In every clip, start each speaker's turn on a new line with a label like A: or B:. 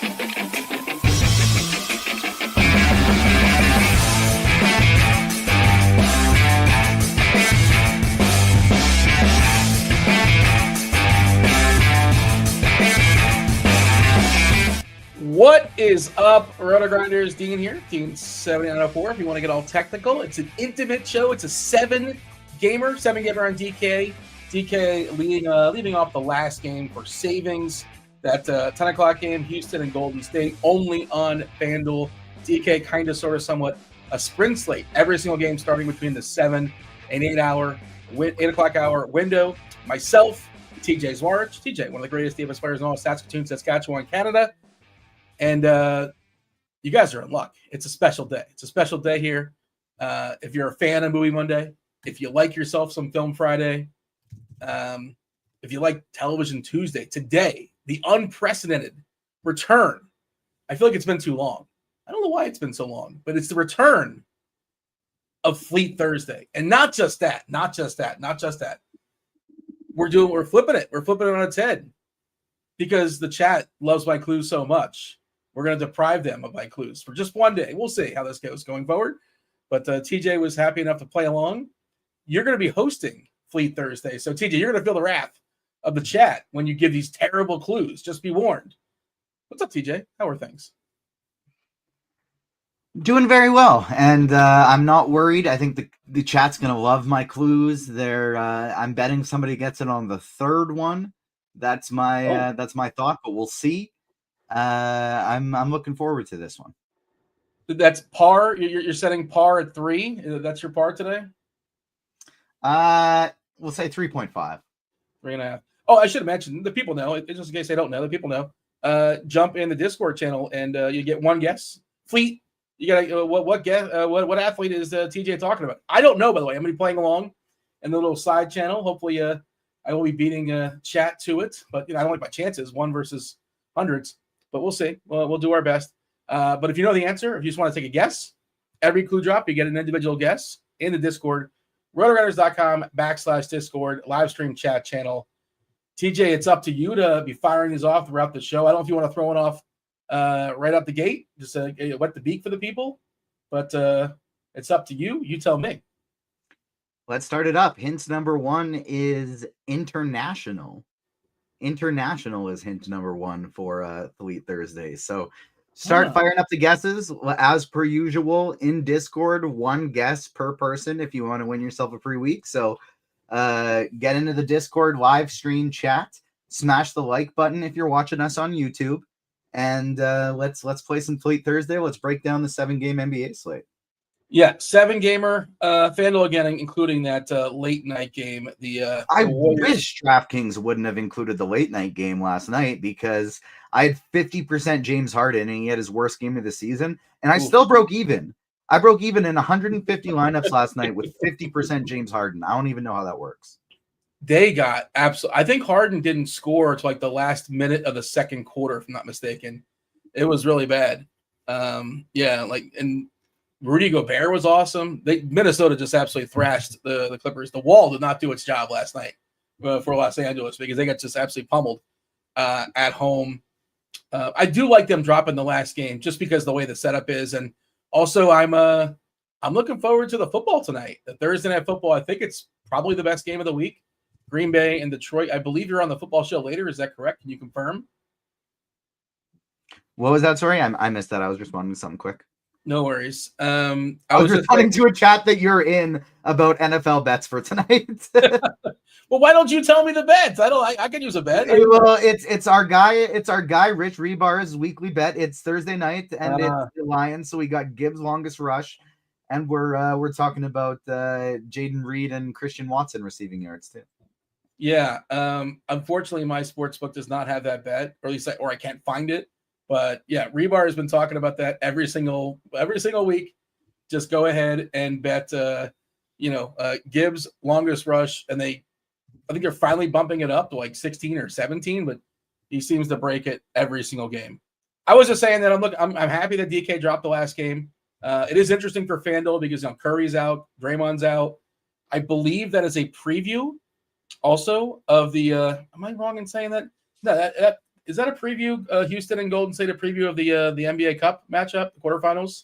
A: What is up, RotoGrinders? Dean here, Team 7904. If you want to get all technical, it's an intimate show. It's a seven gamer on DK. DK leading off the last game for savings. That 10 o'clock game, Houston and Golden State, only on FanDuel. DK kind of, sort of, somewhat a sprint slate. Every single game starting between the 7 and 8 o'clock hour window. Myself, TJ Zwarich. TJ, one of the greatest DFS players in all of Saskatchewan, Canada. And you guys are in luck. It's a special day. It's a special day here. If you're a fan of Movie Monday, if you like yourself some Film Friday, if you like Television Tuesday, today, the unprecedented return. I feel like it's been too long. I don't know why it's been so long, but it's the return of Fleet Thursday. And not just that. We're flipping it. We're flipping it on its head because the chat loves my clues so much. We're going to deprive them of my clues for just one day. We'll see how this goes going forward. But TJ was happy enough to play along. You're going to be hosting Fleet Thursday. So, TJ, you're going to feel the wrath of the chat when you give these terrible clues. Just be warned. What's up, TJ? How are things?
B: Doing very well. And I'm not worried. I think the chat's going to love my clues. I'm betting somebody gets it on the third one. That's my thought, but we'll see. I'm looking forward to this one.
A: That's par. You're setting par at 3. That's your par today.
B: We'll say 3.5.
A: 3.5. Oh, I should have mentioned. The people know. Just in case they don't know, the people know. Jump in the Discord channel and you get one guess. Fleet. You got what guess? What athlete is TJ talking about? I don't know. By the way, I'm going to be playing along in the little side channel. Hopefully, I will be beating chat to it. But I don't like my chances. 1 versus hundreds. But we'll see. We'll do our best. But if you know the answer, if you just want to take a guess, every clue drop, you get an individual guess in the Discord. RotoGrinders.com/Discord, live stream chat channel. TJ, it's up to you to be firing these off throughout the show. I don't know if you want to throw it off right out the gate, just wet the beak for the people. But it's up to you. You tell me.
B: Let's start it up. Hint number 1 is international. International is hint number 1 for Fleet Thursday. So start firing up the guesses as per usual in Discord. 1 guess per person if you want to win yourself a free week. So get into the Discord live stream chat. Smash the like button if you're watching us on YouTube. And let's play some Fleet Thursday. Let's break down the 7-game NBA slate.
A: Yeah, 7-gamer FanDuel again, including that late night game.
B: I wish DraftKings wouldn't have included the late night game last night because I had 50% James Harden and he had his worst game of the season, and I still broke even. I broke even in 150 lineups last night with 50% James Harden. I don't even know how that works.
A: They got absolutely. I think Harden didn't score to like the last minute of the second quarter, if I'm not mistaken. It was really bad. And Rudy Gobert was awesome. Minnesota just absolutely thrashed the Clippers. The Wall did not do its job last night for Los Angeles because they got just absolutely pummeled at home. I do like them dropping the last game just because the way the setup is, and also I'm looking forward to the football tonight. The Thursday night football. I think it's probably the best game of the week. Green Bay and Detroit. I believe you're on the football show later. Is that correct? Can you confirm?
B: What was that? Sorry, I missed that. I was responding to something quick.
A: No worries.
B: I was responding to a chat that you're in about NFL bets for tonight.
A: Well, why don't you tell me the bets? I could use a bet.
B: Well, it's our guy. It's our guy, Rich Rebar's weekly bet. It's Thursday night, and it's the Lions. So we got Gibbs' longest rush, and we're talking about Jaden Reed and Christian Watson receiving yards too.
A: Yeah. Unfortunately, my sportsbook does not have that bet, or at least I can't find it. But yeah, Rebar has been talking about that every single week. Just go ahead and bet, Gibbs longest rush, and I think they're finally bumping it up to like 16 or 17, but he seems to break it every single game. I was just saying that I'm happy that DK dropped the last game. It is interesting for FanDuel because Curry's out, Draymond's out. I believe that is a preview also of the. Am I wrong in saying that? No, is that a preview? Houston and Golden State, a preview of the NBA Cup matchup, the quarterfinals?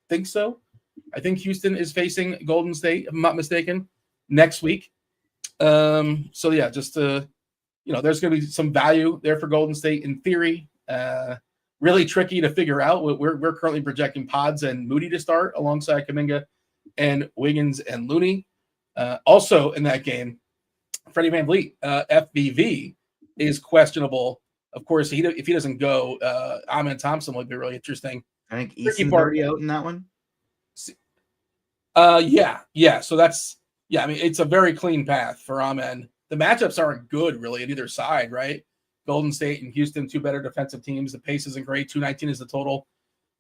A: Think so. I think Houston is facing Golden State, if I'm not mistaken, next week. So yeah, just there's going to be some value there for Golden State in theory. Really tricky to figure out. We're currently projecting Pods and Moody to start alongside Kuminga and Wiggins and Looney. Also in that game, Freddie VanVleet, FVV, is questionable. Of course, if he doesn't go, Amen Thompson would be really interesting.
B: I think Easton's already out in that one.
A: Yeah. So that's I mean, it's a very clean path for Amen. The matchups aren't good really at either side, right? Golden State and Houston, two better defensive teams. The pace isn't great. 219 is the total,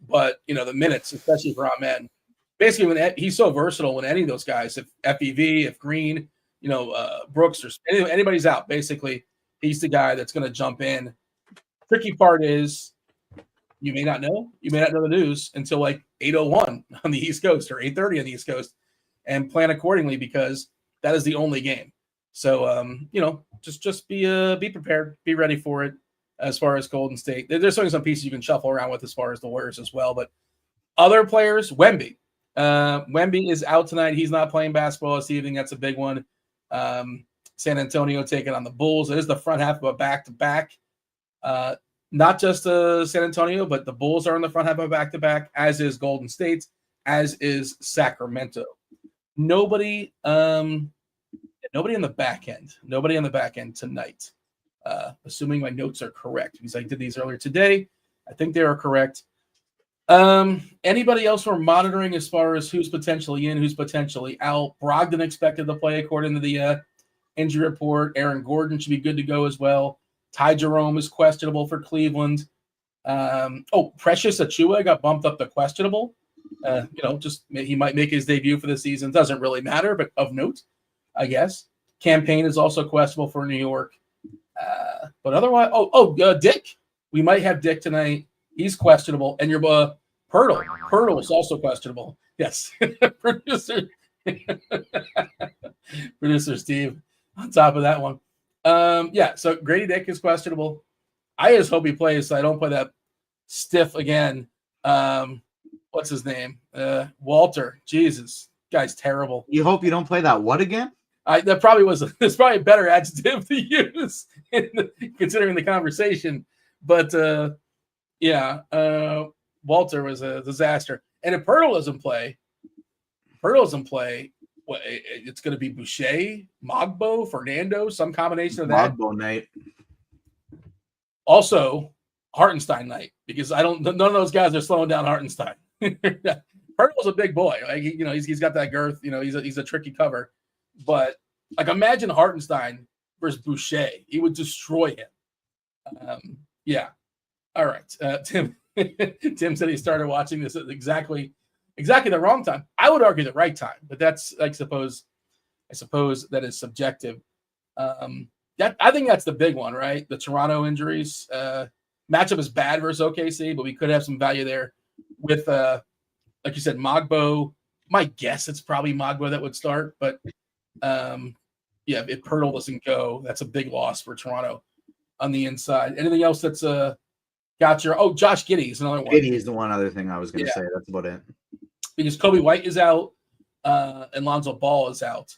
A: but the minutes, especially for Amen. Basically, when he's so versatile, when any of those guys, if FEV, if Green, Brooks or anybody's out, basically he's the guy that's going to jump in. Tricky part is you may not know the news until like 8:01 on the East Coast or 8:30 on the East Coast, and plan accordingly because that is the only game. So just be prepared, be ready for it. As far as Golden State, there's certainly some pieces you can shuffle around with as far as the Warriors as well. But other players, Wemby is out tonight. He's not playing basketball this evening. That's a big one. San Antonio taking on the Bulls. It is the front half of a back-to-back. Not just San Antonio, but the Bulls are in the front half of a back-to-back, as is Golden State, as is Sacramento. Nobody in the back end. Nobody on the back end tonight. Assuming my notes are correct, because I did these earlier today. I think they are correct. Anybody else we're monitoring as far as who's potentially in, who's potentially out? Brogdon expected to play according to the injury report. Aaron Gordon should be good to go as well. Ty Jerome is questionable for Cleveland. Precious Achiuwa got bumped up to questionable. He might make his debut for the season. Doesn't really matter, but of note, I guess. Campaign is also questionable for New York. But otherwise, Dick. We might have Dick tonight. He's questionable. And your Pirtle. Pirtle is also questionable. Yes. Producer Steve on top of that one. So Grady Dick is questionable. I just hope he plays so I don't play that stiff again. What's his name? Walter. Jesus. Guy's terrible.
B: You hope you don't play that what again?
A: That probably there's probably a better adjective to use considering the conversation. But Walter was a disaster. And if Pirtle doesn't play, it's going to be Boucher, Mogbo, Fernando, some combination of that.
B: Mogbo night.
A: Also, Hartenstein night, because none of those guys are slowing down Hartenstein. Pirtle's a big boy. Like, he's got that girth. He's a tricky cover. But like, imagine Hartenstein versus Boucher. He would destroy him. All right. Tim said he started watching this at exactly the wrong time. I would argue the right time, but that's I suppose that is subjective. I think that's the big one, right? The Toronto injuries. Matchup is bad versus OKC, but we could have some value there with like you said, Mogbo. My guess it's probably Mogbo that would start, but if Pirtle doesn't go, that's a big loss for Toronto on the inside. Anything else that's got your Josh Giddey is another one.
B: Giddey is the one other thing I was going to say. That's about it.
A: Because Kobe White is out and Lonzo Ball is out.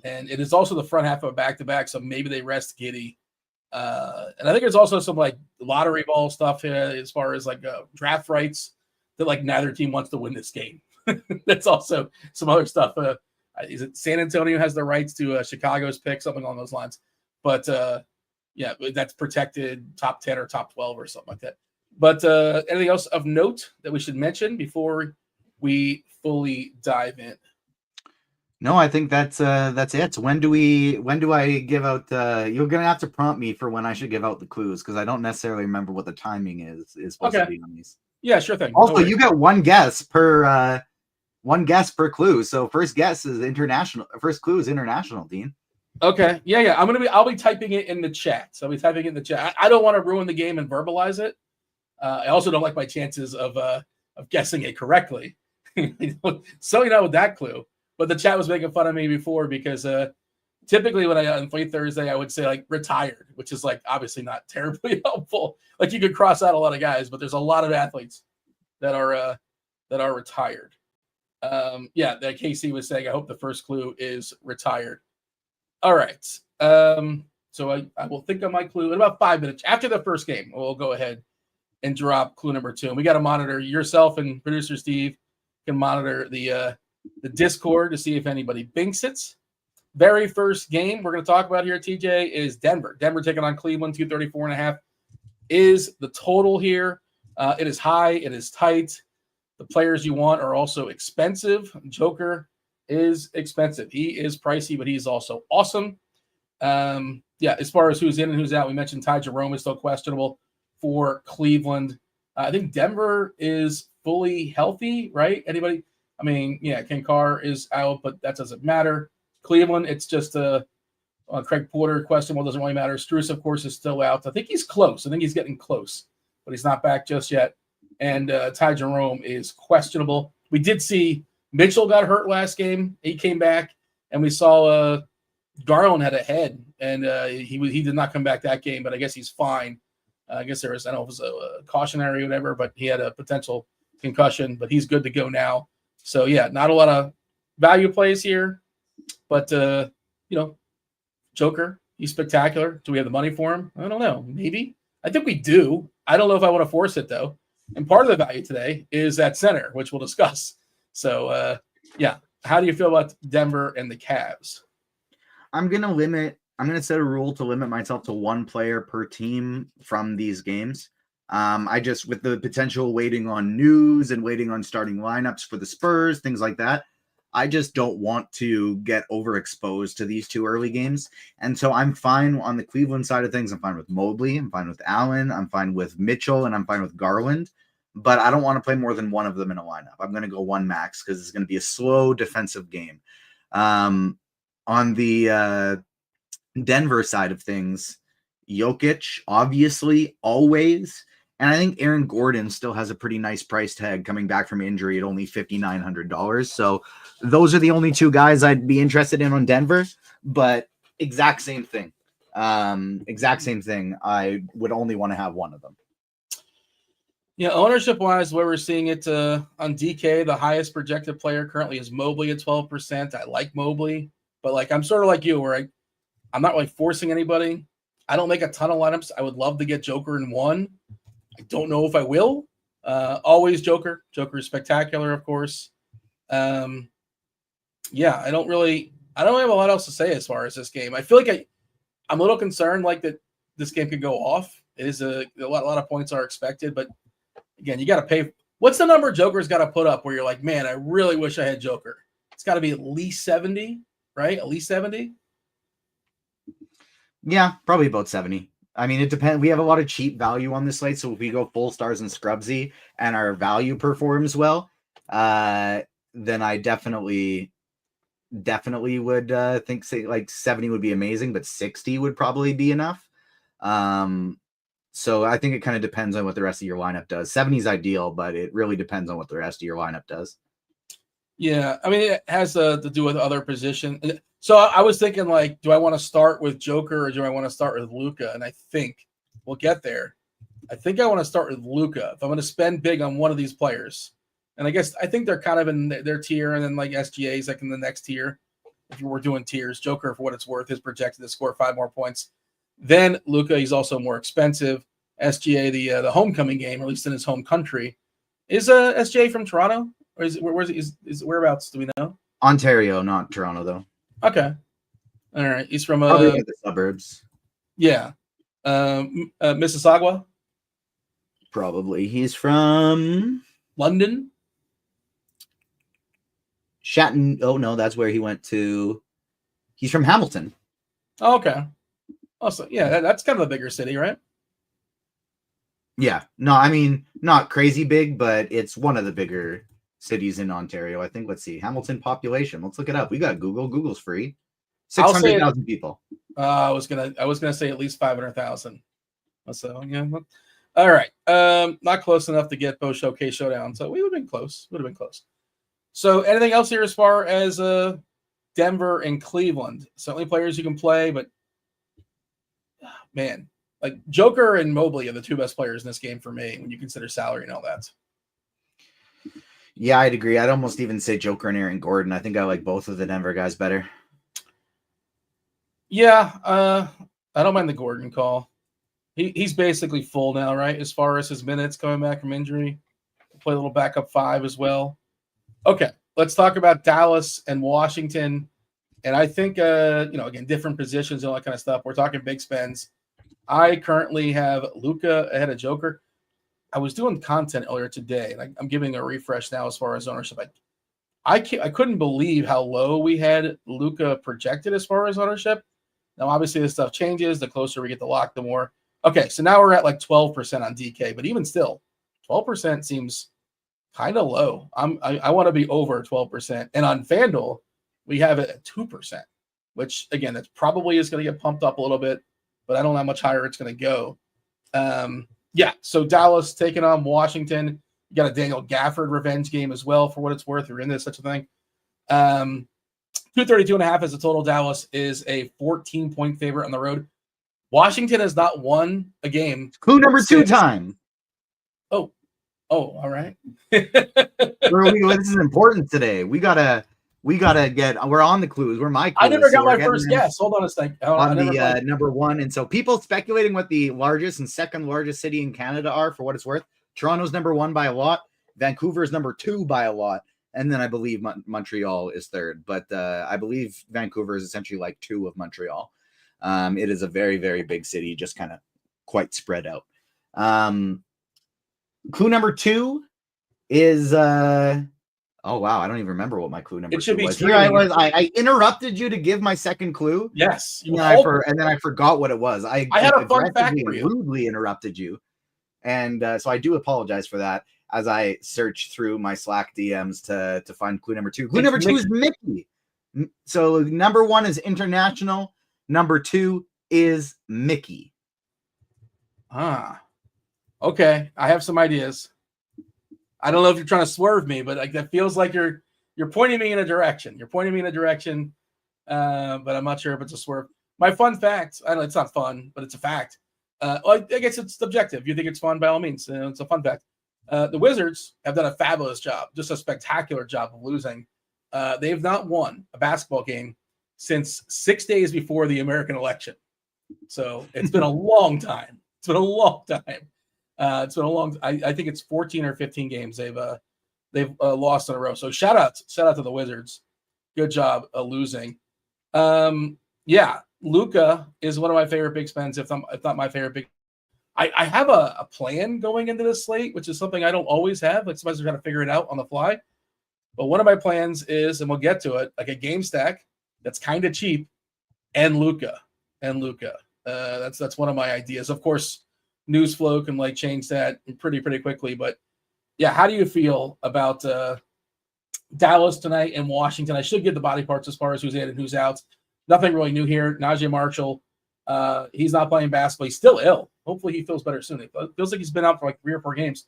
A: And it is also the front half of a back-to-back, so maybe they rest Giddey. And I think there's also some like lottery ball stuff here as far as like draft rights that like neither team wants to win this game. That's also some other stuff. Is it San Antonio has the rights to Chicago's pick, something along those lines. But that's protected top 10 or top 12 or something like that. But anything else of note that we should mention before we fully dive in?
B: No, I think that's it. When do I give out you're gonna have to prompt me for when I should give out the clues, because I don't necessarily remember what the timing is supposed to be on these.
A: Yeah, sure thing.
B: Also, you get one guess per clue. So first guess is international. First clue is international, Dean.
A: Okay. Yeah. I'll be typing it in the chat. So I'll be typing it in the chat. I don't want to ruin the game and verbalize it. I also don't like my chances of guessing it correctly. So with that clue. But the chat was making fun of me before because typically when I inflate Thursday, I would say like retired, which is like obviously not terribly helpful. Like you could cross out a lot of guys, but there's a lot of athletes that are retired. Yeah, that KC was saying, I hope the first clue is retired. All right. So I will think of my clue in about 5 minutes after the first game. We'll go ahead and drop clue number 2. And we got to monitor yourself, and producer Steve can monitor the Discord to see if anybody binks it. Very first game we're going to talk about here, TJ, is Denver. Denver taking on Cleveland, 234.5 is the total here. It is high. It is tight. The players you want are also expensive. Joker is expensive. He is pricey, but he's also awesome. Yeah, as far as who's in and who's out, we mentioned Ty Jerome is still questionable for Cleveland. I think Denver is fully healthy, right? Anybody? I mean, yeah, Ken Carr is out, but that doesn't matter. Cleveland, it's just Craig Porter questionable, doesn't really matter. Strus, of course, is still out. I think he's close. I think he's getting close, but he's not back just yet. And Ty Jerome is questionable. We did see Mitchell got hurt last game. He came back, and we saw Garland had a head, and he did not come back that game, but I guess he's fine. I guess there was, I don't know if it was a cautionary or whatever, but he had a potential concussion, but he's good to go now. So, yeah, not a lot of value plays here, but, Joker, he's spectacular. Do we have the money for him? I don't know. Maybe. I think we do. I don't know if I want to force it, though. And part of the value today is at center, which we'll discuss. So, yeah, how do you feel about Denver and the Cavs?
B: I'm going to set a rule to limit myself to one player per team from these games. With the potential waiting on news and waiting on starting lineups for the Spurs, things like that, I just don't want to get overexposed to these two early games. And so I'm fine on the Cleveland side of things. I'm fine with Mobley. I'm fine with Allen. I'm fine with Mitchell, and I'm fine with Garland. But I don't want to play more than one of them in a lineup. I'm going to go one max because it's going to be a slow defensive game. On the Denver side of things, Jokic, obviously, always. And I think Aaron Gordon still has a pretty nice price tag coming back from injury at only $5,900. So those are the only two guys I'd be interested in on Denver. But exact same thing. I would only want to have one of them.
A: Yeah, ownership-wise, where we're seeing it on DK, the highest projected player currently is Mobley at 12%. I like Mobley, but I'm sort of like you, where I'm not really forcing anybody. I don't make a ton of lineups. I would love to get Joker in one. I don't know if I will. Always Joker. Joker is spectacular, of course. Yeah, I don't really have a lot else to say as far as this game. I feel like I'm a little concerned that this game could go off. It is a lot of points are expected, but again, you got to pay. What's the number Joker's got to put up where you're like, man, I really wish I had Joker? It's got to be at least 70, right? At least 70?
B: Yeah, probably about 70. I mean, it depends. We have a lot of cheap value on this slate, so if we go full stars and Scrubsy and our value performs well, then I definitely would think 70 would be amazing, but 60 would probably be enough. So I think it kind of depends on what the rest of your lineup does. 70 is ideal, but it really depends on what the rest of your lineup does.
A: Yeah, I mean, it has to do with other position. So I was thinking, do I want to start with Joker or do I want to start with Luka? And I think we'll get there. I think I want to start with Luka. If I'm going to spend big on one of these players, and I think they're kind of in their tier, and then SGA's in the next tier. If you were doing tiers, Joker, for what it's worth, is projected to score 5 more points. Then Luka, he's also more expensive. SGA, the homecoming game, or at least in his home country, is SGA from Toronto, or whereabouts? Do we know?
B: Ontario, not Toronto, though.
A: Okay, all right. He's from
B: probably the suburbs.
A: Yeah, Mississauga.
B: Probably he's from
A: London.
B: Oh no, that's where he went to. He's from Hamilton.
A: Oh, okay. Also, yeah, that's kind of a bigger city, right?
B: Yeah. No, I mean, not crazy big, but it's one of the bigger cities in Ontario. I think. Let's see. Hamilton population. Let's look it up. We got Google. Google's free. 600,000 people.
A: I was gonna say at least 500,000. So yeah. All right. Not close enough to get Bo Showcase Showdown. So we would have been close. So anything else here as far as Denver, and Cleveland. Certainly players you can play, but man, like Joker and Mobley are the two best players in this game for me when you consider salary and all that.
B: Yeah, I'd agree. I'd almost even say Joker and Aaron Gordon. I think I like both of the Denver guys better.
A: Yeah, I don't mind the Gordon call. He's basically full now, right? As far as his minutes coming back from injury. Play a little backup 5 as well. Okay, let's talk about Dallas and Washington. And I think, again, different positions and all that kind of stuff. We're talking big spends. I currently have Luka ahead of Joker. I was doing content earlier today, and I'm giving a refresh now as far as ownership. I couldn't believe how low we had Luka projected as far as ownership. Now, obviously, this stuff changes. The closer we get to lock, the more. Okay, so now we're at like 12% on DK, but even still, 12% seems kind of low. I want to be over 12%. And on FanDuel, we have it at 2%, which, again, that probably is going to get pumped up a little bit, but I don't know how much higher it's going to go. Yeah, so Dallas taking on Washington. You got a Daniel Gafford revenge game as well, for what it's worth. You're into such a thing. 232.5 as a total. Dallas is a 14-point favorite on the road. Washington has not won a game.
B: Clue number 2 time.
A: Oh, all right.
B: This is important today. We gotta get. We're on the clues. We're my clues.
A: I never got my first guess. Hold on a second.
B: On the number 1, and so people speculating what the largest and second largest city in Canada are, for what it's worth. Toronto's number 1 by a lot. Vancouver's number 2 by a lot, and then I believe Montreal is third. But I believe Vancouver is essentially like 2 of Montreal. It is a very, very big city, just kind of quite spread out. Clue number 2 is oh wow, I don't even remember what my clue number 2 was. Here I was. I interrupted you to give my second clue.
A: Yes,
B: and then I forgot what it was. I
A: had a fun fact for you.
B: Rudely interrupted you, and so I do apologize for that. As I search through my Slack DMs to find clue number 2. Clue number 2 is Mickey. So number 1 is international. Number 2 is Mickey.
A: Okay. I have some ideas. I don't know if you're trying to swerve me, but like that feels like you're pointing me in a direction. You're pointing me in a direction, but I'm not sure if it's a swerve. My fun fact, I know it's not fun, but it's a fact. I guess it's subjective. You think it's fun, by all means. It's a fun fact. The Wizards have done a fabulous job, just a spectacular job of losing. They've not won a basketball game since 6 days before the American election. So it's been a long time. It's been a long time. I think it's 14 or 15 games they've lost in a row. So shout out to the Wizards. Good job losing. Yeah, Luka is one of my favorite big spends, if not my favorite big. I have a plan going into this slate, which is something I don't always have. Like sometimes I'm trying to figure it out on the fly. But one of my plans is, and we'll get to it, like a game stack that's kind of cheap, and Luka. That's one of my ideas. Of course, news flow can like change that pretty quickly. But yeah, how do you feel about Dallas tonight and Washington? I should give the body parts as far as who's in and who's out. Nothing really new here. Najee Marshall, he's not playing basketball. He's still ill. Hopefully he feels better soon. It feels like he's been out for like 3 or 4 games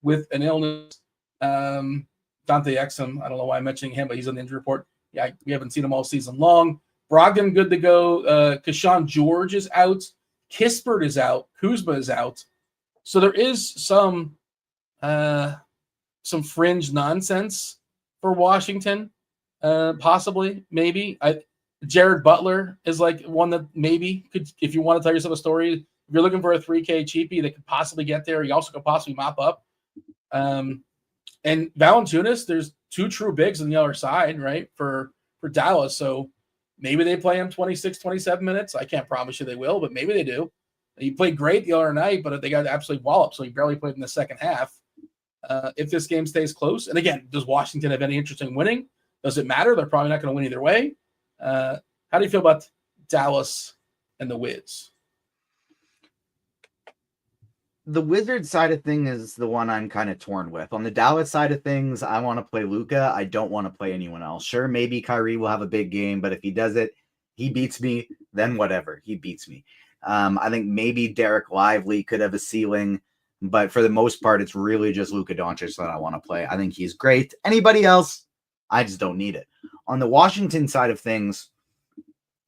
A: with an illness. Dante Exum, I don't know why I'm mentioning him, but he's on the injury report. Yeah, we haven't seen him all season long. Brogdon, good to go. Keshawn George is out. Kispert is out. Kuzma is out. So there is some fringe nonsense for Washington, possibly, maybe. Jared Butler is like one that maybe could, if you want to tell yourself a story, if you're looking for a 3K cheapie that could possibly get there, you also could possibly mop up. And Valanciunas, there's 2 true bigs on the other side, right, for Dallas. So maybe they play him 26, 27 minutes. I can't promise you they will, but maybe they do. He played great the other night, but they got absolutely walloped, so he barely played in the second half. If this game stays close, and again, does Washington have any interest in winning? Does it matter? They're probably not going to win either way. How do you feel about Dallas and the Wiz?
B: The Wizards side of things is the one I'm kind of torn with. On the Dallas side of things, I want to play Luka. I don't want to play anyone else. Sure, maybe Kyrie will have a big game, but if he does it, he beats me, then whatever. He beats me. I think maybe Derek Lively could have a ceiling, but for the most part, it's really just Luka Doncic that I want to play. I think he's great. Anybody else, I just don't need it. On the Washington side of things,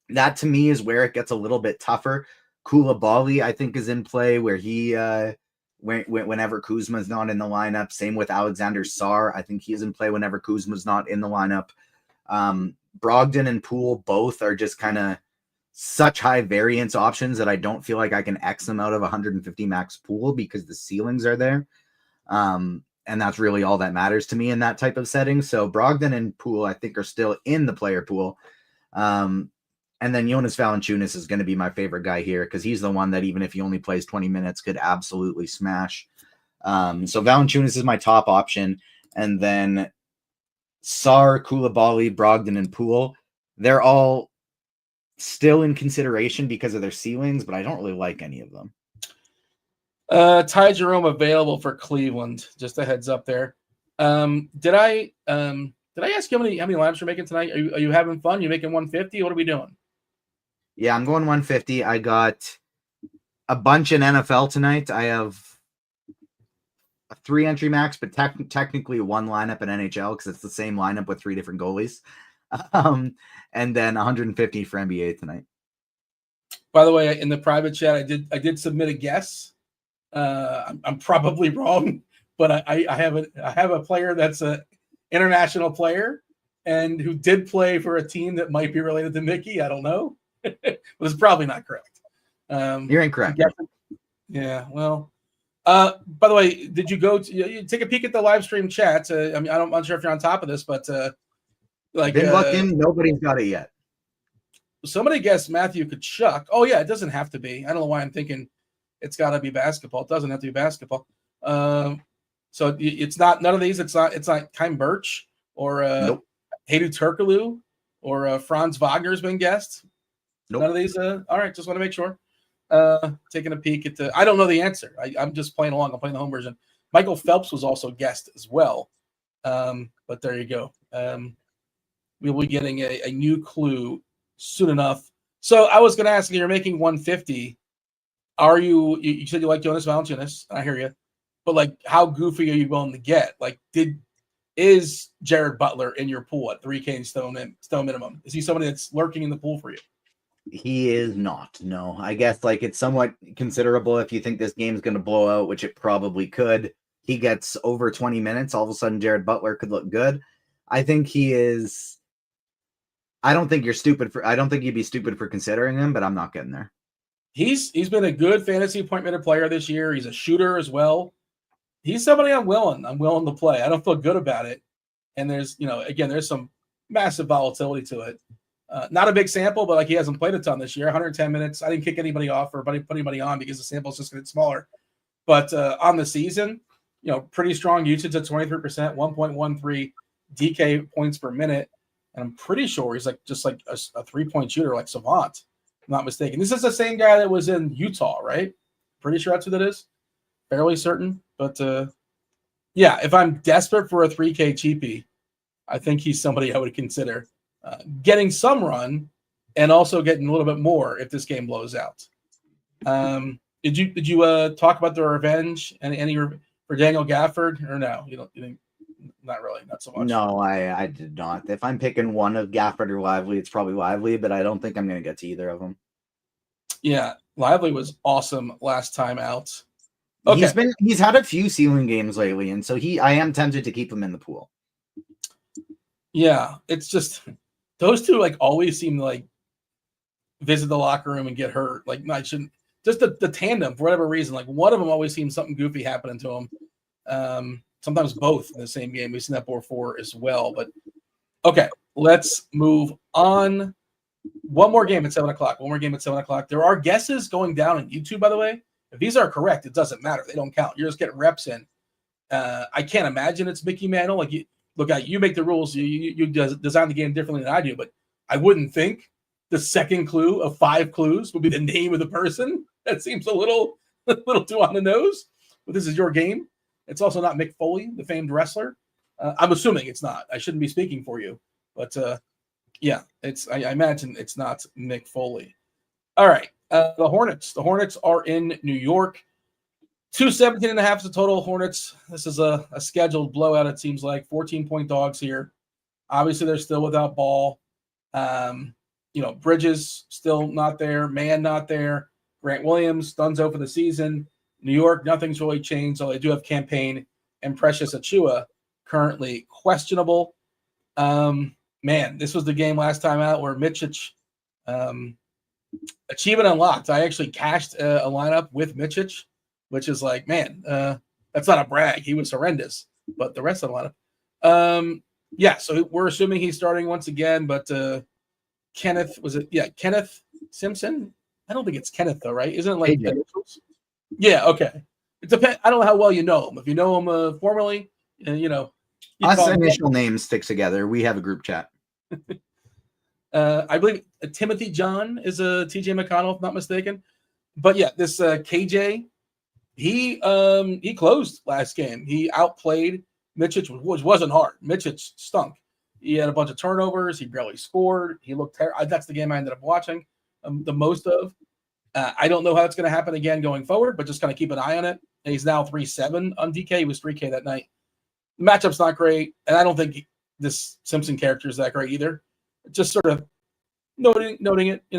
B: that to me is where it gets a little bit tougher. Koulibaly, I think, is in play where he whenever Kuzma's not in the lineup. Same with Alexander Sarr. I think he's in play whenever Kuzma's not in the lineup. Brogdon and Poole both are just kind of such high variance options that I don't feel like I can X them out of 150 max pool because the ceilings are there. And that's really all that matters to me in that type of setting. So Brogdon and Poole, I think, are still in the player pool. And then Jonas Valanciunas is going to be my favorite guy here because he's the one that even if he only plays 20 minutes could absolutely smash. So Valanciunas is my top option. And then Sarr, Koulibaly, Brogdon, and Poole, they're all still in consideration because of their ceilings, but I don't really like any of them.
A: Ty Jerome available for Cleveland. Just a heads up there. Did I ask you how many lineups you're making tonight? Are you having fun? You making 150? What are we doing?
B: Yeah, I'm going 150. I got a bunch in NFL tonight. I have a 3 entry max, but technically 1 lineup in NHL because it's the same lineup with 3 different goalies. And then 150 for NBA tonight.
A: By the way, in the private chat, I did submit a guess. I'm probably wrong, but I have a player that's a international player and who did play for a team that might be related to Mickey. I don't know. But it's probably not correct.
B: You're incorrect.
A: Yeah. Well, by the way, did you go to you take a peek at the live stream chat? I'm not sure if you're on top of this, but
B: been looking, nobody's got it yet.
A: Somebody guessed Matthew Tkachuk. Oh yeah, it doesn't have to be. I don't know why I'm thinking it's got to be basketball. It doesn't have to be basketball. So it's not none of these. It's not Kyle Birch or
B: nope.
A: Hedo Turkoglu or Franz Wagner's been guessed.
B: Nope.
A: None of these. All right, just want to make sure. Taking a peek at I don't know the answer. I'm just playing along. I'm playing the home version. Michael Phelps was also guessed as well. But there you go. We will be getting a new clue soon enough. So I was going to ask you, you're making 150. Are you said you like Jonas Valanciunas. I hear you. But like, how goofy are you willing to get? Like, is Jared Butler in your pool at 3K stone minimum? Is he somebody that's lurking in the pool for you?
B: He is not. No, I guess like it's somewhat considerable if you think this game's going to blow out, which it probably could. He gets over 20 minutes. All of a sudden, Jared Butler could look good. I think he is. I don't think you're stupid for. I don't think you'd be stupid for considering him, but I'm not getting there.
A: He's been a good fantasy point minute player this year. He's a shooter as well. He's somebody I'm willing to play. I don't feel good about it. And there's some massive volatility to it. Not a big sample, but like he hasn't played a ton this year. 110 minutes. I didn't kick anybody off or put anybody on because the sample's just going to get smaller. But on the season, pretty strong usage at 23%, 1.13 DK points per minute. And I'm pretty sure he's just like a 3-point shooter like Savant. I'm not mistaken. This is the same guy that was in Utah, right? Pretty sure that's who that is. Fairly certain. But yeah, if I'm desperate for a 3K cheapie, I think he's somebody I would consider getting some run and also getting a little bit more if this game blows out. Did you talk about the revenge and any for Daniel Gafford or no? You think not really, not so much.
B: No, I did not. If I'm picking one of Gafford or Lively, it's probably Lively, but I don't think I'm going to get to either of them.
A: Yeah, Lively was awesome last time out. Okay.
B: He's had a few ceiling games lately, and so I am tempted to keep him in the pool.
A: Yeah, it's just those two like always seem to like visit the locker room and get hurt. Like I shouldn't just the tandem for whatever reason. Like one of them always seems something goofy happening to him. Sometimes both in the same game. We've seen that before as well. But okay, let's move on. One more game at 7:00. There are guesses going down on YouTube, by the way. If these are correct, it doesn't matter. They don't count. You're just getting reps in. I can't imagine it's Mickey Mantle. Like you make the rules. You design the game differently than I do. But I wouldn't think the second clue of 5 clues would be the name of the person. That seems a little too on the nose. But this is your game. It's also not Mick Foley, the famed wrestler. I'm assuming it's not. I shouldn't be speaking for you. But yeah, I imagine it's not Mick Foley. All right. The Hornets. The Hornets are in New York. 217.5 is the total Hornets. This is a scheduled blowout, it seems like. 14-point dogs here. Obviously, they're still without Ball. Bridges still not there. Mann not there. Grant Williams, Dunzo for the season. New York, nothing's really changed. So they do have Campaign and Precious Achua currently questionable. This was the game last time out where Mičić achievement unlocked. I actually cashed a lineup with Mičić, which is like, that's not a brag. He was horrendous, but the rest of the lineup. So we're assuming he's starting once again, but Kenneth Simpson? I don't think it's Kenneth though, right? Isn't it like initials? Yeah, okay. It depends. I don't know how well you know him. If you know him formally,
B: us initial names stick together. We have a group chat.
A: I believe Timothy John is a TJ McConnell, if not mistaken. But yeah, this KJ, he closed last game. He outplayed Mičić, which wasn't hard. Mičić stunk. He had a bunch of turnovers. He barely scored. He looked terrible. That's the game I ended up watching the most of. I don't know how it's going to happen again going forward, but just kind of keep an eye on it. And he's now 3-7 on DK. He was 3K that night. The matchup's not great, and I don't think this Simpson character is that great either. Just sort of noting it, I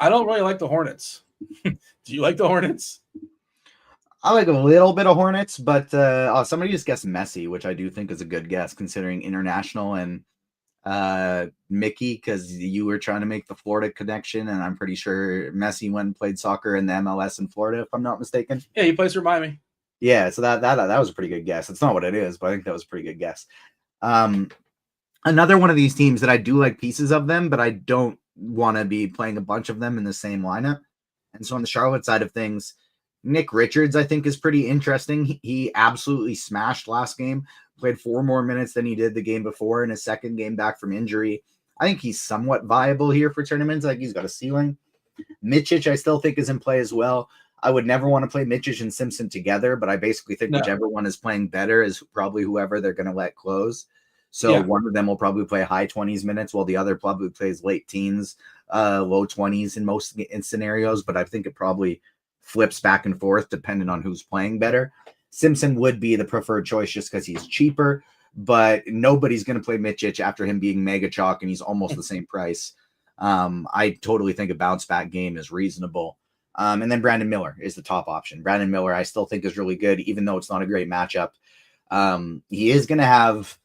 A: don't really like the Hornets. Do you like the Hornets?
B: I like a little bit of Hornets, but somebody just guessed Messi, which I do think is a good guess considering international and Mickey, because you were trying to make the Florida connection, and I'm pretty sure Messi went and played soccer in the MLS in Florida, if I'm not mistaken.
A: Yeah, he plays for Miami.
B: Yeah, so that was a pretty good guess. It's not what it is, but I think that was a pretty good guess. Another one of these teams that I do like pieces of them, but I don't want to be playing a bunch of them in the same lineup. And so on the Charlotte side of things, Nick Richards, I think, is pretty interesting. He absolutely smashed last game, played 4 more minutes than he did the game before in his second game back from injury. I think he's somewhat viable here for tournaments. I think he's got a ceiling. Mičić, I still think, is in play as well. I would never want to play Mičić and Simpson together, but I basically think whichever one is playing better is probably whoever they're going to let close. So one of them will probably play high 20s minutes, while the other probably plays late teens, low 20s in most scenarios. But I think it probably flips back and forth depending on who's playing better. Simpson would be the preferred choice just because he's cheaper, but nobody's going to play Mičić after him being mega chalk, and he's almost the same price. I totally think a bounce back game is reasonable. And then Brandon Miller is the top option. Brandon Miller, I still think, is really good, even though it's not a great matchup. He is going to have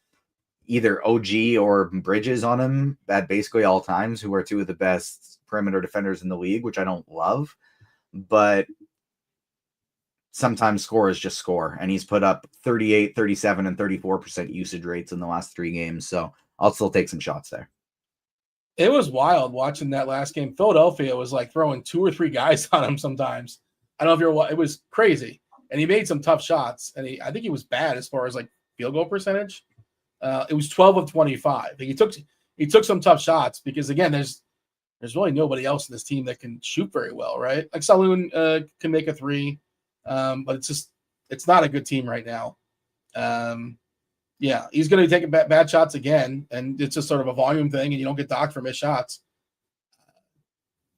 B: either OG or Bridges on him at basically all times, who are 2 of the best perimeter defenders in the league, which I don't love. But sometimes score is just score. And he's put up 38, 37, and 34% usage rates in the last 3 games. So I'll still take some shots there.
A: It was wild watching that last game. Philadelphia was like throwing 2 or 3 guys on him sometimes. I don't know if it was crazy. And he made some tough shots. And I think he was bad as far as like field goal percentage. It was 12 of 25. He took some tough shots because, again, there's really nobody else in this team that can shoot very well, right? Like Saloon can make a 3, but it's not a good team right now. He's going to be taking bad shots again, and it's just sort of a volume thing, and you don't get docked for missed shots.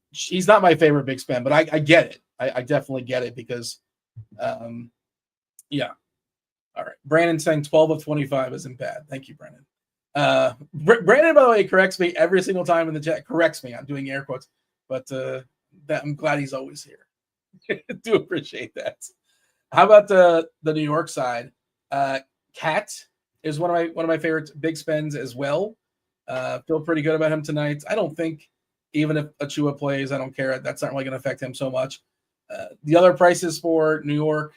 A: He's not my favorite big spend, but I get it. I definitely get it because, All right. Brandon saying 12 of 25 isn't bad. Thank you, Brandon. Brandon, by the way, corrects me every single time in the chat. Corrects me. I'm doing air quotes, but I'm glad he's always here. Do appreciate that. How about the New York side? Cat is one of my favorite big spends as well. Feel pretty good about him tonight. I don't think even if Achua plays, I don't care. That's not really going to affect him so much. The other prices for New York,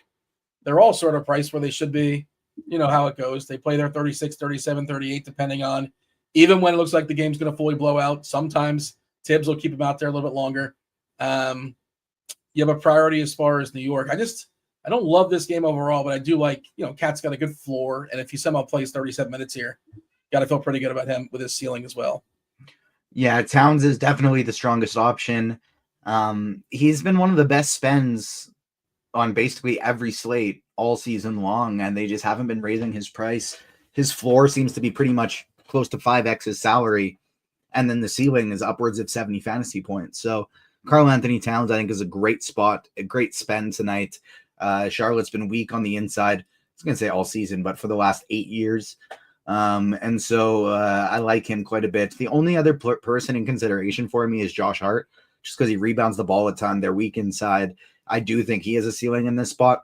A: they're all sort of priced where they should be. You know how it goes. They play their 36, 37, 38, depending on, even when it looks like the game's going to fully blow out. Sometimes Tibbs will keep him out there a little bit longer. You have a priority as far as New York. I don't love this game overall, but I do like, Cat's got a good floor. And if he somehow plays 37 minutes here, got to feel pretty good about him with his ceiling as well.
B: Yeah, Towns is definitely the strongest option. He's been one of the best spends on basically every slate all season long, and they just haven't been raising his price. His floor seems to be pretty much close to 5x his salary, and then the ceiling is upwards of 70 fantasy points. So Karl Anthony Towns, I think, is a great spot, a great spend tonight. Charlotte's been weak on the inside. was going to say all season, but for the last 8 years. And so I like him quite a bit. The only other person in consideration for me is Josh Hart, just because he rebounds the ball a ton. They're weak inside. I do think he has a ceiling in this spot.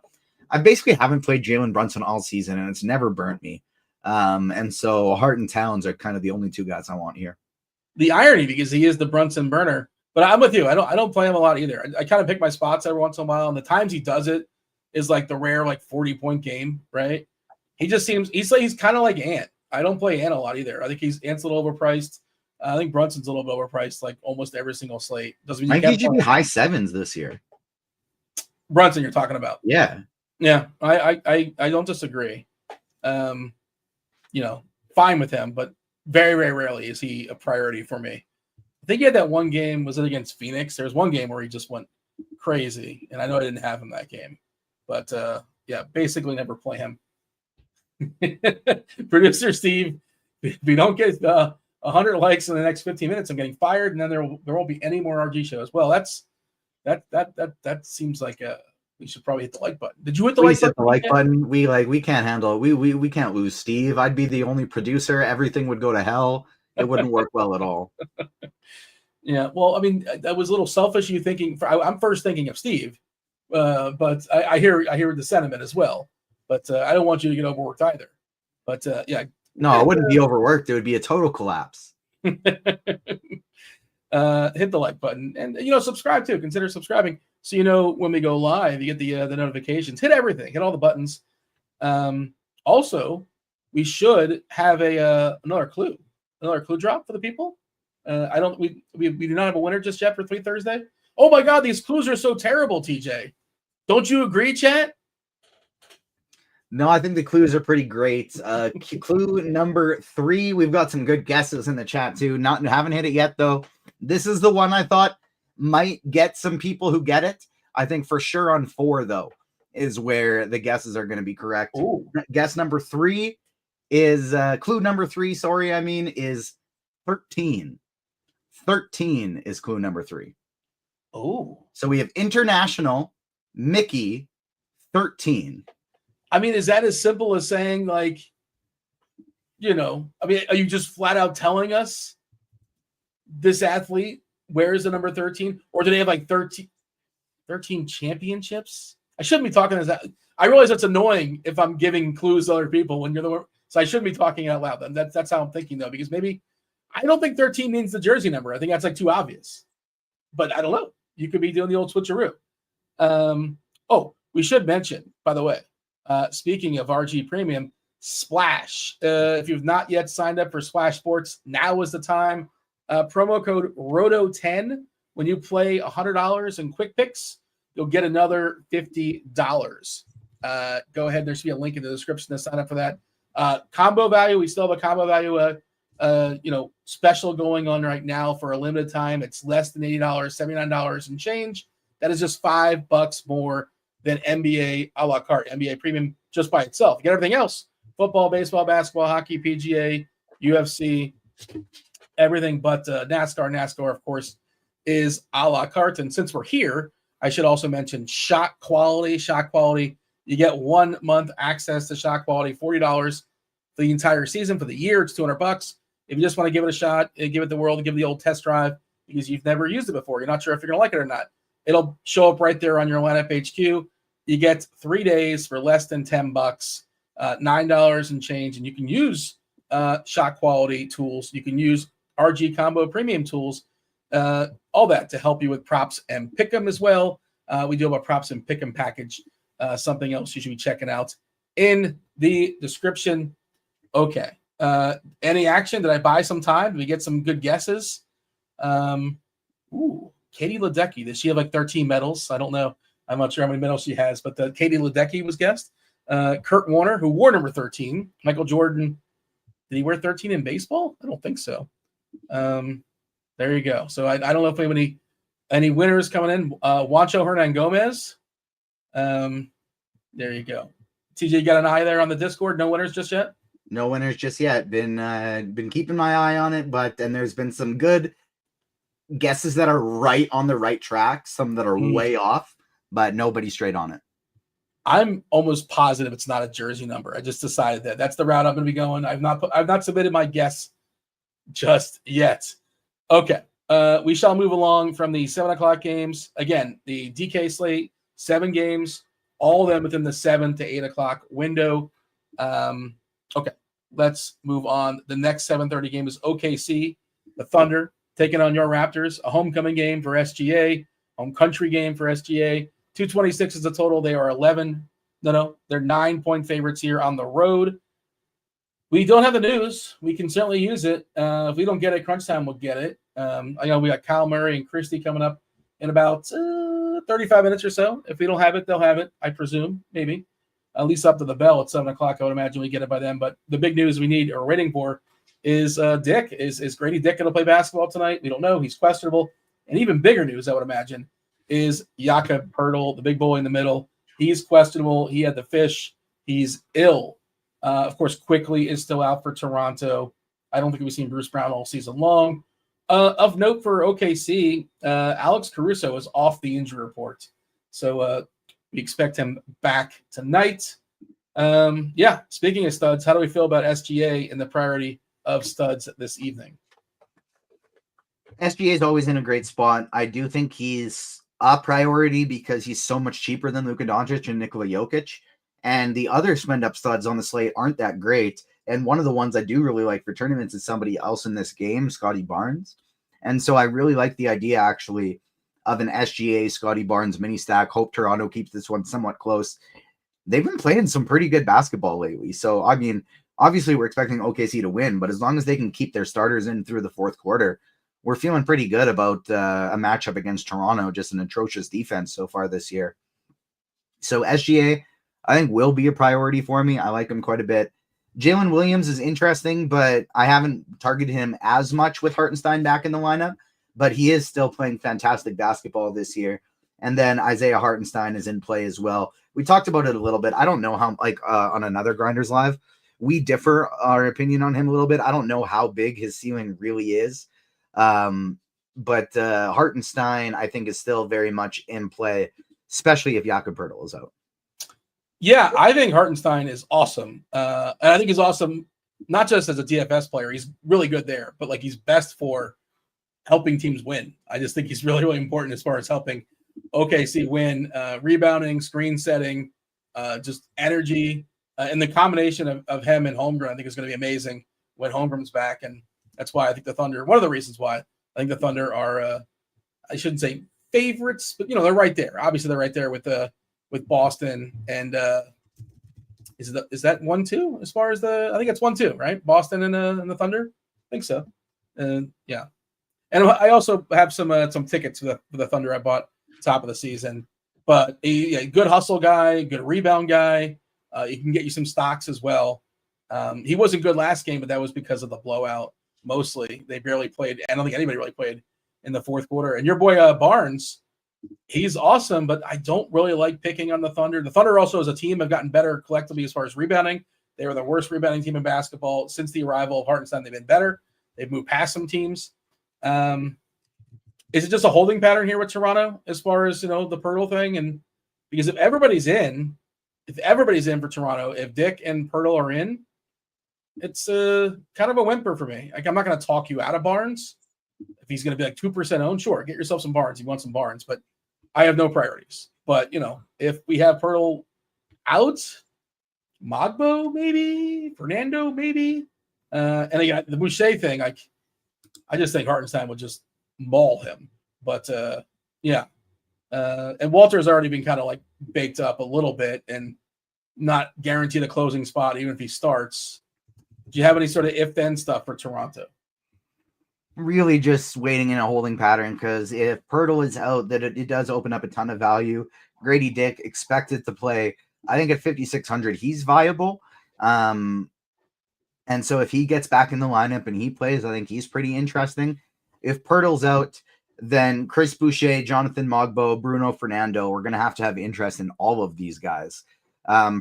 B: I basically haven't played Jalen Brunson all season, and it's never burnt me. And so Hart and Towns are kind of the only two guys I want here.
A: The irony, because he is the Brunson burner, but I'm with you. I don't play him a lot either. I kind of pick my spots every once in a while, and the times he does it is like the rare 40-point game, right? He just seems he's kind of like Ant. I don't play Ant a lot either. I think Ant's a little overpriced. I think Brunson's a little bit overpriced, like almost every single slate. Doesn't mean
B: you can't be high sevens this year.
A: Brunson, you're talking about?
B: Yeah.
A: I don't disagree. Fine with him, but very, very rarely is he a priority for me. I think he had that one game. Was it against Phoenix? There was one game where he just went crazy, and I know I didn't have him that game, but basically never play him. Producer Steve, if we don't get 100 likes in the next 15 minutes, I'm getting fired, and then there won't be any more RG shows. Well, that seems like we should probably hit the like button. Did you hit the like button?
B: The like button. We can't handle it. We can't lose Steve. I'd be the only producer. Everything would go to hell. It wouldn't work well at all.
A: Yeah. Well, I mean, that was a little selfish. You thinking? I'm first thinking of Steve, but I hear the sentiment as well. But I don't want you to get overworked either. But yeah.
B: No, it wouldn't be overworked. It would be a total collapse.
A: Hit the like button and subscribe too. Consider subscribing so when we go live, you get the notifications. Hit everything. Hit all the buttons. Also, we should have another clue drop for the people. We do not have a winner just yet for Fleet Thursday. Oh my God, these clues are so terrible, TJ. Don't you agree, chat?
B: No, I think the clues are pretty great. Clue number 3, we've got some good guesses in the chat too. Haven't hit it yet though. This is the one I thought might get some people who get it. I think for sure on 4 though is where the guesses are going to be correct.
A: Ooh.
B: Guess number 3 is clue number 3. Is 13. 13 is clue number 3.
A: Oh,
B: so we have international Mickey 13.
A: I mean, is that as simple as saying are you just flat out telling us this athlete wears the number 13? Or do they have 13 championships? I shouldn't be talking as that. I realize that's annoying if I'm giving clues to other people when you're the one. So I shouldn't be talking out loud. Then that's how I'm thinking though, because maybe I don't think 13 means the jersey number. I think that's too obvious. But I don't know. You could be doing the old switcheroo. We should mention, by the way, speaking of RG Premium, Splash. If you've not yet signed up for Splash Sports, now is the time. Promo code ROTO10. When you play $100 in Quick Picks, you'll get another $50. Go ahead. There should be a link in the description to sign up for that. Combo value. We still have a combo value special going on right now for a limited time. It's less than $80, $79 and change. That is just $5 more than NBA a la carte, NBA Premium just by itself. You get everything else: football, baseball, basketball, hockey, PGA, UFC, everything but NASCAR. NASCAR, of course, is a la carte. And since we're here, I should also mention Shot Quality. Shot Quality, you get 1 month access to Shot Quality, $40 for the entire season. For the year, it's $200. If you just want to give it a shot, give it the world, give it the old test drive because you've never used it before, you're not sure if you're going to like it or not, it'll show up right there on your lineup HQ. You get 3 days for less than $10, $9 and change, and you can use Shot Quality tools. You can use RG Combo Premium tools, all that to help you with props and pick'em as well. We do have a props and pick'em package, something else you should be checking out in the description. Okay. Any action? Did I buy some time? Did we get some good guesses? Katie Ledecky. Does she have 13 medals? I don't know. I'm not sure how many medals she has, but Katie Ledecky was guessed. Kurt Warner, who wore number 13. Michael Jordan. Did he wear 13 in baseball? I don't think so. There you go. So I don't know if we have any winners coming in. Juancho Hernan Gomez. There you go. TJ, you got an eye there on the Discord? No winners just yet?
B: No winners just yet. Been keeping my eye on it, but then there's been some good guesses that are right on the right track, some that are way off, but nobody straight on it.
A: I'm almost positive it's not a jersey number. I just decided that that's the route I'm going to be going. I've not submitted my guess just yet. Okay. We shall move along from the 7 o'clock games. Again, the DK slate, 7 games, all of them within the 7 to 8 o'clock window. Okay. Let's move on. The next 7:30 game is OKC, the Thunder, taking on your Raptors, a homecoming game for SGA, home country game for SGA. 226 is the total. They are 11. No, they're 9-point favorites here on the road. We don't have the news. We can certainly use it. If we don't get it, crunch time, we'll get it. I know we got Kyle Murray and Kristi coming up in about 35 minutes or so. If we don't have it, they'll have it, I presume, maybe. At least up to the bell at 7 o'clock. I would imagine we get it by then. But the big news we need or waiting for is Dick. Is Grady Dick going to play basketball tonight? We don't know. He's questionable. And even bigger news, I would imagine, is Jakob Poeltl, the big boy in the middle. He's questionable. He had the fish. He's ill. Of course, Quickly is still out for Toronto. I don't think we've seen Bruce Brown all season long. Of note for OKC, Alex Caruso is off the injury report. So we expect him back tonight. Speaking of studs, how do we feel about SGA and the priority of studs this evening?
B: SGA is always in a great spot. I do think he's a priority because he's so much cheaper than Luka Doncic and Nikola Jokic. And the other spend-up studs on the slate aren't that great. And one of the ones I do really like for tournaments is somebody else in this game, Scotty Barnes. And so I really like the idea, actually, of an SGA Scotty Barnes mini stack. Hope Toronto keeps this one somewhat close. They've been playing some pretty good basketball lately. So, I mean, obviously we're expecting OKC to win, but as long as they can keep their starters in through the fourth quarter, we're feeling pretty good about a matchup against Toronto, just an atrocious defense so far this year. So SGA, I think, will be a priority for me. I like him quite a bit. Jalen Williams is interesting, but I haven't targeted him as much with Hartenstein back in the lineup, but he is still playing fantastic basketball this year. And then Isaiah Hartenstein is in play as well. We talked about it a little bit. I don't know how, on another Grinders Live, we differ our opinion on him a little bit. I don't know how big his ceiling really is. But Hartenstein, I think, is still very much in play, especially if Jakob Poeltl is out.
A: Yeah, I think Hartenstein is awesome. And I think he's awesome not just as a DFS player. He's really good there, but he's best for helping teams win. I just think he's really, really important as far as helping OKC win, rebounding, screen setting, just energy. And the combination of him and Holmgren, I think, is going to be amazing when Holmgren's back. And that's why I think the Thunder, one of the reasons why I think the Thunder are, I shouldn't say favorites, but, they're right there. Obviously, they're right there with Boston. And is that 1-2 as far as I think it's 1-2, right? Boston and the Thunder? I think so. Yeah. And I also have some tickets for the Thunder I bought top of the season. But a good hustle guy, good rebound guy. He can get you some stocks as well. He wasn't good last game, but that was because of the blowout. Mostly, they barely played. I don't think anybody really played in the fourth quarter. And your boy Barnes, he's awesome, but I don't really like picking on the Thunder. The Thunder also as a team have gotten better collectively as far as rebounding. They were the worst rebounding team in basketball since the arrival of Hartenstein. They've been better. They've moved past some teams. Is it just a holding pattern here with Toronto as far as the Poeltl thing? And because if everybody's in for Toronto, if Dick and Poeltl are in, it's kind of a whimper for me. I'm not going to talk you out of Barnes. If he's going to be 2% owned, sure, get yourself some Barnes. You want some Barnes, but I have no priorities. But if we have Poeltl out, Magbo maybe, Fernando maybe, and again the Boucher thing, I just think Hartenstein would just maul him. But and Walter's already been kind of baked up a little bit and not guaranteed a closing spot even if he starts. Do you have any sort of if-then stuff for Toronto?
B: Really just waiting in a holding pattern because if Poeltl is out, that it does open up a ton of value. Grady Dick expected to play. I think at 5,600, he's viable. And so if he gets back in the lineup and he plays, I think he's pretty interesting. If Poeltl's out, then Chris Boucher, Jonathan Magbo, Bruno Fernando, we're going to have interest in all of these guys.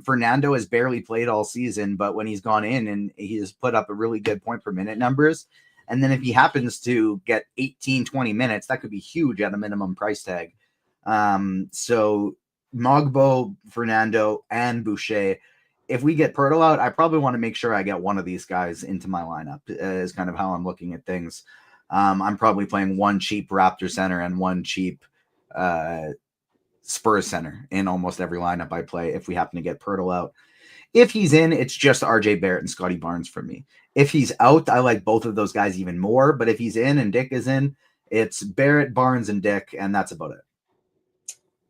B: Fernando has barely played all season, but when he's gone in and he has put up a really good point per minute numbers. And then if he happens to get 18, 20 minutes, that could be huge at a minimum price tag. So Mogbo, Fernando, and Boucher. If we get Pirtle out, I probably want to make sure I get one of these guys into my lineup, is kind of how I'm looking at things. I'm probably playing one cheap Raptor center and one cheap Spurs center in almost every lineup I play if we happen to get Pirtle out. If he's in, it's just RJ Barrett and Scotty Barnes for me. If he's out, I like both of those guys even more. But if he's in and Dick is in, it's Barrett, Barnes, and Dick, and that's about it.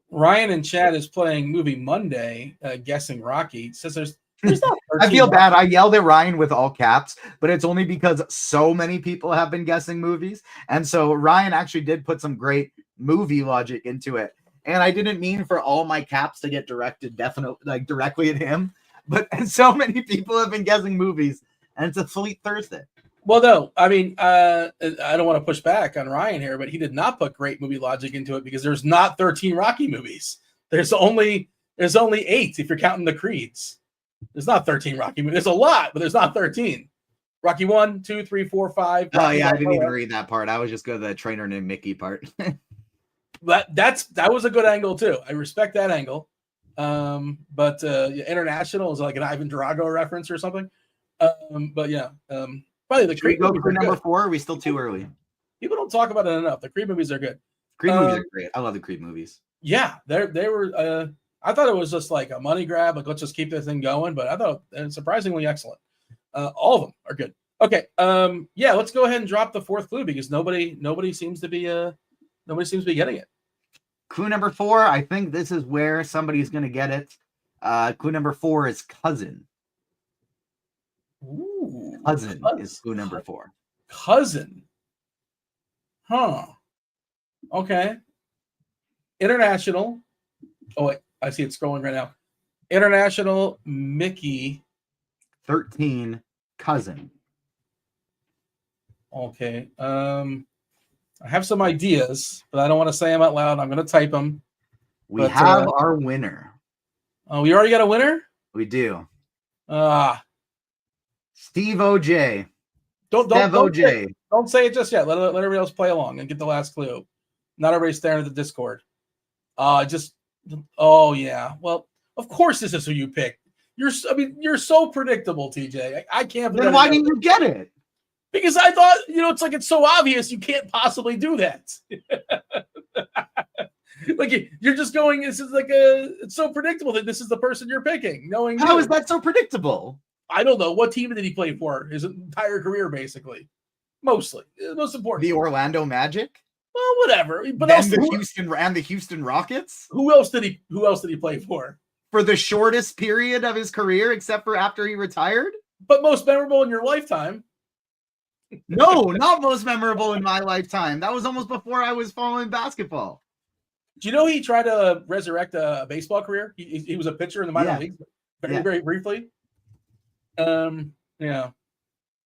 A: Ryan in chat is playing Movie Monday, guessing Rocky. Says there's not.
B: I feel bad. I yelled at Ryan with all caps, but it's only because so many people have been guessing movies. And so Ryan actually did put some great movie logic into it. And I didn't mean for all my caps to get directed directly at him. But so many people have been guessing movies, and it's a Fleet Thursday.
A: Well, no, I mean, I don't want to push back on Ryan here, but he did not put great movie logic into it because there's not 13 Rocky movies. There's only 8 if you're counting the Creeds. There's not 13 Rocky movies. There's a lot, but there's not 13. Rocky 1, 2, 3, 4, 5.
B: Oh yeah, I didn't even read that part. I was just going to the trainer named Mickey part.
A: that was a good angle too. I respect that angle. But international is like an Ivan Drago reference or something. But yeah, probably the Creed movies
B: for number 4. Are we still too early?
A: People don't talk about it enough. The Creed movies are good.
B: Creed movies are great. I love the Creed movies.
A: Yeah, they were. I thought it was just like a money grab. Like, let's just keep this thing going. But I thought it was surprisingly excellent. All of them are good. Okay. Yeah, let's go ahead and drop the 4th clue because nobody seems to be getting it.
B: Clue number 4, I think this is where somebody's going to get it. Clue number 4 is cousin.
A: Ooh,
B: cousin is clue number 4.
A: Cousin. Huh. Okay. International. Oh, wait. I see it scrolling right now. International Mickey.
B: 13 cousin.
A: Okay. I have some ideas, but I don't want to say them out loud. I'm going to type them.
B: We have our winner.
A: Oh, we already got a winner?
B: We do.
A: Steve
B: OJ.
A: Don't say it just yet. Let everybody else play along and get the last clue. Not everybody staring at the Discord. Oh yeah. Well, of course this is who you picked. You're so predictable, TJ. I can't believe.
B: Then why didn't you get it?
A: Because I thought, it's so obvious you can't possibly do that. Like you're just going, this is it's so predictable that this is the person you're picking.
B: How is that so predictable?
A: I don't know. What team did he play for his entire career, basically? Mostly. Most important.
B: The Orlando Magic?
A: Well, whatever. But
B: then the Houston Rockets?
A: Who else did he play for?
B: For the shortest period of his career, except for after he retired?
A: But most memorable in your lifetime.
B: No, not most memorable in my lifetime. That was almost before I was following basketball.
A: Do you know he tried to resurrect a baseball career? He was a pitcher in the minor leagues, very briefly. Yeah.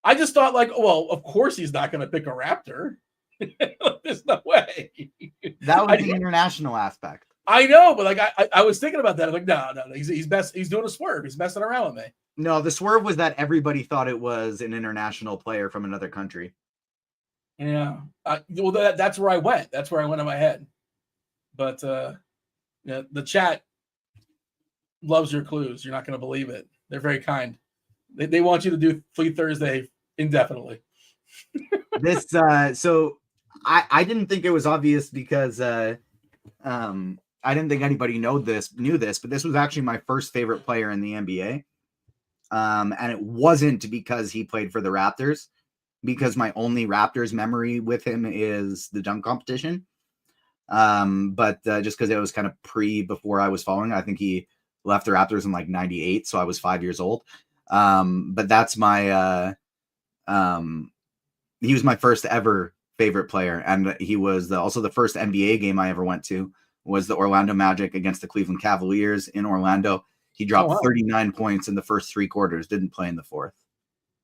A: I just thought of course he's not going to pick a Raptor. There's no way.
B: That was the international aspect.
A: I know, but I was thinking about that. I'm like, no, he's doing a swerve. He's messing around with me.
B: No, the swerve was that everybody thought it was an international player from another country.
A: Yeah. Well, that's where I went. That's where I went in my head. But the chat loves your clues. You're not going to believe it. They're very kind. They want you to do Fleet Thursday indefinitely.
B: So I didn't think it was obvious because I didn't think anybody knew this, but this was actually my first favorite player in the NBA. And it wasn't because he played for the Raptors, because my only Raptors memory with him is the dunk competition. But just because it was kind of before I was following, I think he left the Raptors in 98, so I was 5 years old. But that's my he was my first ever favorite player, and he was also the first NBA game I ever went to was the Orlando Magic against the Cleveland Cavaliers in Orlando. He dropped 39 points in the first 3 quarters, didn't play in the 4th.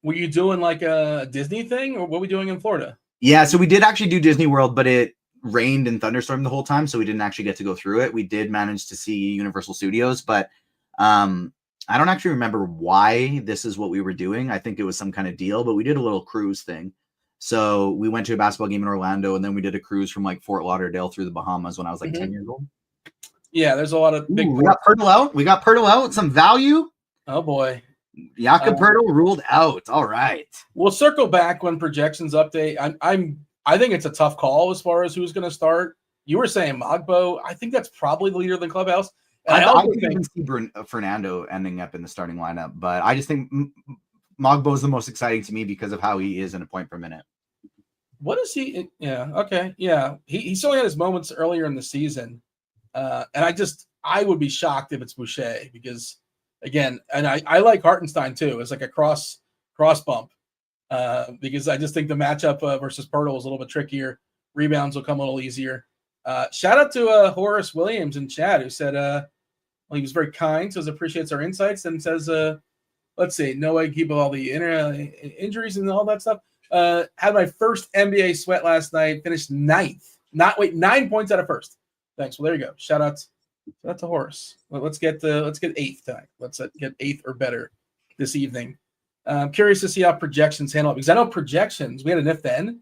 A: Were you doing a Disney thing, or what were we doing in Florida? Yeah,
B: so we did actually do Disney World, but it rained and thunderstormed the whole time, so we didn't actually get to go through it. We did manage to see Universal Studios, but I don't actually remember why this is what we were doing. I think it was some kind of deal, but we did a little cruise thing. So we went to a basketball game in Orlando, and then we did a cruise from Fort Lauderdale through the Bahamas when I was 10 years old.
A: Yeah, there's a lot of big.
B: We got Pirtle out. We got Pirtle out. Some value.
A: Oh boy,
B: Jakob Pirtle ruled out. All right.
A: We'll circle back when projections update. I think it's a tough call as far as who's going to start. You were saying Mogbo. I think that's probably the leader of the clubhouse.
B: I can see Fernando ending up in the starting lineup, but I just think Mogbo is the most exciting to me because of how he is in a point per minute.
A: What is he? Yeah. Okay. Yeah. He still had his moments earlier in the season. And I would be shocked if it's Boucher because, again, and I like Hartenstein too. It's like a cross bump because I just think the matchup versus Pirtle is a little bit trickier. Rebounds will come a little easier. Shout out to Horace Williams in chat who said, well, he was very kind, says appreciates our insights, and says, let's see, no way to keep all the injuries and all that stuff. Had my first NBA sweat last night, finished 9th. 9 points out of first. Thanks. Well, there you go. Shout out to Horace. Let's get 8th tonight. Let's get 8th or better this evening. I'm curious to see how projections handle it because I know projections. We had an if then,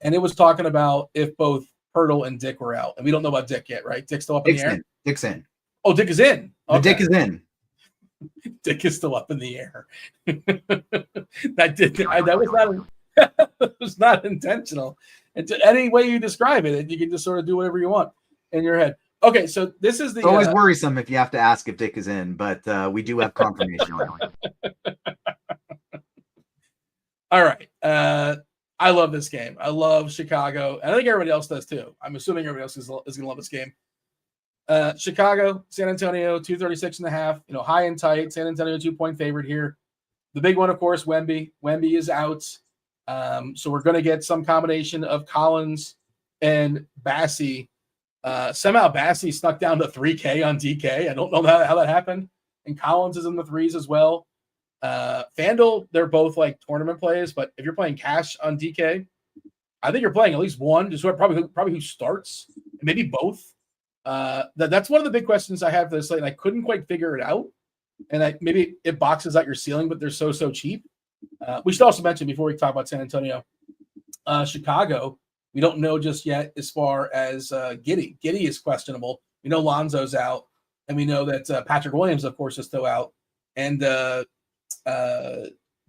A: and it was talking about if both Pirtle and Dick were out, and we don't know about Dick yet, right? Dick's still up in the air.
B: Dick's in.
A: Oh, Dick is in.
B: Okay. Dick is in.
A: Dick is still up in the air. That was not intentional. And any way you describe it, you can just sort of do whatever you want in your head. Okay, so this is the.
B: It's always worrisome if you have to ask if Dick is in, but we do have confirmation on it.
A: All right. I love this game. I love Chicago. And I think everybody else does too. I'm assuming everybody else is going to love this game. Chicago, San Antonio, 236.5. High and tight. San Antonio 2-point favorite here. The big one, of course, Wemby. Wemby is out. So we're going to get some combination of Collins and Bassey. Somehow Bassey snuck down to 3K on DK. I don't know how that happened. And Collins is in the threes as well. FanDuel, they're both like tournament plays, but if you're playing cash on DK, I think you're playing at least one, just probably who starts, maybe both. That's one of the big questions I have for this slate, and I couldn't quite figure it out. And maybe it boxes out your ceiling, but they're so cheap. We should also mention before we talk about San Antonio, Chicago, we don't know just yet as far as Giddey. Giddey is questionable. We know Lonzo's out, and we know that Patrick Williams, of course, is still out, and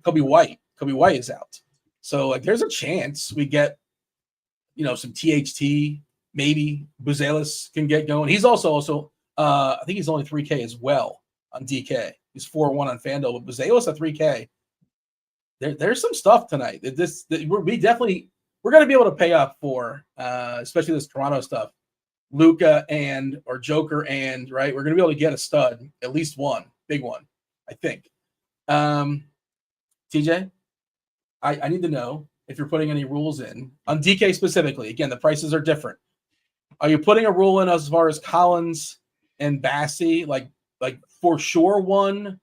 A: Kobe White is out. So like, there's a chance we get, some THT. Maybe Buzelis can get going. He's also I think he's only 3K as well on DK. He's 4-1 on FanDuel, but Buzelis at 3K. There's some stuff tonight. We're going to be able to pay up for, especially this Toronto stuff. Luka or Joker right. We're going to be able to get a stud, at least one big one, I think. TJ, I need to know if you're putting any rules in on DK specifically. Again, the prices are different. Are you putting a rule in as far as Collins and Bassey, like for sure one?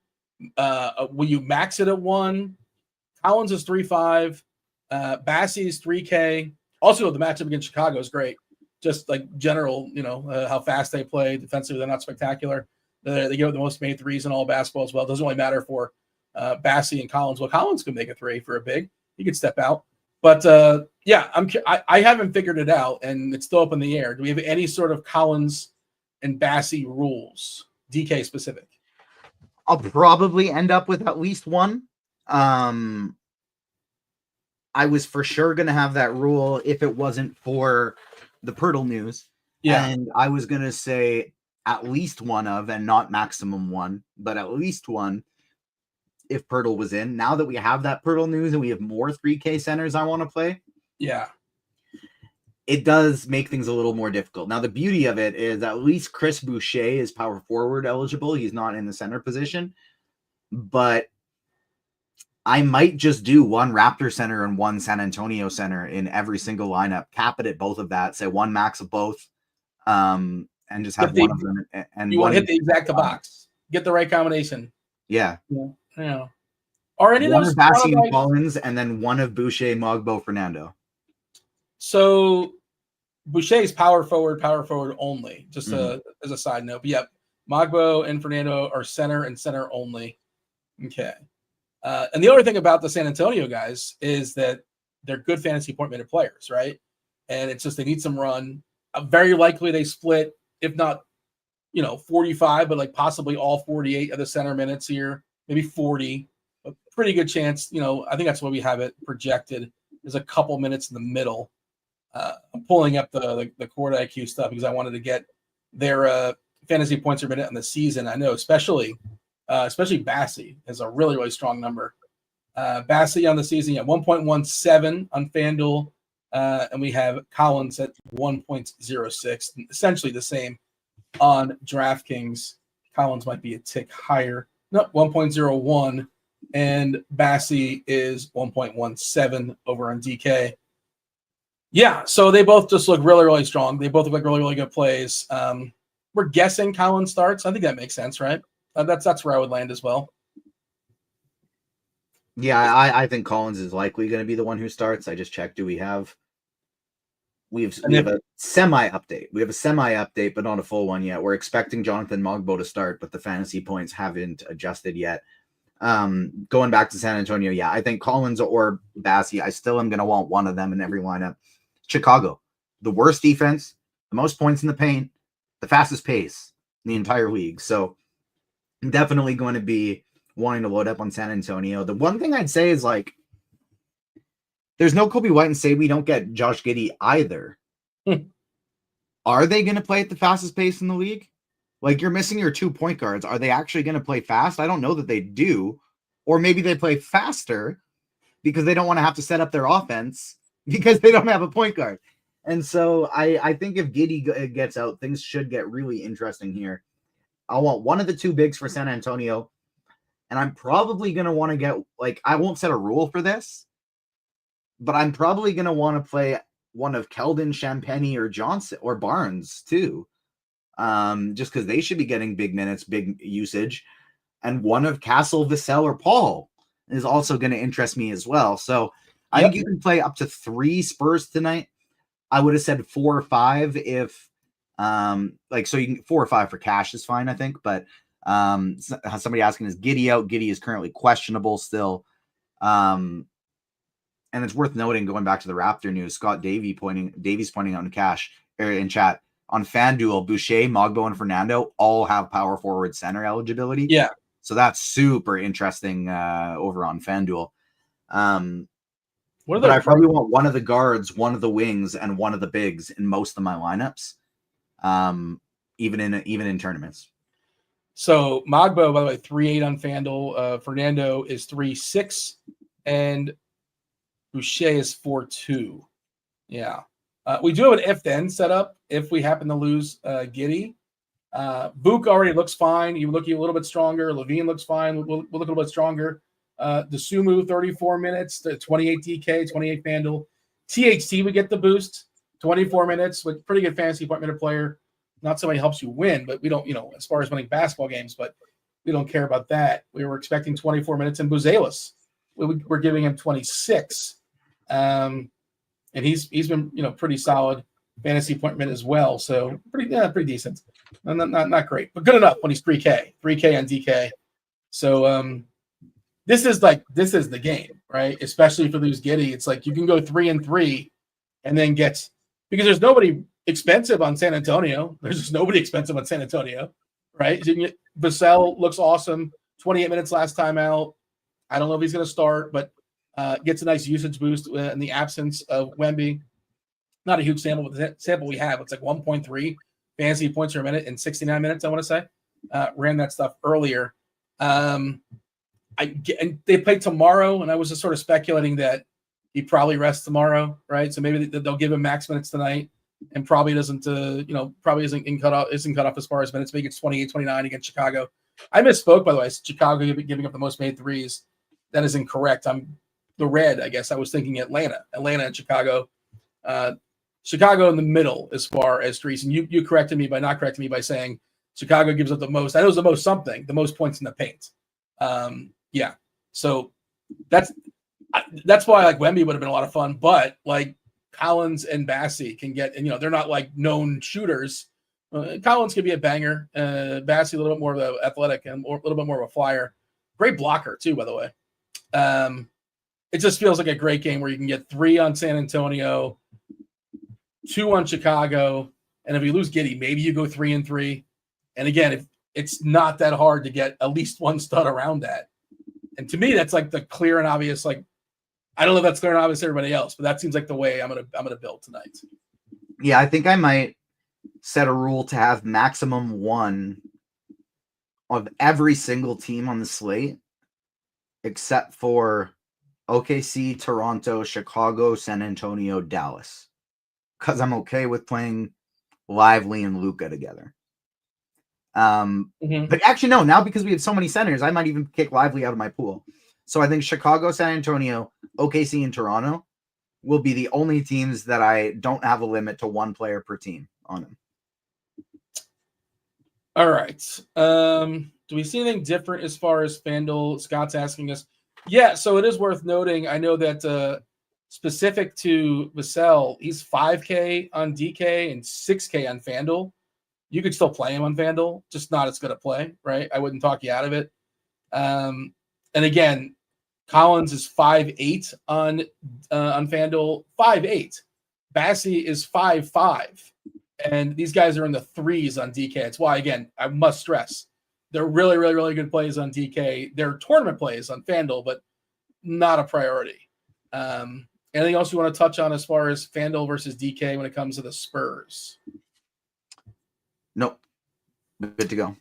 A: Will you max it at 1? Collins is 3.5. Bassey is 3K. Also, the matchup against Chicago is great. Just like general, how fast they play. Defensively, they're not spectacular. They give up the most made threes in all basketball as well. It doesn't really matter for Bassey and Collins. Well, Collins can make a 3 for a big. He could step out. But I haven't figured it out, and it's still up in the air. Do we have any sort of Collins and Bassey rules, DK specific?
B: I'll probably end up with at least one. I was for sure going to have that rule if it wasn't for the Pirtle news.
A: Yeah.
B: And I was going to say at least one of, and not maximum one, but at least one if Pirtle was in. Now that we have that Pirtle news and we have more 3K centers I want to play.
A: Yeah.
B: It does make things a little more difficult. Now, the beauty of it is at least Chris Boucher is power forward eligible. He's not in the center position, but I might just do one Raptor center and one San Antonio center in every single lineup, cap it at both of that, say one max of both, and just have one of them. And
A: you want to hit the exact box, get the right combination.
B: Yeah.
A: Yeah. Are any
B: one
A: of those
B: Bassey and Collins, and then one of Boucher, Mogbo, Fernando.
A: So Boucher's power forward only, just as a side note. But yeah, Mogbo and Fernando are center and center only. Okay. And the other thing about the San Antonio guys is that they're good fantasy point minute players, right? And it's just they need some run. Very likely they split, if not 45, but like possibly all 48 of the center minutes here, maybe 40. A pretty good chance, I think that's what we have it projected. There's a couple minutes in the middle. I'm pulling up the Court IQ stuff because I wanted to get their fantasy points per minute on the season. I know, especially Bassey has a really, really strong number. Bassey on the season, 1.17 on FanDuel, and we have Collins at 1.06, essentially the same on DraftKings. Collins might be a tick higher. No, 1.01, and Bassey is 1.17 over on DK. Yeah, so they both just look really, really strong. They both look like really, really good plays. We're guessing Collins starts. I think that makes sense, right? That's where I would land as well.
B: Yeah, I think Collins is likely going to be the one who starts. I just checked. We have a semi update. We have a semi update, but not a full one yet. We're expecting Jonathan Mogbo to start, but the fantasy points haven't adjusted yet. Going back to San Antonio, yeah, I think Collins or Bassey. I still am going to want one of them in every lineup. Chicago, the worst defense, the most points in the paint, the fastest pace in the entire league. So I'm definitely going to be wanting to load up on San Antonio. The one thing I'd say is like, there's no Kobe White and say we don't get Josh Giddey either. Are they going to play at the fastest pace in the league? Like, you're missing your 2 point guards. Are they actually going to play fast? I don't know that they do. Or maybe they play faster because they don't want to have to set up their offense because they don't have a point guard. And so I think if Giddey gets out, things should get really interesting here. I want one of the 2 bigs for San Antonio. And I'm probably going to want to get, like, I won't set a rule for this, but I'm probably going to want to play one of Keldon, Champagny, or Johnson, or Barnes, too. Just because they should be getting big minutes, big usage. And one of Castle, Vassell, or Paul is also going to interest me as well. So I think you can play up to 3 Spurs tonight. I would have said 4 or 5 if, so you can 4 or 5 for cash is fine, I think. But somebody asking, is Giddey out? Giddey is currently questionable still. And it's worth noting, going back to the Raptor news, Scott Davies pointing out in chat, on FanDuel, Boucher, Mogbo, and Fernando all have power forward center eligibility.
A: Yeah.
B: So that's super interesting over on FanDuel. But I probably want one of the guards, one of the wings, and one of the bigs in most of my lineups, even in tournaments.
A: So Mogbo, by the way, 3.8 on FanDuel. Fernando is 3.6, and Boucher is 4.2. Yeah. We do have an if-then set up if we happen to lose Giddey. Book already looks fine. You look a little bit stronger. Levine looks fine. We'll look a little bit stronger. Desumu, 34 minutes, 28 DK, 28 FanDuel. THT would get the boost, 24 minutes with pretty good fantasy point minute player. Not somebody helps you win, but we don't, as far as winning basketball games, but we don't care about that. We were expecting 24 minutes in Buzelis. We're giving him 26. And he's been, pretty solid fantasy point minute as well. So pretty decent. Not great, but good enough when he's 3K on DK. So this is the game, right? Especially if you lose Giddey, it's like you can go 3-3 and then because there's nobody expensive on San Antonio. There's just nobody expensive on San Antonio, right? So Vassell looks awesome. 28 minutes last time out. I don't know if he's going to start, but gets a nice usage boost in the absence of Wemby. Not a huge sample, but the sample we have, it's like 1.3 fantasy points per minute in 69 minutes, I want to say. Ran that stuff earlier. And they play tomorrow, and I was just sort of speculating that he probably rests tomorrow, right? So maybe they'll give him max minutes tonight, and probably doesn't, probably isn't cut off as far as minutes. Maybe it's 28, 29 against Chicago. I misspoke, by the way. Chicago giving up the most made threes. That is incorrect. I'm the red, I guess. I was thinking Atlanta and Chicago. Chicago in the middle as far as threes. And you corrected me by not correcting me by saying Chicago gives up the most. I know it's the most something, the most points in the paint. Yeah. So that's why like Wemby would have been a lot of fun, but like Collins and Bassey can get, and they're not like known shooters. Collins could be a banger. Bassey a little bit more of an athletic and a little bit more of a flyer. Great blocker too, by the way. It just feels like a great game where you can get 3 on San Antonio, 2 on Chicago, and if you lose Giddey, maybe you go 3-3. And again, it's not that hard to get at least one stud around that. And to me, that's like the clear and obvious. Like, I don't know if that's clear and obvious to everybody else, but that seems like the way I'm gonna build tonight.
B: Yeah, I think I might set a rule to have maximum one of every single team on the slate, except for OKC, Toronto, Chicago, San Antonio, Dallas, because I'm okay with playing Lively and Luka together. But actually, no, now because we have so many centers, I might even kick Lively out of my pool. So I think Chicago, San Antonio, OKC, and Toronto will be the only teams that I don't have a limit to one player per team on them.
A: All right. Do we see anything different as far as FanDuel? Scott's asking us. Yeah, so it is worth noting. I know that specific to Vassell, he's 5K on DK and 6K on FanDuel. You could still play him on FanDuel, just not as good a play, right? I wouldn't talk you out of it. And again, Collins is 5'8" on FanDuel, 5'8". Bassey is 5'5". And these guys are in the threes on DK. It's why, again, I must stress, they're really, really, really good plays on DK. They're tournament plays on FanDuel, but not a priority. Anything else you want to touch on as far as FanDuel versus DK when it comes to the Spurs?
B: Nope. Good to go.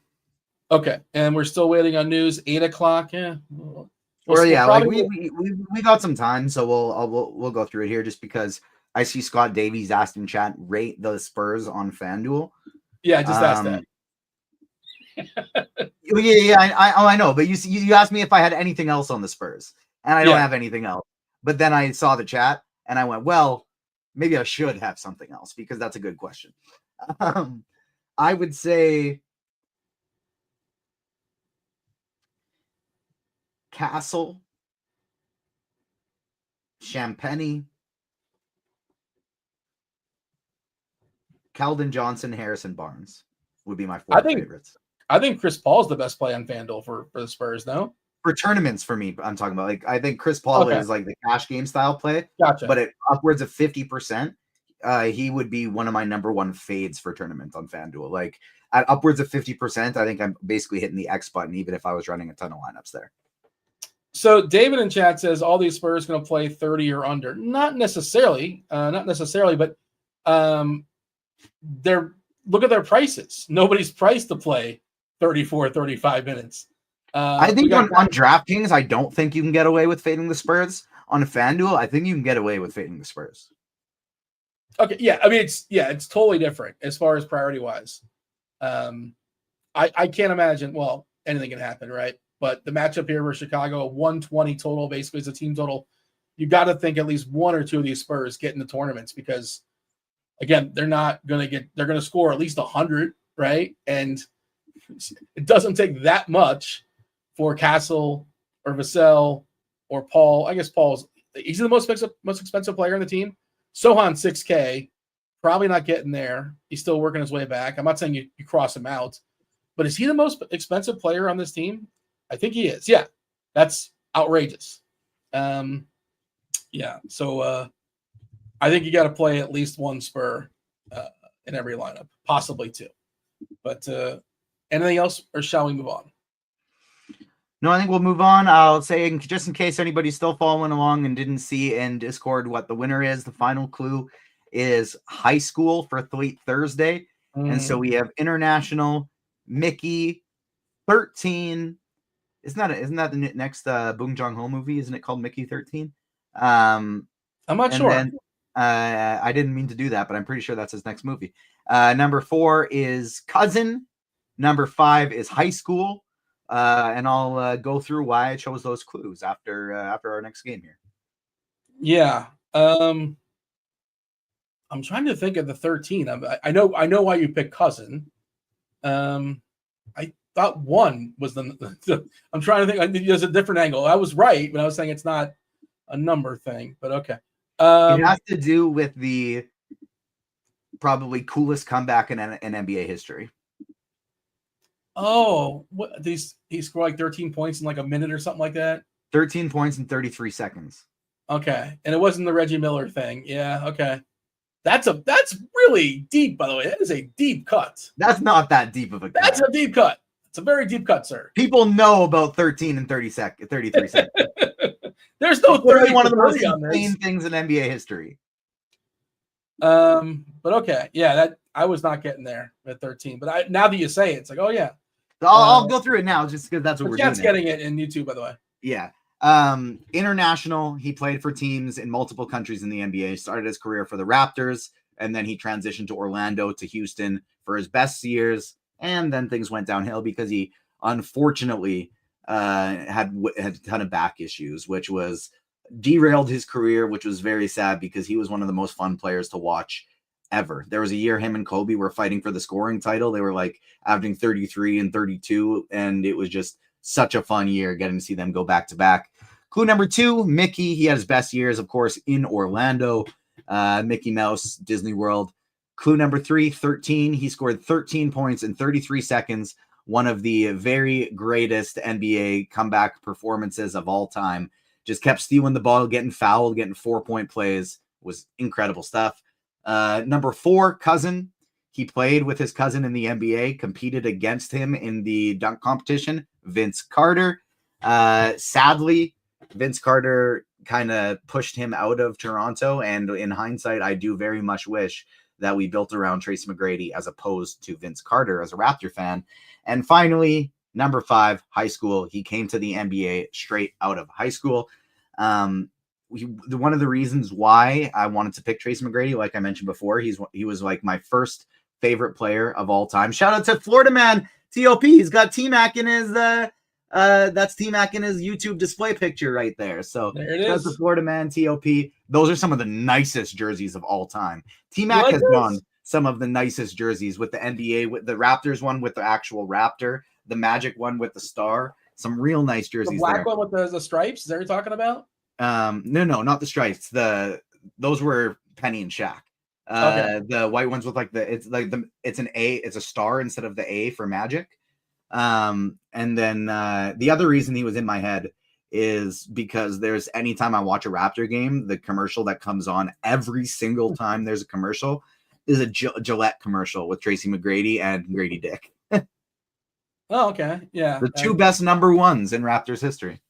A: Okay, and we're still waiting on news. 8 o'clock. Yeah.
B: We got some time, so we'll go through it here just because I see Scott Davies asked in chat, rate the Spurs on FanDuel.
A: Yeah, I just asked that.
B: I know, but you asked me if I had anything else on the Spurs, and I don't have anything else. But then I saw the chat, and I went, well, maybe I should have something else because that's a good question. I would say Castle, Champagny, Keldon Johnson, Harrison Barnes would be my four favorites.
A: I think Chris Paul's the best play on FanDuel for the Spurs, no?
B: For tournaments, for me, I'm talking about. Like, I think Chris Paul is like the cash game style play.
A: Gotcha.
B: But at upwards of 50%, he would be one of my number one fades for tournaments on FanDuel. Like at upwards of 50%, I think I'm basically hitting the X button, even if I was running a ton of lineups there.
A: So David in chat says all these Spurs going to play 30 or under. Not necessarily, but look at their prices. Nobody's priced to play 34, 35 minutes.
B: I think on DraftKings, I don't think you can get away with fading the Spurs. On FanDuel, I think you can get away with fading the Spurs.
A: Okay, yeah. I mean, it's totally different as far as priority wise. I can't imagine. Well, anything can happen, right? But the matchup here versus Chicago, 120 total, basically is a team total. You got to think at least one or two of these Spurs get in the tournaments because, again, they're going to score at least 100, right? And it doesn't take that much for Castle or Vassell or Paul. I guess he's the most expensive player on the team. Sohan 6K, probably not getting there. He's still working his way back. I'm not saying you cross him out, but is he the most expensive player on this team? I think he is. Yeah, that's outrageous. Yeah, so I think you got to play at least one Spur in every lineup, possibly two. But anything else, or shall we move on?
B: No, I think we'll move on. I'll say, just in case anybody's still following along and didn't see in Discord what the winner is, the final clue is high school for Thursday. And so we have international, Mickey, 13. Isn't that the next Bong Joon-ho movie? Isn't it called Mickey 13?
A: I'm not sure.
B: Then, I didn't mean to do that, but I'm pretty sure that's his next movie. Number 4 is Cousin. Number 5 is High School. And I'll go through why I chose those clues after our next game here.
A: Yeah. I'm trying to think of the 13. I know why you picked Cousin. I thought 1 was the I'm trying to think. There's a different angle. I was right when I was saying it's not a number thing, but okay.
B: It has to do with the probably coolest comeback in NBA history.
A: Oh, what he scored like 13 points in like a minute or something like that.
B: 13 points in 33 seconds.
A: Okay, and it wasn't the Reggie Miller thing. Yeah, okay. That's really deep, by the way. That is a deep cut.
B: That's not that deep of a cut.
A: That's a deep cut. It's a very deep cut, sir.
B: People know about 13 and 33 seconds.
A: There's no 30
B: one of the most
A: on
B: insane things in NBA history.
A: But okay, yeah, that I was not getting there at 13. But now that you say it, it's like, oh yeah.
B: I'll go through it now just because that's what we're doing.
A: Getting it in YouTube, by the way.
B: Yeah. International. He played for teams in multiple countries in the NBA. Started his career for the Raptors, and then he transitioned to Orlando, to Houston for his best years, and then things went downhill because he unfortunately had a ton of back issues, which was derailed his career, which was very sad because he was one of the most fun players to watch ever. There was a year him and Kobe were fighting for the scoring title. They were like averaging 33 and 32, and it was just such a fun year getting to see them go back to back. Clue number 2, Mickey. He had his best years, of course, in Orlando, Mickey Mouse, Disney World. Clue number 3, 13. He scored 13 points in 33 seconds. One of the very greatest NBA comeback performances of all time. Just kept stealing the ball, getting fouled, getting 4-point plays. Was incredible stuff. Number 4, cousin. He played with his cousin in the NBA, competed against him in the dunk competition, Vince Carter. Sadly, Vince Carter kind of pushed him out of Toronto, and in hindsight, I do very much wish that we built around Tracy McGrady as opposed to Vince Carter as a Raptor fan. And finally, number 5, high school. He came to the NBA straight out of high school. One of the reasons why I wanted to pick Tracy McGrady, like I mentioned before, he was like my first favorite player of all time. Shout out to Florida man TOP. He's got T-Mac in his that's T-Mac in his YouTube display picture right there. So
A: there it is.
B: The Florida man TOP. Those are some of the nicest jerseys of all time. T-Mac has done some of the nicest jerseys with the NBA, with the Raptors one with the actual Raptor, the Magic one with the star. Some real nice jerseys.
A: The black one with the stripes. Is that what you're talking about?
B: No, not the stripes. Those were Penny and Shaq. Okay. The white ones with it's a star instead of the A for Magic. And then the other reason he was in my head is because anytime I watch a Raptor game, the commercial that comes on every single time there's a commercial is a Gillette commercial with Tracy McGrady and Grady Dick.
A: Oh, okay. Yeah.
B: The two best number ones in Raptors history.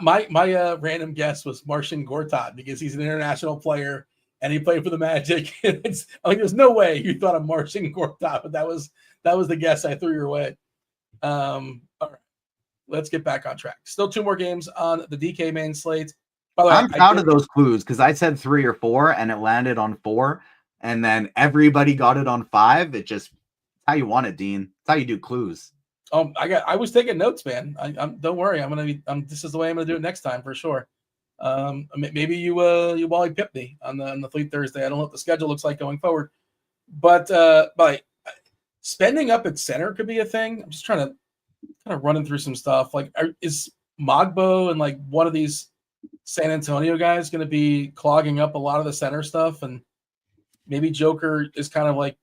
A: My random guess was Marcin Gortat because he's an international player and he played for the Magic. It's like there's no way you thought of Marcin Gortat, but that was the guess I threw your way. All right, let's get back on track. Still 2 more games on the DK main slate. By the way,
B: I'm proud of those clues because I said 3 or 4 and it landed on 4, and then everybody got it on 5. It just how you want it, Dean. It's how you do clues.
A: I was taking notes, man. Don't worry. This is the way I'm gonna do it next time for sure. Maybe you Wally Pip me on the Fleet Thursday. I don't know what the schedule looks like going forward, but spending up at center could be a thing. I'm just trying to kind of running through some stuff. Like, is Mogbo and like one of these San Antonio guys going to be clogging up a lot of the center stuff, and maybe Joker is kind of like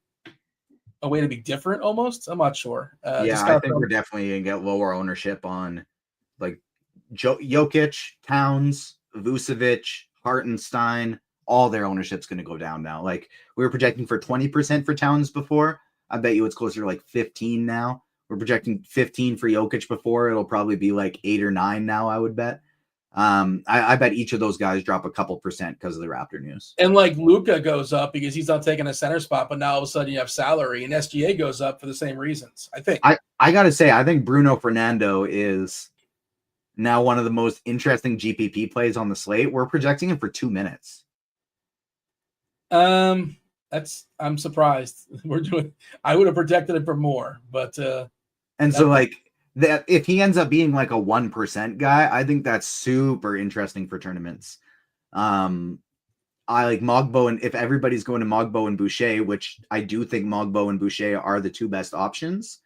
A: a way to be different almost. I'm not sure.
B: I think we're definitely going to get lower ownership on like Jokic, Towns, Vucevic, Hartenstein. All their ownership's going to go down now. Like we were projecting for 20% for Towns before. I bet you it's closer to like 15 now. We're projecting 15 for Jokic before. It'll probably be like 8 or 9 now, I would bet. I bet each of those guys drop a couple percent because of the Raptor news.
A: And like Luka goes up because he's not taking a center spot, but now all of a sudden you have salary, and SGA goes up for the same reasons. I think.
B: I gotta say, I think Bruno Fernando is now one of the most interesting GPP plays on the slate. We're projecting him for 2 minutes.
A: I'm surprised. I would have projected it for more, but
B: that if he ends up being like a 1% guy, I think that's super interesting for tournaments. I like Mogbo, and if everybody's going to Mogbo and Boucher, which I do think Mogbo and Boucher are the 2 best options.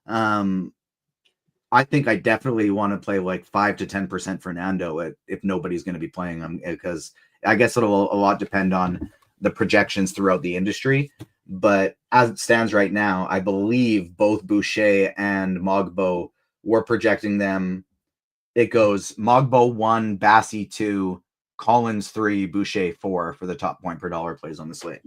B: I think I definitely want to play like 5 to 10% Fernando if nobody's going to be playing him, because I guess it'll a lot depend on the projections throughout the industry. But as it stands right now, I believe both Boucher and Mogbo, we're projecting them. It goes Mogbo 1, Bassi 2, Collins 3, Boucher 4 for the top point per dollar plays on the slate.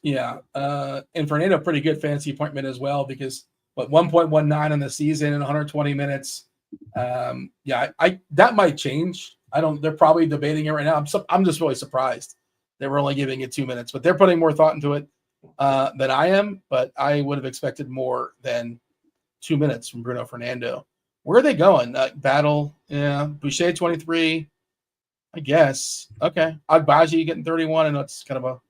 A: Yeah. And Fernando, pretty good fantasy appointment as well, because 1.19 in the season and 120 minutes. I that might change. They're probably debating it right now. I'm just really surprised they were only giving it 2 minutes, but they're putting more thought into it than I am. But I would have expected more than 2 minutes from Bruno Fernando. Where are they going? Battle. Yeah. Boucher 23. I guess. Okay. Agbaji getting 31. I know it's kind of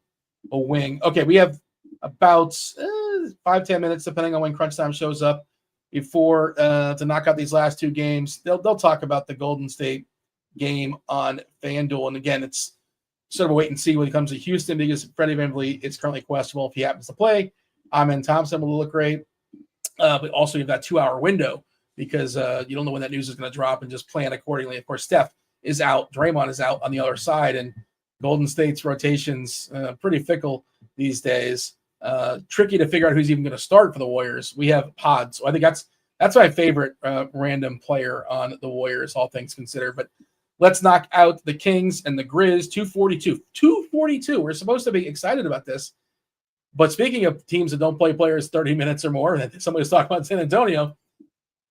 A: a wing. Okay. We have about 5-10 minutes, depending on when crunch time shows up, before to knock out these last two games. They'll talk about the Golden State game on FanDuel. And again, it's sort of a wait and see when it comes to Houston, because Freddie VanVleet is currently questionable if he happens to play. Amen Thompson will look great. But also you have that 2-hour window, because you don't know when that news is going to drop, and just plan accordingly. Of course, Steph is out. Draymond is out on the other side, and Golden State's rotations pretty fickle these days. Tricky to figure out who's even going to start for the Warriors. We have Pods. So I think that's my favorite random player on the Warriors, all things considered. But let's knock out the Kings and the Grizz. 242. We're supposed to be excited about this. But speaking of teams that don't play players 30 minutes or more, somebody was talking about San Antonio,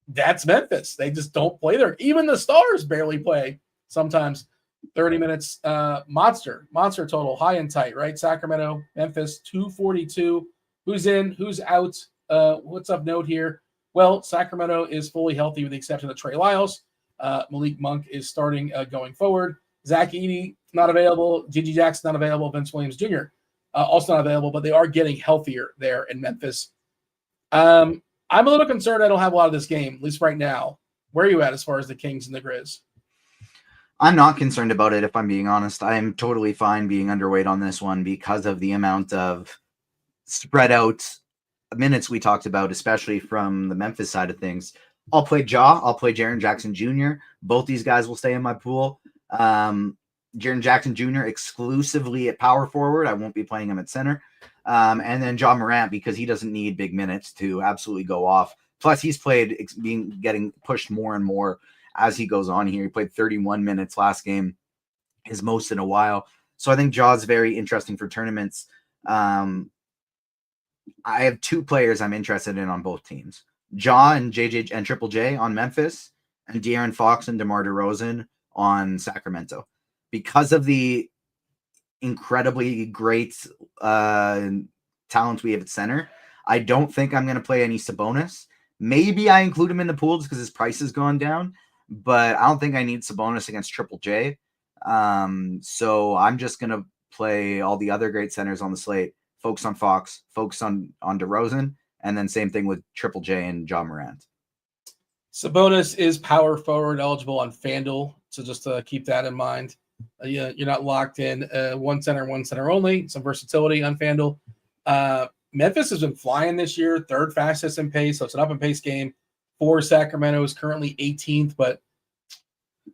A: that's Memphis. They just don't play there. Even the stars barely play sometimes 30 minutes. Monster total, high and tight, right? Sacramento, Memphis, 242. Who's in? Who's out? What's up note here? Well, Sacramento is fully healthy with the exception of Trey Lyles. Malik Monk is starting going forward. Zach Edey, not available. Gigi Jackson, not available. Vince Williams Jr., also not available, but they are getting healthier there in Memphis. I'm a little concerned I don't have a lot of this game, at least right now. Where are you at as far as the Kings and the Grizz?
B: I'm not concerned about it, if I'm being honest. I am totally fine being underweight on this one because of the amount of spread out minutes we talked about, especially from the Memphis side of things. I'll play Ja. I'll play Jaren Jackson Jr. Both these guys will stay in my pool. Jaren Jackson Jr. exclusively at power forward. I won't be playing him at center. And then Ja Morant, because he doesn't need big minutes to absolutely go off. Plus, he's getting pushed more and more as he goes on here. He played 31 minutes last game, his most in a while. So I think Ja's very interesting for tournaments. I have two players I'm interested in on both teams. Ja and JJ and Triple J on Memphis, and De'Aaron Fox and DeMar DeRozan on Sacramento. Because of the incredibly great talent we have at center, I don't think I'm going to play any Sabonis. Maybe I include him in the pool just because his price has gone down, but I don't think I need Sabonis against Triple J. So I'm just going to play all the other great centers on the slate, focus on Fox, focus on DeRozan, and then same thing with Triple J and Ja Morant.
A: Sabonis is power forward eligible on FanDuel, so just keep that in mind. You're not locked in one center only. Some versatility on FanDuel. Memphis has been flying this year, third fastest in pace, so it's an up and pace game. For Sacramento is currently 18th, but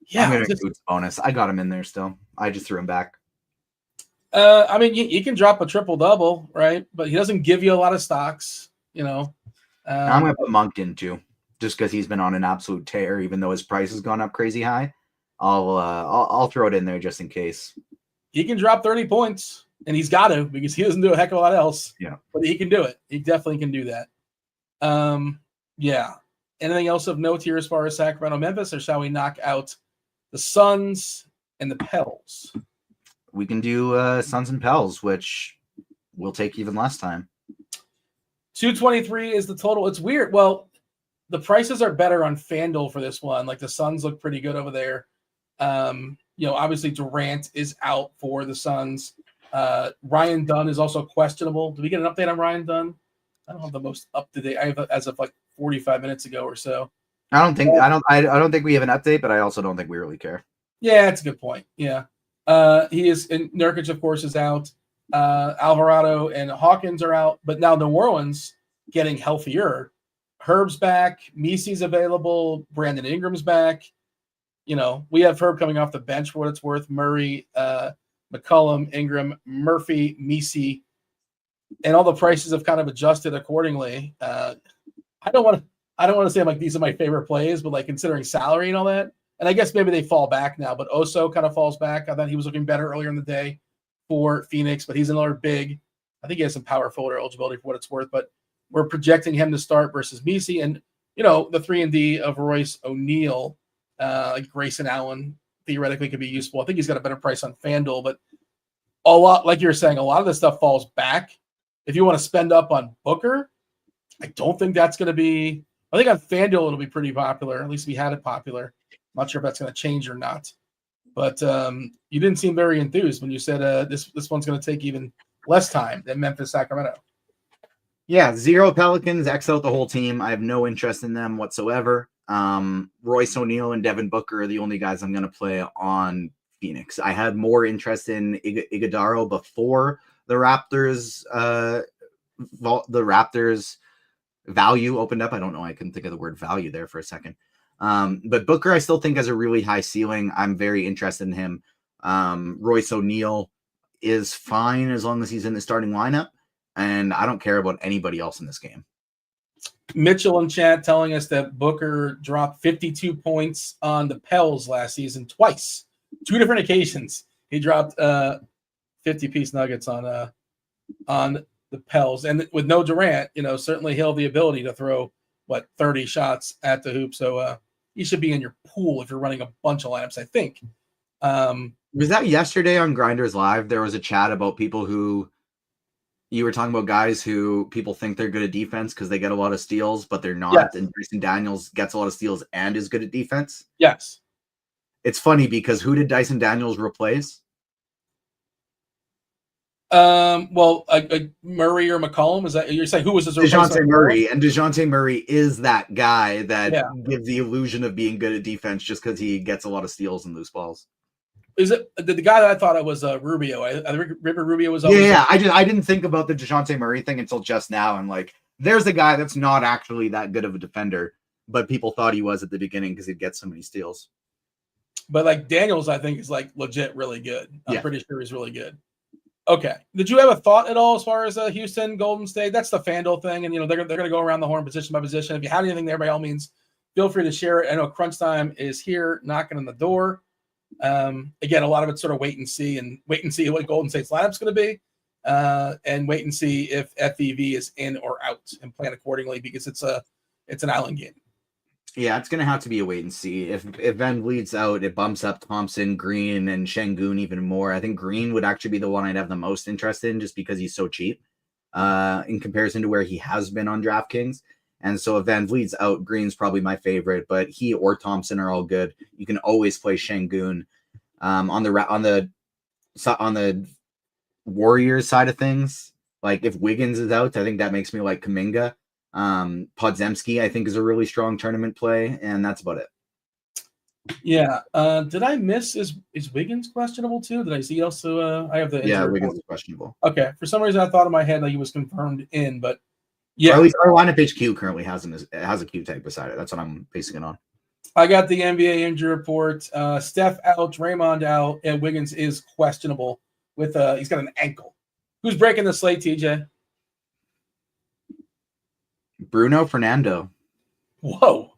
A: yeah,
B: I'm going to include Sabonis. I got him in there still. I just threw him back.
A: I mean, you can drop a triple double, right? But he doesn't give you a lot of stocks, you know.
B: I'm going to put Monk in too, just because he's been on an absolute tear, even though his price has gone up crazy high. I'll throw it in there just in case.
A: He can drop 30 points, and he's got to, because he doesn't do a heck of a lot else.
B: Yeah,
A: but he can do it. He definitely can do that. Yeah. Anything else of note here as far as Sacramento, Memphis, or shall we knock out the Suns and the Pels?
B: We can do Suns and Pels, which will take even less time.
A: 223 is the total. It's weird. Well, the prices are better on FanDuel for this one. Like the Suns look pretty good over there. Obviously Durant is out for the Suns. Ryan Dunn is also questionable. Did we get an update on Ryan Dunn? I don't have the most up to date. I have as of like 45 minutes ago or so.
B: I don't think we have an update, but I also don't think we really care.
A: Yeah, that's a good point. Yeah. He is, and Nurkic, of course, is out. Alvarado and Hawkins are out, but now New Orleans getting healthier. Herb's back. Misi's available. Brandon Ingram's back. We have Herb coming off the bench for what it's worth. Murray, McCollum, Ingram, Murphy, Misi, and all the prices have kind of adjusted accordingly. I don't want to say these are my favorite plays, but like considering salary and all that, And I guess maybe they fall back now, but Oso kind of falls back. I thought he was looking better earlier in the day for Phoenix, but he's another big. I think he has some power forward eligibility for what it's worth, but we're projecting him to start versus Messi. And, the 3-and-D of Royce O'Neal, like Grayson Allen, theoretically could be useful. I think he's got a better price on FanDuel, but a lot, like you're saying, a lot of this stuff falls back. If you want to spend up on Booker, I don't think that's going to be. I think on FanDuel it'll be pretty popular. At least we had it popular. I'm not sure if that's going to change or not. But you didn't seem very enthused when you said this one's going to take even less time than Memphis, Sacramento.
B: Yeah, 0 Pelicans, X out the whole team. I have no interest in them whatsoever. Royce O'Neal and Devin Booker are the only guys I'm going to play on Phoenix. I had more interest in Iguodala before the Raptors value opened up. I don't know. I couldn't think of the word value there for a second. But Booker, I still think has a really high ceiling. I'm very interested in him. Royce O'Neal is fine as long as he's in the starting lineup. And I don't care about anybody else in this game.
A: Mitchell in chat telling us that Booker dropped 52 points on the Pels last season twice. 2 different occasions. He dropped 50-piece nuggets on the Pels. And with no Durant, certainly he'll have the ability to throw, 30 shots at the hoop. So he should be in your pool if you're running a bunch of lineups, I think.
B: Was that yesterday on GrindersLive? There was a chat about people who you were talking about guys who people think they're good at defense because they get a lot of steals, but they're not. Yes. And Dyson Daniels gets a lot of steals and is good at defense.
A: Yes.
B: It's funny because who did Dyson Daniels replace?
A: Murray or McCollum? Is that you're saying who was his
B: DeJounte Murray? And DeJounte Murray is that guy that gives the illusion of being good at defense just because he gets a lot of steals and loose balls.
A: Is it the guy that I thought it was Rubio? I remember Rubio was
B: always I didn't think about the DeJounte Murray thing until just now. I'm like, there's a guy that's not actually that good of a defender, but people thought he was at the beginning because he'd get so many steals.
A: But like Daniels, I think is like legit really good. I'm pretty sure he's really good. Okay. Did you have a thought at all as far as Houston, Golden State? That's the FanDuel thing, and they're going to go around the horn position by position. If you have anything there, by all means, feel free to share it. I know Crunch Time is here, knocking on the door. Again, a lot of it's sort of wait and see what Golden State's lineup's going to be, and wait and see if FEV is in or out and plan accordingly because it's an island game.
B: Yeah, it's going to have to be a wait and see. If Van Vliet's out, it bumps up Thompson, Green, and Şengün even more. I think Green would actually be the one I'd have the most interest in just because he's so cheap in comparison to where he has been on DraftKings. And so if Van Vliet's out, Green's probably my favorite, but he or Thompson are all good. You can always play Şengün. On the Warriors side of things, like if Wiggins is out, I think that makes me like Kuminga. Podziemski, I think, is a really strong tournament play, and that's about it.
A: Yeah. Did I miss is Wiggins questionable too? Did I see also? I have the
B: Wiggins is questionable.
A: Okay. For some reason, I thought in my head that he was confirmed in, but yeah.
B: Or at least our lineup HQ currently has a Q tag beside it. That's what I'm basing it on.
A: I got the NBA injury report. Steph out, Draymond out, and Wiggins is questionable with he's got an ankle. Who's breaking the slate, TJ?
B: Bruno Fernando.
A: Whoa.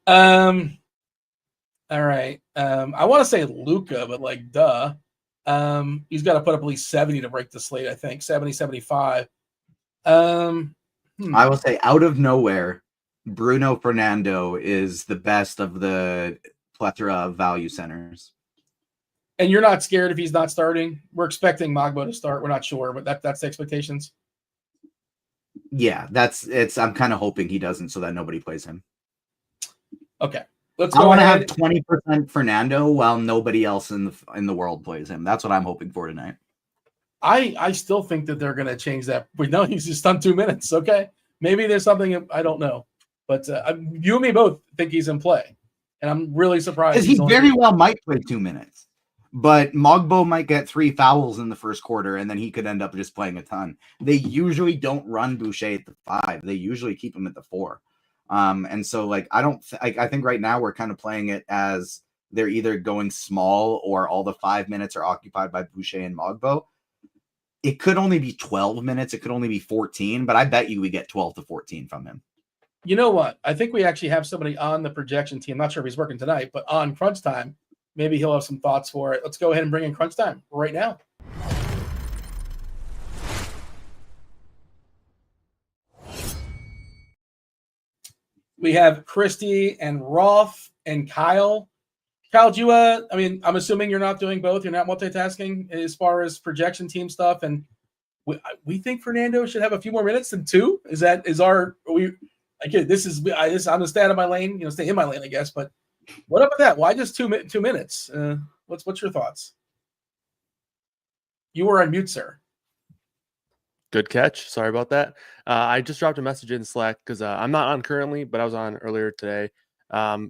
A: All right. I want to say Luka, but like, duh. He's got to put up at least 70 to break the slate, I think. 70, 75.
B: I will say out of nowhere, Bruno Fernando is the best of the plethora of value centers.
A: And you're not scared if he's not starting? We're expecting Magbo to start. We're not sure, but that's the expectations.
B: Yeah, I'm kind of hoping he doesn't so that nobody plays him.
A: Okay.
B: I want to have 20% Fernando while nobody else in the world plays him. That's what I'm hoping for tonight.
A: I still think that they're going to change that. We know he's just done 2 minutes. Okay. Maybe there's something I don't know. But you and me both think he's in play. And I'm really surprised.
B: Because he very well might play 2 minutes. But Mogbo might get 3 fouls in the first quarter, and then he could end up just playing a ton. They usually don't run Boucher at the 5. They usually keep him at the 4. And so, like, I think right now we're kind of playing it as they're either going small or all the 5 minutes are occupied by Boucher and Mogbo. It could only be 12 minutes. It could only be 14, but I bet you we get 12 to 14 from him.
A: You know what? I think we actually have somebody on the projection team. I'm not sure if he's working tonight, but on Crunch Time, maybe he'll have some thoughts for it. Let's go ahead and bring in Crunch Time right now. We have Kristi and Roth and Kyle. Kyle, do you, I mean, I'm assuming you're not doing both. You're not multitasking as far as projection team stuff. And we think Fernando should have a few more minutes than 2. Again, this is I'm the stat of my lane, stay in my lane, I guess. But what up with that? Why just 2 minutes? What's your thoughts? You were on mute, sir.
C: Good catch. Sorry about that. I just dropped a message in Slack because I'm not on currently, but I was on earlier today. 2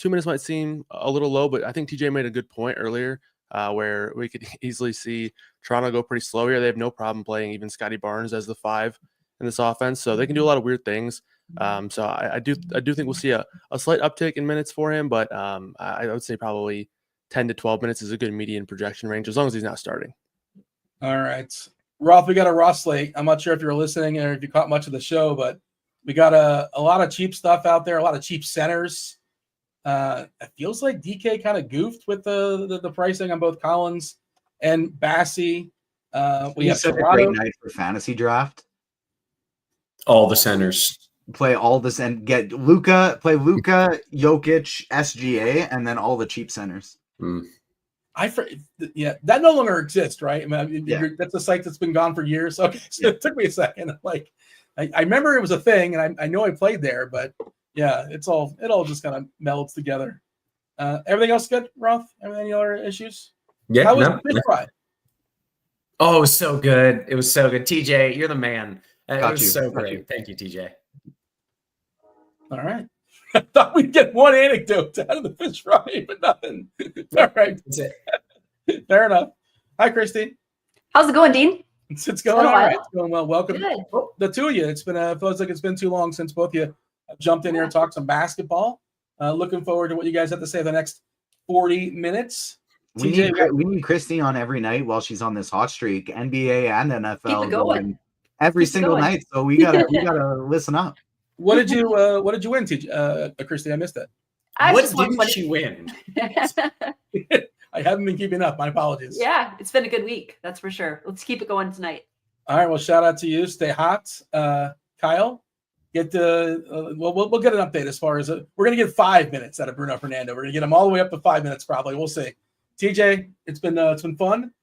C: minutes might seem a little low, but I think TJ made a good point earlier where we could easily see Toronto go pretty slow here. They have no problem playing even Scotty Barnes as the 5 in this offense, so they can do a lot of weird things. So I do think we'll see a slight uptick in minutes for him, but I would say probably 10 to 12 minutes is a good median projection range as long as he's not starting.
A: All right. Roth, we got a raw slate. I'm not sure if you're listening or if you caught much of the show, but we got a lot of cheap stuff out there, a lot of cheap centers. It feels like DK kind of goofed with the pricing on both Collins and Bassey. We have
B: a great night for fantasy draft.
D: All the centers.
B: Play all this and get Luka, Jokic, SGA, and then all the cheap centers.
A: That no longer exists, right? I mean, that's a site that's been gone for years. Okay, so It took me a second. Like, I remember it was a thing, and I know I played there, but yeah, it all just kind of melds together. Everything else good, Roth? Any other issues?
D: Yeah.
A: How was the fish fry?
D: Oh, it was so good. It was so good. TJ, you're the man. It
B: Got
D: was
B: you.
D: so
B: Got
D: great.
B: you.
D: Thank you, TJ.
A: All right. I thought we'd get one anecdote out of the fish fry, but nothing. All right.
D: That's it.
A: Fair enough. Hi, Kristi.
E: How's it going, Dean?
A: It's going all right.
E: While.
A: It's going well. Welcome.
E: Good.
A: Oh, the two of you. It feels like it's been too long since both of you jumped in here and talked some basketball. Looking forward to what you guys have to say the next 40 minutes.
B: We need Kristi on every night while she's on this hot streak. NBA and NFL
E: Keep it going.
B: Every single night. So we gotta listen up.
A: What did you win, Kristi? I missed it.
D: What didn't she win?
A: I haven't been keeping up. My apologies.
E: Yeah, it's been a good week. That's for sure. Let's keep it going tonight.
A: All right. Well, shout out to you. Stay hot. Kyle, we'll get an update as far as we're going to get 5 minutes out of Bruno Fernando. We're going to get him all the way up to 5 minutes probably. We'll see. TJ, it's been fun.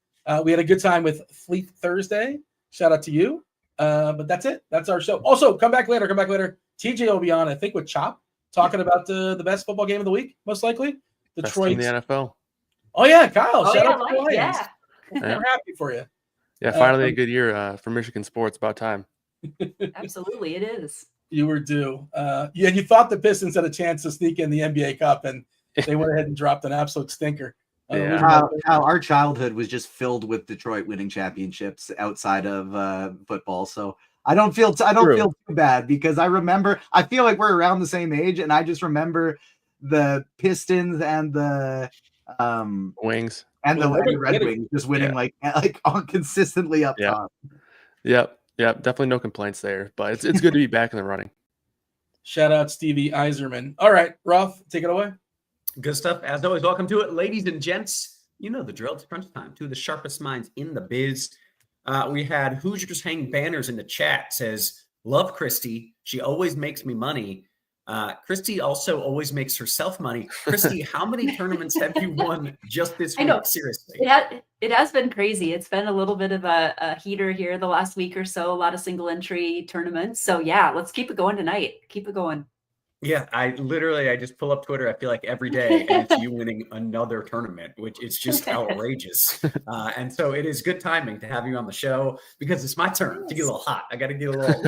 A: We had a good time with Fleet Thursday. Shout out to you. But that's it. That's our show. Also, come back later. TJ will be on, I think, with Chop, talking about the best football game of the week, most likely. Detroit.
C: Best in the NFL.
A: Oh, yeah, Kyle. Shout out to the Lions.
E: Yeah.
A: We're happy for you.
C: Yeah, finally a good year for Michigan sports. About time.
E: Absolutely, it is.
A: You were due. You thought the Pistons had a chance to sneak in the NBA Cup, and they went ahead and dropped an absolute stinker.
B: How our childhood was just filled with Detroit winning championships outside of football. So I don't feel too bad because I feel like we're around the same age, and I just remember the Pistons and the
C: Wings
B: and the Red Wings just winning like on consistently up top.
C: Yep. Definitely no complaints there, but it's good to be back in the running.
A: Shout out Stevie Eiserman. All right, Roth, take it away.
D: Good stuff. As always, welcome to it, ladies and gents. You know the drill. It's crunch time. Two of the sharpest minds in the biz. We had Hoosiers hang banners in the chat. Says, love Kristi. She always makes me money. Kristi also always makes herself money. Kristi, how many tournaments have you won just this week?
E: I know.
D: Seriously.
E: It has been crazy. It's been a little bit of a heater here the last week or so. A lot of single entry tournaments. So yeah, let's keep it going tonight. Keep it going.
D: Yeah, I just pull up Twitter, I feel like every day, and it's you winning another tournament, which is just outrageous. And so it is good timing to have you on the show because it's my turn to get a little hot. I got to get a little,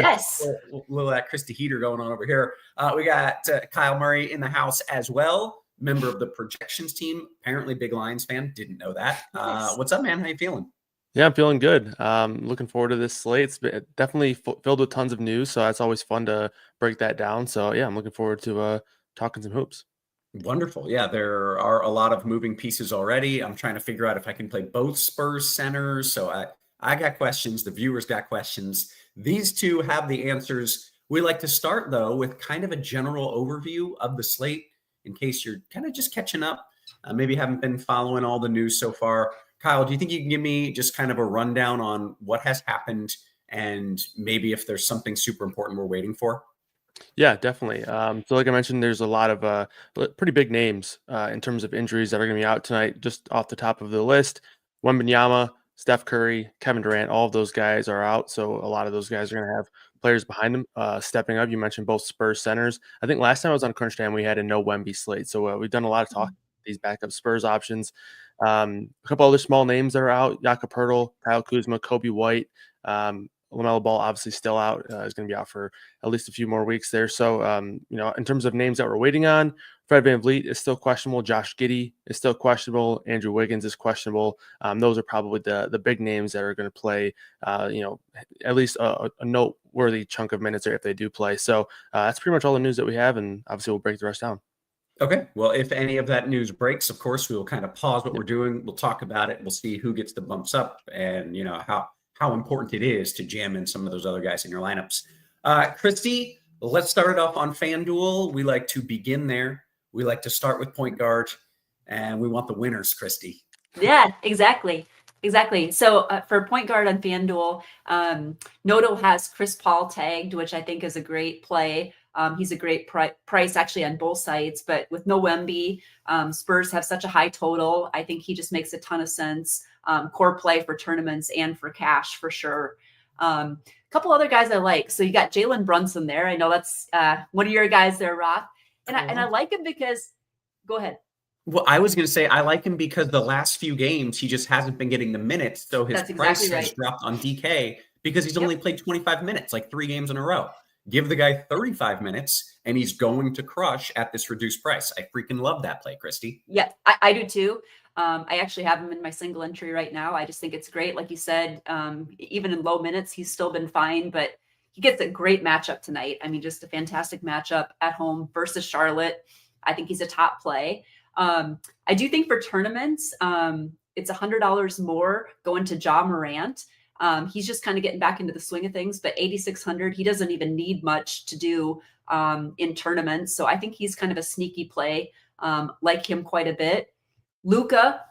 D: little that Kristi heater going on over here. We got Kyle Murray in the house as well, member of the projections team, apparently big Lions fan. Didn't know that.
E: Nice.
D: What's up, man? How you feeling?
C: Yeah, I'm feeling good. Looking forward to this slate. It's been definitely filled with tons of news, so it's always fun to break that down. So yeah, I'm looking forward to talking some hoops.
D: Wonderful. Yeah, there are a lot of moving pieces already. I'm trying to figure out if I can play both Spurs centers. So I got questions. The viewers got questions. These two have the answers. We like to start, though, with kind of a general overview of the slate in case you're kind of just catching up. Maybe haven't been following all the news so far. Kyle, do you think you can give me just kind of a rundown on what has happened and maybe if there's something super important we're waiting for?
C: Yeah, definitely. So like I mentioned, there's a lot of pretty big names in terms of injuries that are going to be out tonight. Just off the top of the list, Wembanyama, Steph Curry, Kevin Durant, all of those guys are out. So a lot of those guys are going to have players behind them stepping up. You mentioned both Spurs centers. I think last time I was on Crunch Time, we had a no Wemby slate. So we've done a lot of talk these backup Spurs options. A couple other small names that are out: Jakob Poeltl, Kyle Kuzma, Kobe White. LaMelo Ball obviously still out, is going to be out for at least a few more weeks there. So, in terms of names that we're waiting on, Fred VanVleet is still questionable. Josh Giddey is still questionable. Andrew Wiggins is questionable. Those are probably the big names that are going to play, at least a noteworthy chunk of minutes if they do play. So that's pretty much all the news that we have, and obviously we'll break the rest down.
D: Okay. Well, if any of that news breaks, of course, we will kind of pause what we're doing. We'll talk about it. We'll see who gets the bumps up and, how important it is to jam in some of those other guys in your lineups. Kristi, let's start it off on FanDuel. We like to begin there. We like to start with point guard, and we want the winners, Kristi.
E: Yeah, exactly. So for point guard on FanDuel, Noto has Chris Paul tagged, which I think is a great play. He's a great price actually on both sides, but with no Wemby, Spurs have such a high total. I think he just makes a ton of sense. Core play for tournaments and for cash for sure. A couple other guys I like. So you got Jalen Brunson there. I know that's one of your guys there, Roth. And I like him because, go ahead.
D: Well, I was going to say I like him because the last few games he just hasn't been getting the minutes, so his price has dropped on DK because he's only played 25 minutes, like 3 games in a row. Give the guy 35 minutes, and he's going to crush at this reduced price. I freaking love that play, Kristi.
E: Yeah, I do too. I actually have him in my single entry right now. I just think it's great. Like you said, even in low minutes, he's still been fine, but he gets a great matchup tonight. I mean, just a fantastic matchup at home versus Charlotte. I think he's a top play. I do think for tournaments, it's $100 more going to Ja Morant. He's just kind of getting back into the swing of things, but 8,600, he doesn't even need much to do in tournaments. So I think he's kind of a sneaky play, like him quite a bit. Luka,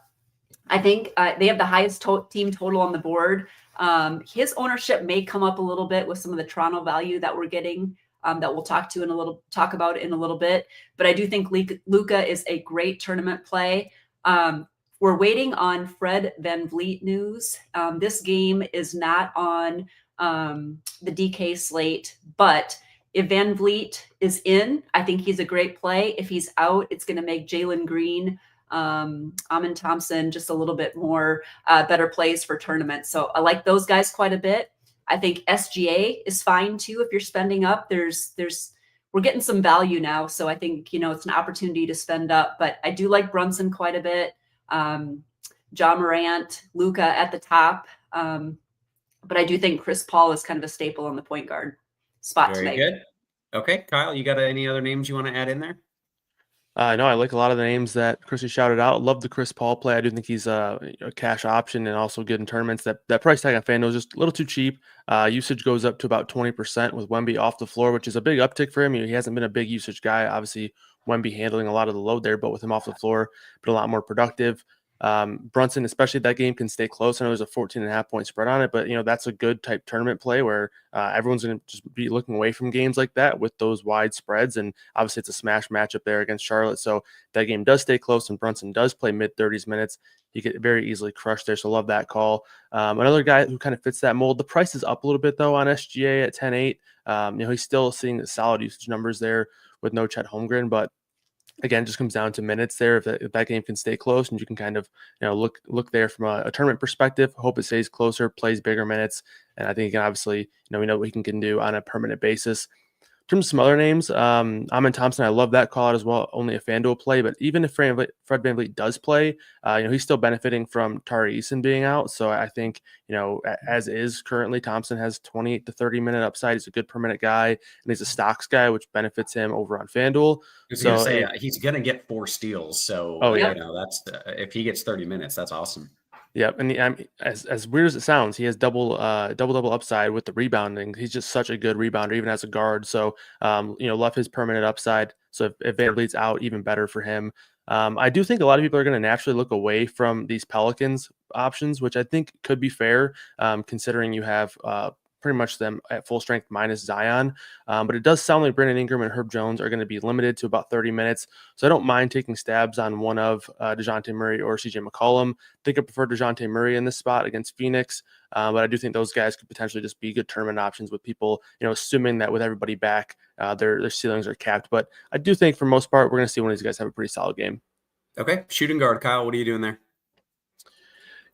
E: I think they have the highest team total on the board. His ownership may come up a little bit with some of the Toronto value that we're getting, that we'll talk about in a little bit. But I do think Luka is a great tournament play. We're waiting on Fred VanVleet news. This game is not on the DK slate, but if VanVleet is in, I think he's a great play. If he's out, it's going to make Jalen Green, Amin Thompson just a little bit more better plays for tournaments. So I like those guys quite a bit. I think SGA is fine too if you're spending up. We're getting some value now, so I think it's an opportunity to spend up. But I do like Brunson quite a bit. Ja Morant, Luka at the top. But I do think Chris Paul is kind of a staple on the point guard spot tonight.
D: Very good. Okay, Kyle, you got any other names you want to add in there?
C: No, I like a lot of the names that Kristi shouted out. Love the Chris Paul play. I do think he's a cash option and also good in tournaments. That price tag on FanDuel is just a little too cheap. Usage goes up to about 20% with Wemby off the floor, which is a big uptick for him. He hasn't been a big usage guy. Obviously, Wemby handling a lot of the load there, but with him off the floor, been a lot more productive. Brunson, especially if that game can stay close. I know there's a 14.5 point spread on it, but that's a good type tournament play where everyone's going to just be looking away from games like that with those wide spreads. And obviously it's a smash matchup there against Charlotte. So if that game does stay close and Brunson does play mid 30s minutes, he could very easily crush there. So love that call. Another guy who kind of fits that mold. The price is up a little bit though on SGA at 10.8. He's still seeing solid usage numbers there with no Chet Holmgren, but again, just comes down to minutes there. If that game can stay close, and you can kind of look there from a tournament perspective. Hope it stays closer, plays bigger minutes, and I think he can obviously we know what he can do on a permanent basis. In terms of some other names, Amin Thompson, I love that call out as well. Only a FanDuel play, but even if Fred VanVleet does play, he's still benefiting from Tari Eason being out. So I think as is currently, Thompson has 28 to 30 minute upside. He's a good per minute guy, and he's a stocks guy, which benefits him over on FanDuel.
D: He's going to get 4 steals. So that's if he gets 30 minutes, that's awesome.
C: Yep, and as weird as it sounds, he has double upside with the rebounding. He's just such a good rebounder, even as a guard. So, love his permanent upside. So if VanVleet's out, even better for him. I do think a lot of people are going to naturally look away from these Pelicans options, which I think could be fair, considering you have pretty much them at full strength minus Zion. But it does sound like Brandon Ingram and Herb Jones are going to be limited to about 30 minutes. So I don't mind taking stabs on one of DeJounte Murray or CJ McCollum. I think I prefer DeJounte Murray in this spot against Phoenix. But I do think those guys could potentially just be good tournament options with people, assuming that with everybody back, their ceilings are capped. But I do think for most part, we're going to see one of these guys have a pretty solid game.
D: Okay. Shooting guard, Kyle, what are you doing there?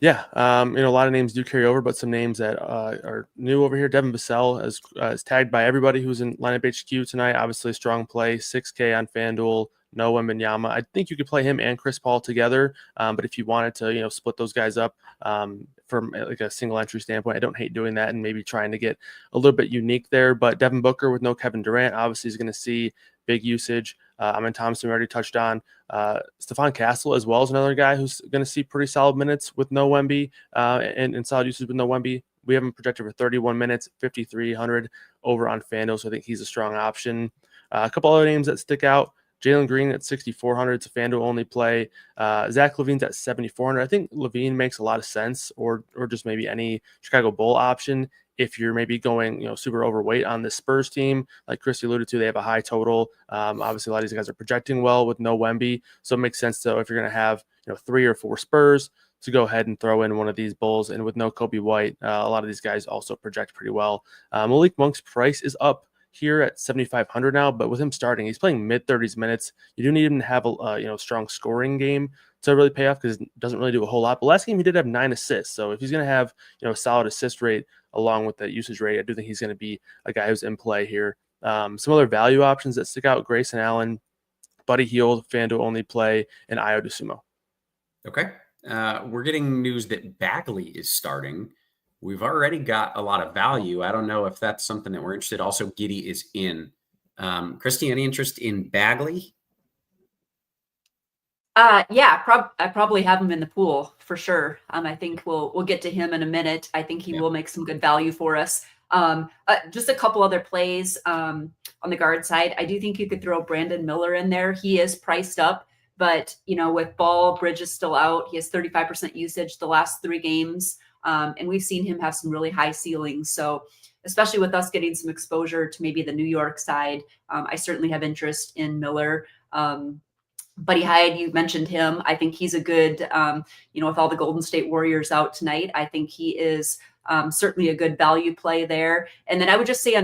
C: Yeah, a lot of names do carry over, but some names that are new over here. Devin Vassell is tagged by everybody who's in lineup HQ tonight. Obviously, strong play, 6K on FanDuel. Noah Wembanyama. I think you could play him and Chris Paul together, but if you wanted to, split those guys up from like a single entry standpoint, I don't hate doing that and maybe trying to get a little bit unique there. But Devin Booker with no Kevin Durant obviously is going to see big usage. Amin Thompson we already touched on. Stephon Castle as well as another guy who's going to see pretty solid minutes with no Wemby and solid usage with no Wemby. We have him projected for 31 minutes, 5,300 over on FanDuel, so I think he's a strong option. A couple other names that stick out. Jalen Green at 6,400. It's a FanDuel only play. Zach LaVine's at 7,400. I think LaVine makes a lot of sense, or just maybe any Chicago Bull option if you're maybe going super overweight on the Spurs team. Like Kristi alluded to, they have a high total. Obviously, a lot of these guys are projecting well with no Wemby, so it makes sense to, if you're going to have 3 or 4 Spurs, to go ahead and throw in one of these Bulls. And with no Kobe White, a lot of these guys also project pretty well. Malik Monk's price is up here at 7,500 now, but with him starting, he's playing mid-30s minutes. You do need him to have a strong scoring game to really pay off, because it doesn't really do a whole lot. But last game he did have 9 assists, so if he's going to have a solid assist rate along with the usage rate, I do think he's going to be a guy who's in play here. Some other value options that stick out: Grayson Allen, Buddy Hield, FanDuel only play, and Ayo DeSumo.
D: Okay, we're getting news that Bagley is starting. We've already got a lot of value. I don't know if that's something that we're interested. Also, Giddey is in. Kristi, any interest in Bagley?
E: Yeah, I probably have him in the pool for sure. I think we'll get to him in a minute. I think he will make some good value for us. Just a couple other plays on the guard side. I do think you could throw Brandon Miller in there. He is priced up, but with Ball, Bridges still out, he has 35% usage the last 3 games. And we've seen him have some really high ceilings. So especially with us getting some exposure to maybe the New York side, I certainly have interest in Miller. Buddy Hyde, you mentioned him. I think he's a good, with all the Golden State Warriors out tonight, I think he is certainly a good value play there. And then I would just say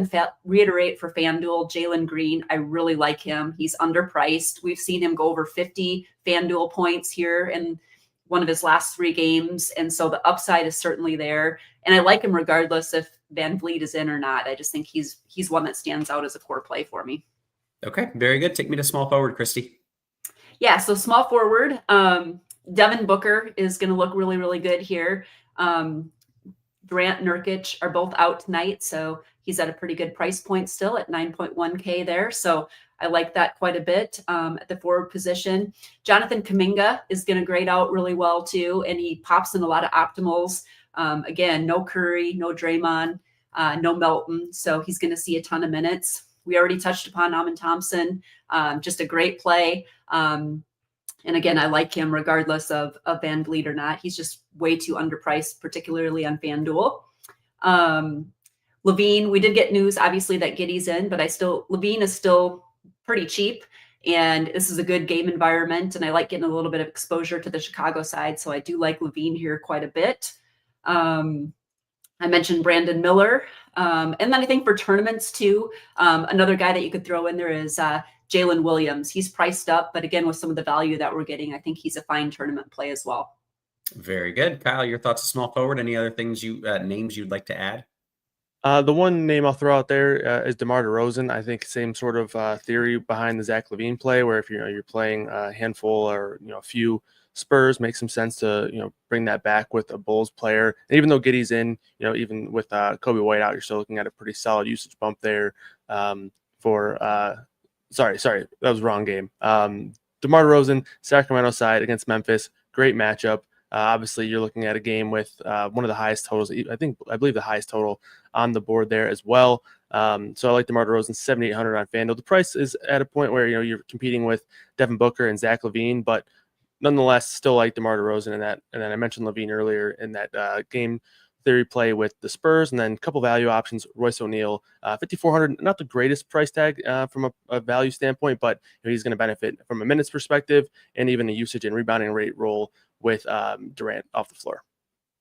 E: reiterate for FanDuel, Jalen Green, I really like him. He's underpriced. We've seen him go over 50 FanDuel points here in one of his last 3 games. And so the upside is certainly there. And I like him regardless if VanVleet is in or not. I just think he's one that stands out as a core play for me.
D: Okay, very good. Take me to small forward, Kristi.
E: Yeah, so small forward, Devin Booker is going to look really, really good here. Durant, Nurkic are both out tonight, so he's at a pretty good price point still at 9.1K there. So I like that quite a bit at the forward position. Jonathan Kuminga is going to grade out really well too, and he pops in a lot of optimals. Again, no Curry, no Draymond, no Melton, so he's going to see a ton of minutes. We already touched upon Amin Thompson, just a great play. And again, I like him regardless of VanVleet or not. He's just way too underpriced, particularly on FanDuel. LaVine, we did get news, obviously, that Giddey's in, but LaVine is still pretty cheap, and this is a good game environment, and I like getting a little bit of exposure to the Chicago side, so I do like LaVine here quite a bit. I mentioned Brandon Miller, and then I think for tournaments too, another guy that you could throw in there is Jalen Williams. He's priced up, but again, with some of the value that we're getting, I think he's a fine tournament play as well.
D: Very good. Kyle, your thoughts on small forward? Any other things names you'd like to add?
C: The one name I'll throw out there is DeMar DeRozan. I think same sort of theory behind the Zach LaVine play, where if you're playing a handful or a few Spurs, makes some sense to bring that back with a Bulls player. And even though Giddey's in, even with Kobe White out, you're still looking at a pretty solid usage bump there. Sorry, that was the wrong game. DeMar DeRozan, Sacramento side against Memphis, great matchup. Obviously, you're looking at a game with one of the highest totals. I believe the highest total on the board there as well. So I like DeMar DeRozan 7,800 on FanDuel. The price is at a point where you're competing with Devin Booker and Zach LaVine, but nonetheless, still like DeMar DeRozan in that. And then I mentioned LaVine earlier in that game theory play with the Spurs, and then a couple value options. Royce O'Neal, 5,400, not the greatest price tag from a value standpoint, but he's going to benefit from a minutes perspective and even a usage and rebounding rate role with Durant off the floor.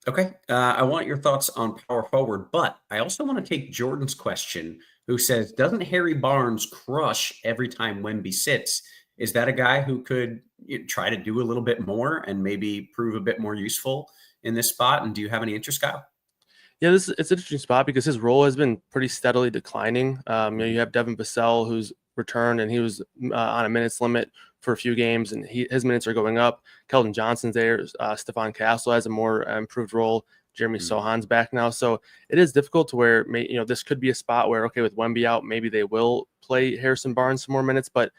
D: Okay. I want your thoughts on power forward, but I also want to take Jordan's question, who says, doesn't Harry Barnes crush every time Wemby sits? Is that a guy who could try to do a little bit more and maybe prove a bit more useful in this spot? And do you have any interest, Kyle?
C: Yeah, it's an interesting spot because his role has been pretty steadily declining. You have Devin Vassell, who's returned, and he was on a minutes limit for a few games, and his minutes are going up. Keldon Johnson's there. Stephon Castle has a more improved role. Jeremy Sohan's back now. So it is difficult to where, this could be a spot where, okay, with Wemby out, maybe they will play Harrison Barnes some more minutes, but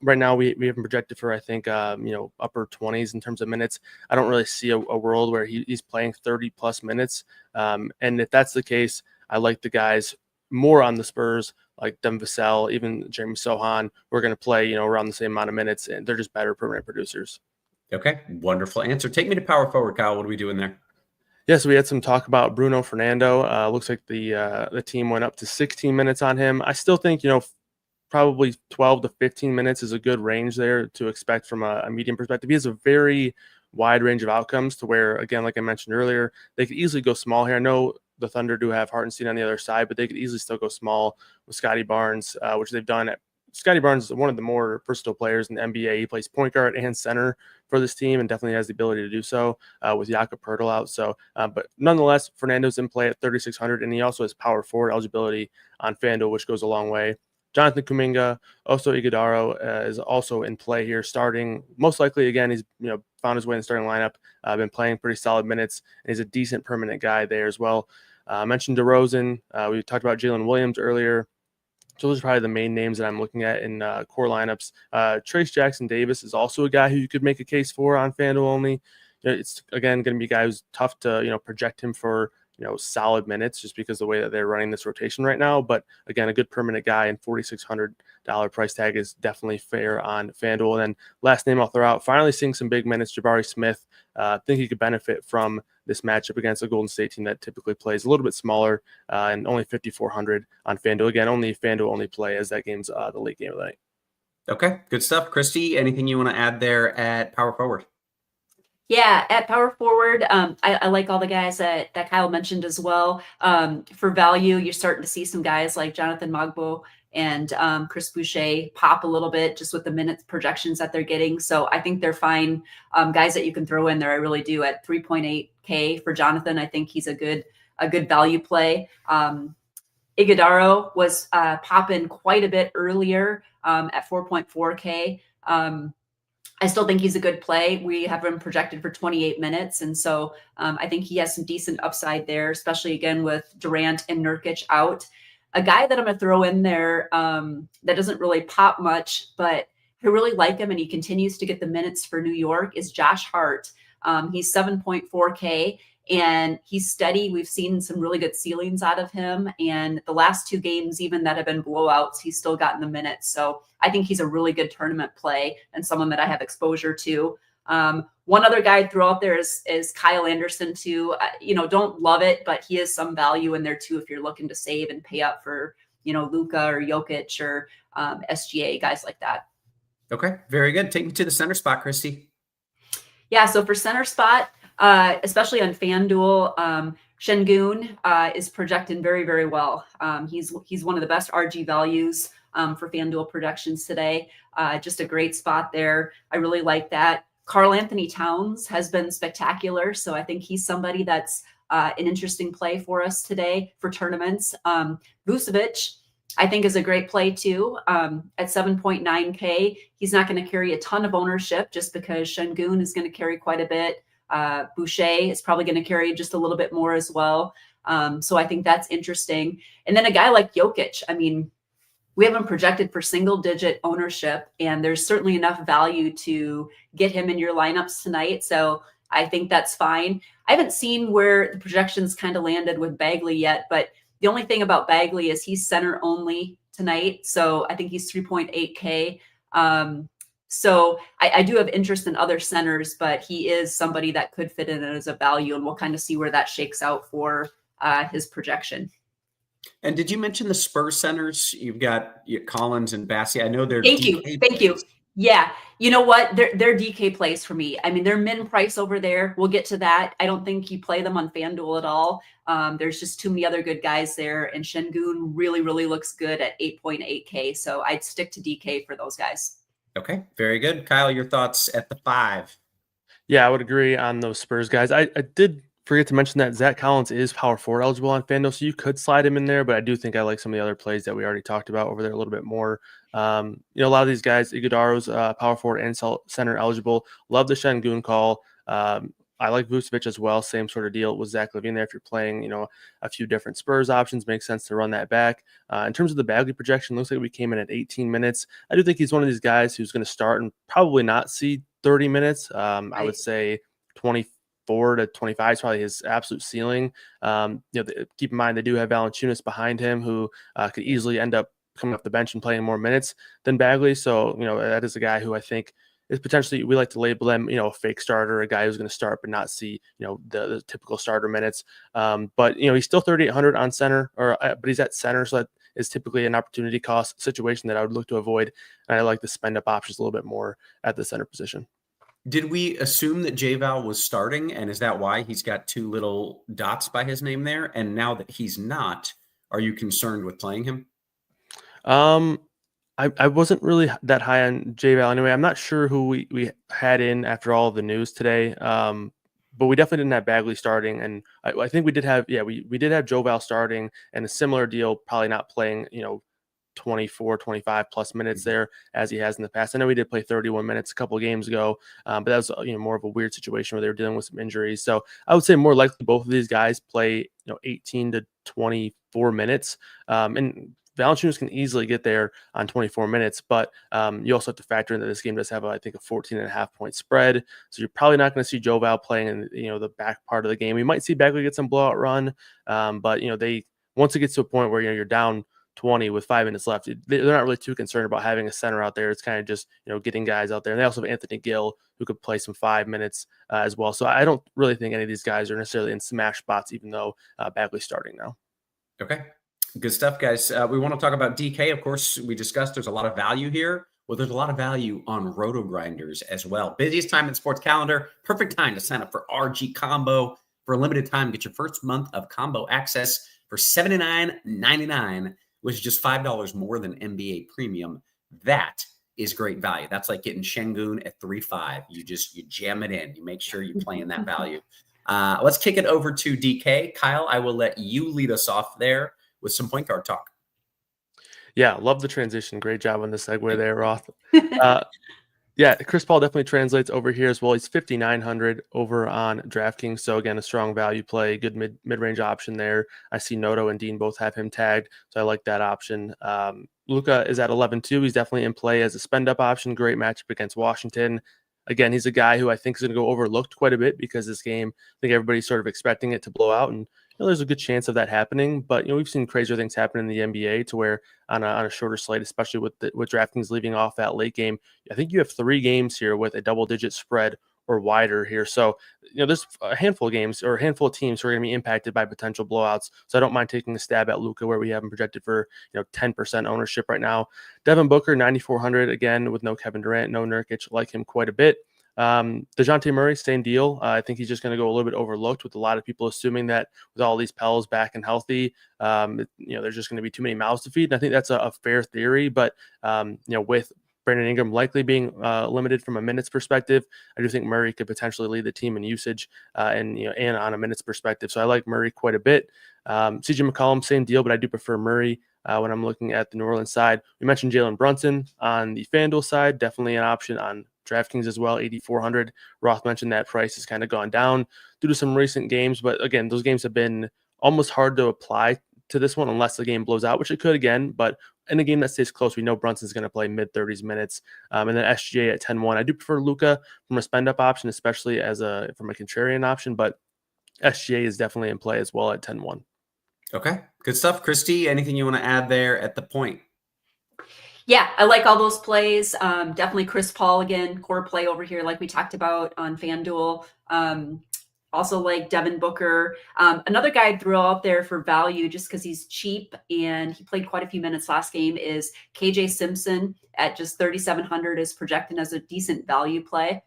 C: right now, we have him projected for, I think, upper 20s in terms of minutes. I don't really see a world where he's playing 30-plus minutes. And if that's the case, I like the guys more on the Spurs, like Devin Vassell, even Jeremy Sohan. We're going to play, around the same amount of minutes, and they're just better permanent producers.
D: Okay, wonderful answer. Take me to power forward, Kyle. What are we doing there?
C: Yeah, so we had some talk about Bruno Fernando. Looks like the team went up to 16 minutes on him. I still think, probably 12 to 15 minutes is a good range there to expect from a medium perspective. He has a very wide range of outcomes to where, again, like I mentioned earlier, they could easily go small here. I know the Thunder do have Hartenstein on the other side, but they could easily still go small with Scotty Barnes, which they've done. Scotty Barnes is one of the more versatile players in the NBA. He plays point guard and center for this team and definitely has the ability to do so with Jakob Poeltl out. So, but nonetheless, Fernando's in play at 3,600, and he also has power forward eligibility on FanDuel, which goes a long way. Jonathan Kuminga, Oso Ighodaro is also in play here, starting most likely again. He's found his way in the starting lineup. Been playing pretty solid minutes, and he's a decent permanent guy there as well. I mentioned DeRozan. We talked about Jalen Williams earlier. So those are probably the main names that I'm looking at in core lineups. Trace Jackson Davis is also a guy who you could make a case for on FanDuel only. It's again going to be a guy who's tough to project him for solid minutes just because of the way that they're running this rotation right now. But again, a good permanent guy, and $4,600 price tag is definitely fair on FanDuel. And then last name I'll throw out, finally seeing some big minutes, Jabari Smith. I think he could benefit from this matchup against a Golden State team that typically plays a little bit smaller and only 5,400 on FanDuel. Again, only FanDuel only play as that game's the late game of the night.
D: Okay, good stuff. Kristi, anything you want to add there at power forward?
E: Yeah, at power forward, I like all the guys that Kyle mentioned as well. For value, you're starting to see some guys like Jonathan Magbo and Chris Boucher pop a little bit just with the minutes projections that they're getting. So I think they're fine guys that you can throw in there. I really do. At 3.8K for Jonathan, I think he's a good value play. Ighodaro was popping quite a bit earlier at 4.4K. I still think he's a good play. We have him projected for 28 minutes. And so I think he has some decent upside there, especially again with Durant and Nurkic out. A guy that I'm going to throw in there that doesn't really pop much, but I really like him and he continues to get the minutes for New York is Josh Hart. He's 7.4K and he's steady. We've seen some really good ceilings out of him. And the last two games, even that have been blowouts, he's still gotten the minutes. So I think he's a really good tournament play and someone that I have exposure to. One other guy I'd throw out there is Kyle Anderson too. Don't love it, but he has some value in there too if you're looking to save and pay up for, Luka or Jokic or SGA, guys like that. Okay, very good. Take me to the center spot, Kristi. Yeah, so for center spot, especially on FanDuel, Şengün is projecting very, very well. He's one of the best RG values for FanDuel projections today. Just a great spot there. I really like that. Karl Anthony Towns has been spectacular. So I think he's somebody that's an interesting play for us today for tournaments. Vucevic, I think, is a great play too. At 7.9K, he's not going to carry a ton of ownership just because Şengün is going to carry quite a bit. Boucher is probably going to carry just a little bit more as well. So I think that's interesting. And then a guy like Jokic, we have him projected for single-digit ownership, and there's certainly enough value to get him in your lineups tonight. So I think that's fine. I haven't seen where the projections kind of landed with Bagley yet, but the only thing about Bagley is he's center only tonight. So I think he's 3.8K. So I do have interest in other centers, but he is somebody that could fit in as a value, and we'll kind of see where that shakes out for his projection.
D: And did you mention the Spurs centers? You've got Collins and Bassi. I know they're
E: Thank
D: DK
E: you.
D: plays.
E: Yeah, you know what? They're DK plays for me. I mean, they're min price over there. We'll get to that. I don't think you play them on FanDuel at all. There's just too many other good guys there, and Şengün really, really looks good at 8.8K. So I'd stick to DK for those guys.
D: Okay, very good. Kyle, your thoughts at the 5?
C: Yeah, I would agree on those Spurs guys. I did forget to mention that Zach Collins is power forward eligible on FanDuel, so you could slide him in there, but I do think I like some of the other plays that we already talked about over there a little bit more. A lot of these guys, Iguodaro's power forward and center eligible. Love the Şengün call. I like Vucevic as well. Same sort of deal with Zach LaVine there. If you're playing, a few different Spurs options, makes sense to run that back. In terms of the Bagley projection, looks like we came in at 18 minutes. I do think he's one of these guys who's going to start and probably not see 30 minutes. I would say 24 to 25 is probably his absolute ceiling. Keep in mind they do have Valanciunas behind him, who could easily end up coming off the bench and playing more minutes than Bagley. So that is a guy who I think is potentially, we like to label them, a fake starter, a guy who's going to start but not see the typical starter minutes. But he's still 3,800 on center, but he's at center, so that is typically an opportunity cost situation that I would look to avoid. And I like to spend up options a little bit more at the center position.
D: Did we assume that J-Val was starting, and is that why he's got 2 little dots by his name there? And now that he's not, are you concerned with playing him?
C: I wasn't really that high on J-Val anyway. I'm not sure who we had in after all of the news today, but we definitely didn't have Bagley starting. And I think we did have, we did have Joval starting, and a similar deal, probably not playing, 24, 25 plus minutes there as he has in the past. I know he did play 31 minutes a couple of games ago, but that was more of a weird situation where they were dealing with some injuries. So I would say more likely both of these guys play 18 to 24 minutes. And Valanciunas can easily get there on 24 minutes, but you also have to factor in that this game does have, I think, a 14.5 point spread. So you're probably not going to see Joval playing in the back part of the game. We might see Bagley get some blowout run, but they once it gets to a point where you're down 20 with 5 minutes left, they're not really too concerned about having a center out there. It's kind of just getting guys out there, and they also have Anthony Gill who could play some 5 minutes as well. So I don't really think any of these guys are necessarily in smash spots, even though Bagley's starting now.
D: Okay. Good stuff, guys. We want to talk about DK. Of course, we discussed there's a lot of value here. Well, there's a lot of value on RotoGrinders as well. Busiest time in sports calendar. Perfect time to sign up for RG Combo. For a limited time, get your first month of combo access for $79.99, which is just $5 more than NBA Premium. That is great value. That's like getting Şengün at 3.5. You jam it in. You make sure you play in that value. Let's kick it over to DK. Kyle, I will let you lead us off there with some point guard talk.
C: Yeah, love the transition. Great job on the segue there, Roth. Chris Paul definitely translates over here as well. He's 5,900 over on DraftKings. So again, a strong value play, good mid-range option there. I see Noto and Dean both have him tagged, so I like that option. Luka is at 11-2. He's definitely in play as a spend-up option. Great matchup against Washington. Again, he's a guy who I think is going to go overlooked quite a bit because this game, I think everybody's sort of expecting it to blow out, and there's a good chance of that happening. But we've seen crazier things happen in the NBA to where on a shorter slate, especially with DraftKings leaving off that late game, I think you have 3 games here with a double-digit spread or wider here. So there's a handful of games or a handful of teams who are going to be impacted by potential blowouts. So I don't mind taking a stab at Luka, where we have him projected for 10% ownership right now. Devin Booker 9,400 again with no Kevin Durant, no Nurkic, like him quite a bit. DeJounte Murray, same deal. I think he's just going to go a little bit overlooked, with a lot of people assuming that with all these Pels back and healthy, there's just going to be too many mouths to feed. And I think that's a fair theory, but with Brandon Ingram likely being limited from a minutes perspective, I do think Murray could potentially lead the team in usage and on a minutes perspective. So I like Murray quite a bit. CJ McCollum, same deal, but I do prefer Murray when I'm looking at the New Orleans side. We mentioned Jalen Brunson on the FanDuel side, definitely an option on DraftKings as well, 8,400. Roth mentioned that price has kind of gone down due to some recent games, but again, those games have been almost hard to apply to this one unless the game blows out, which it could again. But in a game that stays close, we know Brunson's going to play mid-30s minutes. And then SGA at 10-1. I do prefer Luka from a spend-up option, especially from a contrarian option, but SGA is definitely in play as well at 10-1.
D: Okay, good stuff. Kristi, anything you want to add there at the point?
E: Yeah, I like all those plays. Definitely Chris Paul again, core play over here, like we talked about on FanDuel. Also like Devin Booker. Another guy I threw out there for value just because he's cheap and he played quite a few minutes last game is KJ Simpson at just 3,700 is projected as a decent value play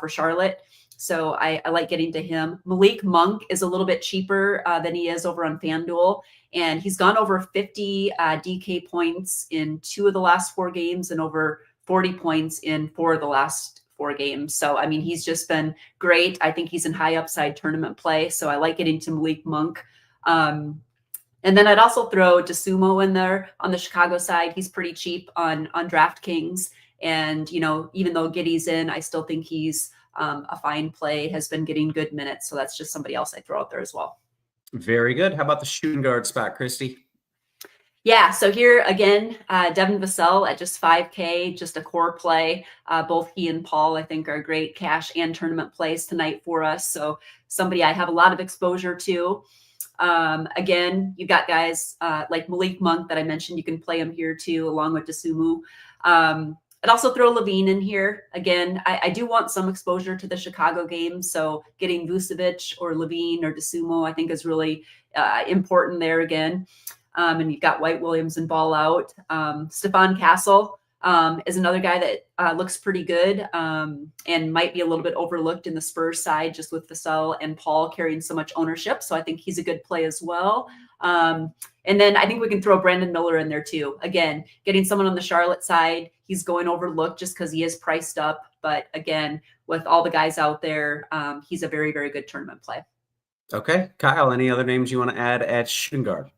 E: for Charlotte. So I like getting to him. Malik Monk is a little bit cheaper than he is over on FanDuel. And he's gone over 50 DK points in 2 of the last 4 games and over 40 points in 4 of the last 4 games. So, I mean, he's just been great. I think he's in high upside tournament play. So I like getting to Malik Monk. And then I'd also throw DeSumo in there on the Chicago side. He's pretty cheap on DraftKings. And, you know, even though Giddey's in, I still think he's a fine play, has been getting good minutes. So that's just somebody else I throw out there as well.
D: Very good. How about the shooting guard spot, Kristi?
E: Yeah, so here again, Devin Vassell at just 5K, just a core play. Both he and Paul, I think, are great cash and tournament plays tonight for us. So somebody I have a lot of exposure to. Again, you've got guys like Malik Monk that I mentioned. You can play him here too, along with DeSumo. I'd also throw Levine in here. Again, I do want some exposure to the Chicago game. So getting Vucevic or Levine or DeSumo, I think is really important there again. And you've got White Williams and ball out. Stephon Castle is another guy that looks pretty good and might be a little bit overlooked in the Spurs side, just with Vassell and Paul carrying so much ownership. So I think he's a good play as well. And then I think we can throw Brandon Miller in there too. Again, getting someone on the Charlotte side, he's going overlooked just because he is priced up. But again, with all the guys out there, he's a very, very good tournament play.
D: Okay. Kyle, any other names you want to add at shooting guard?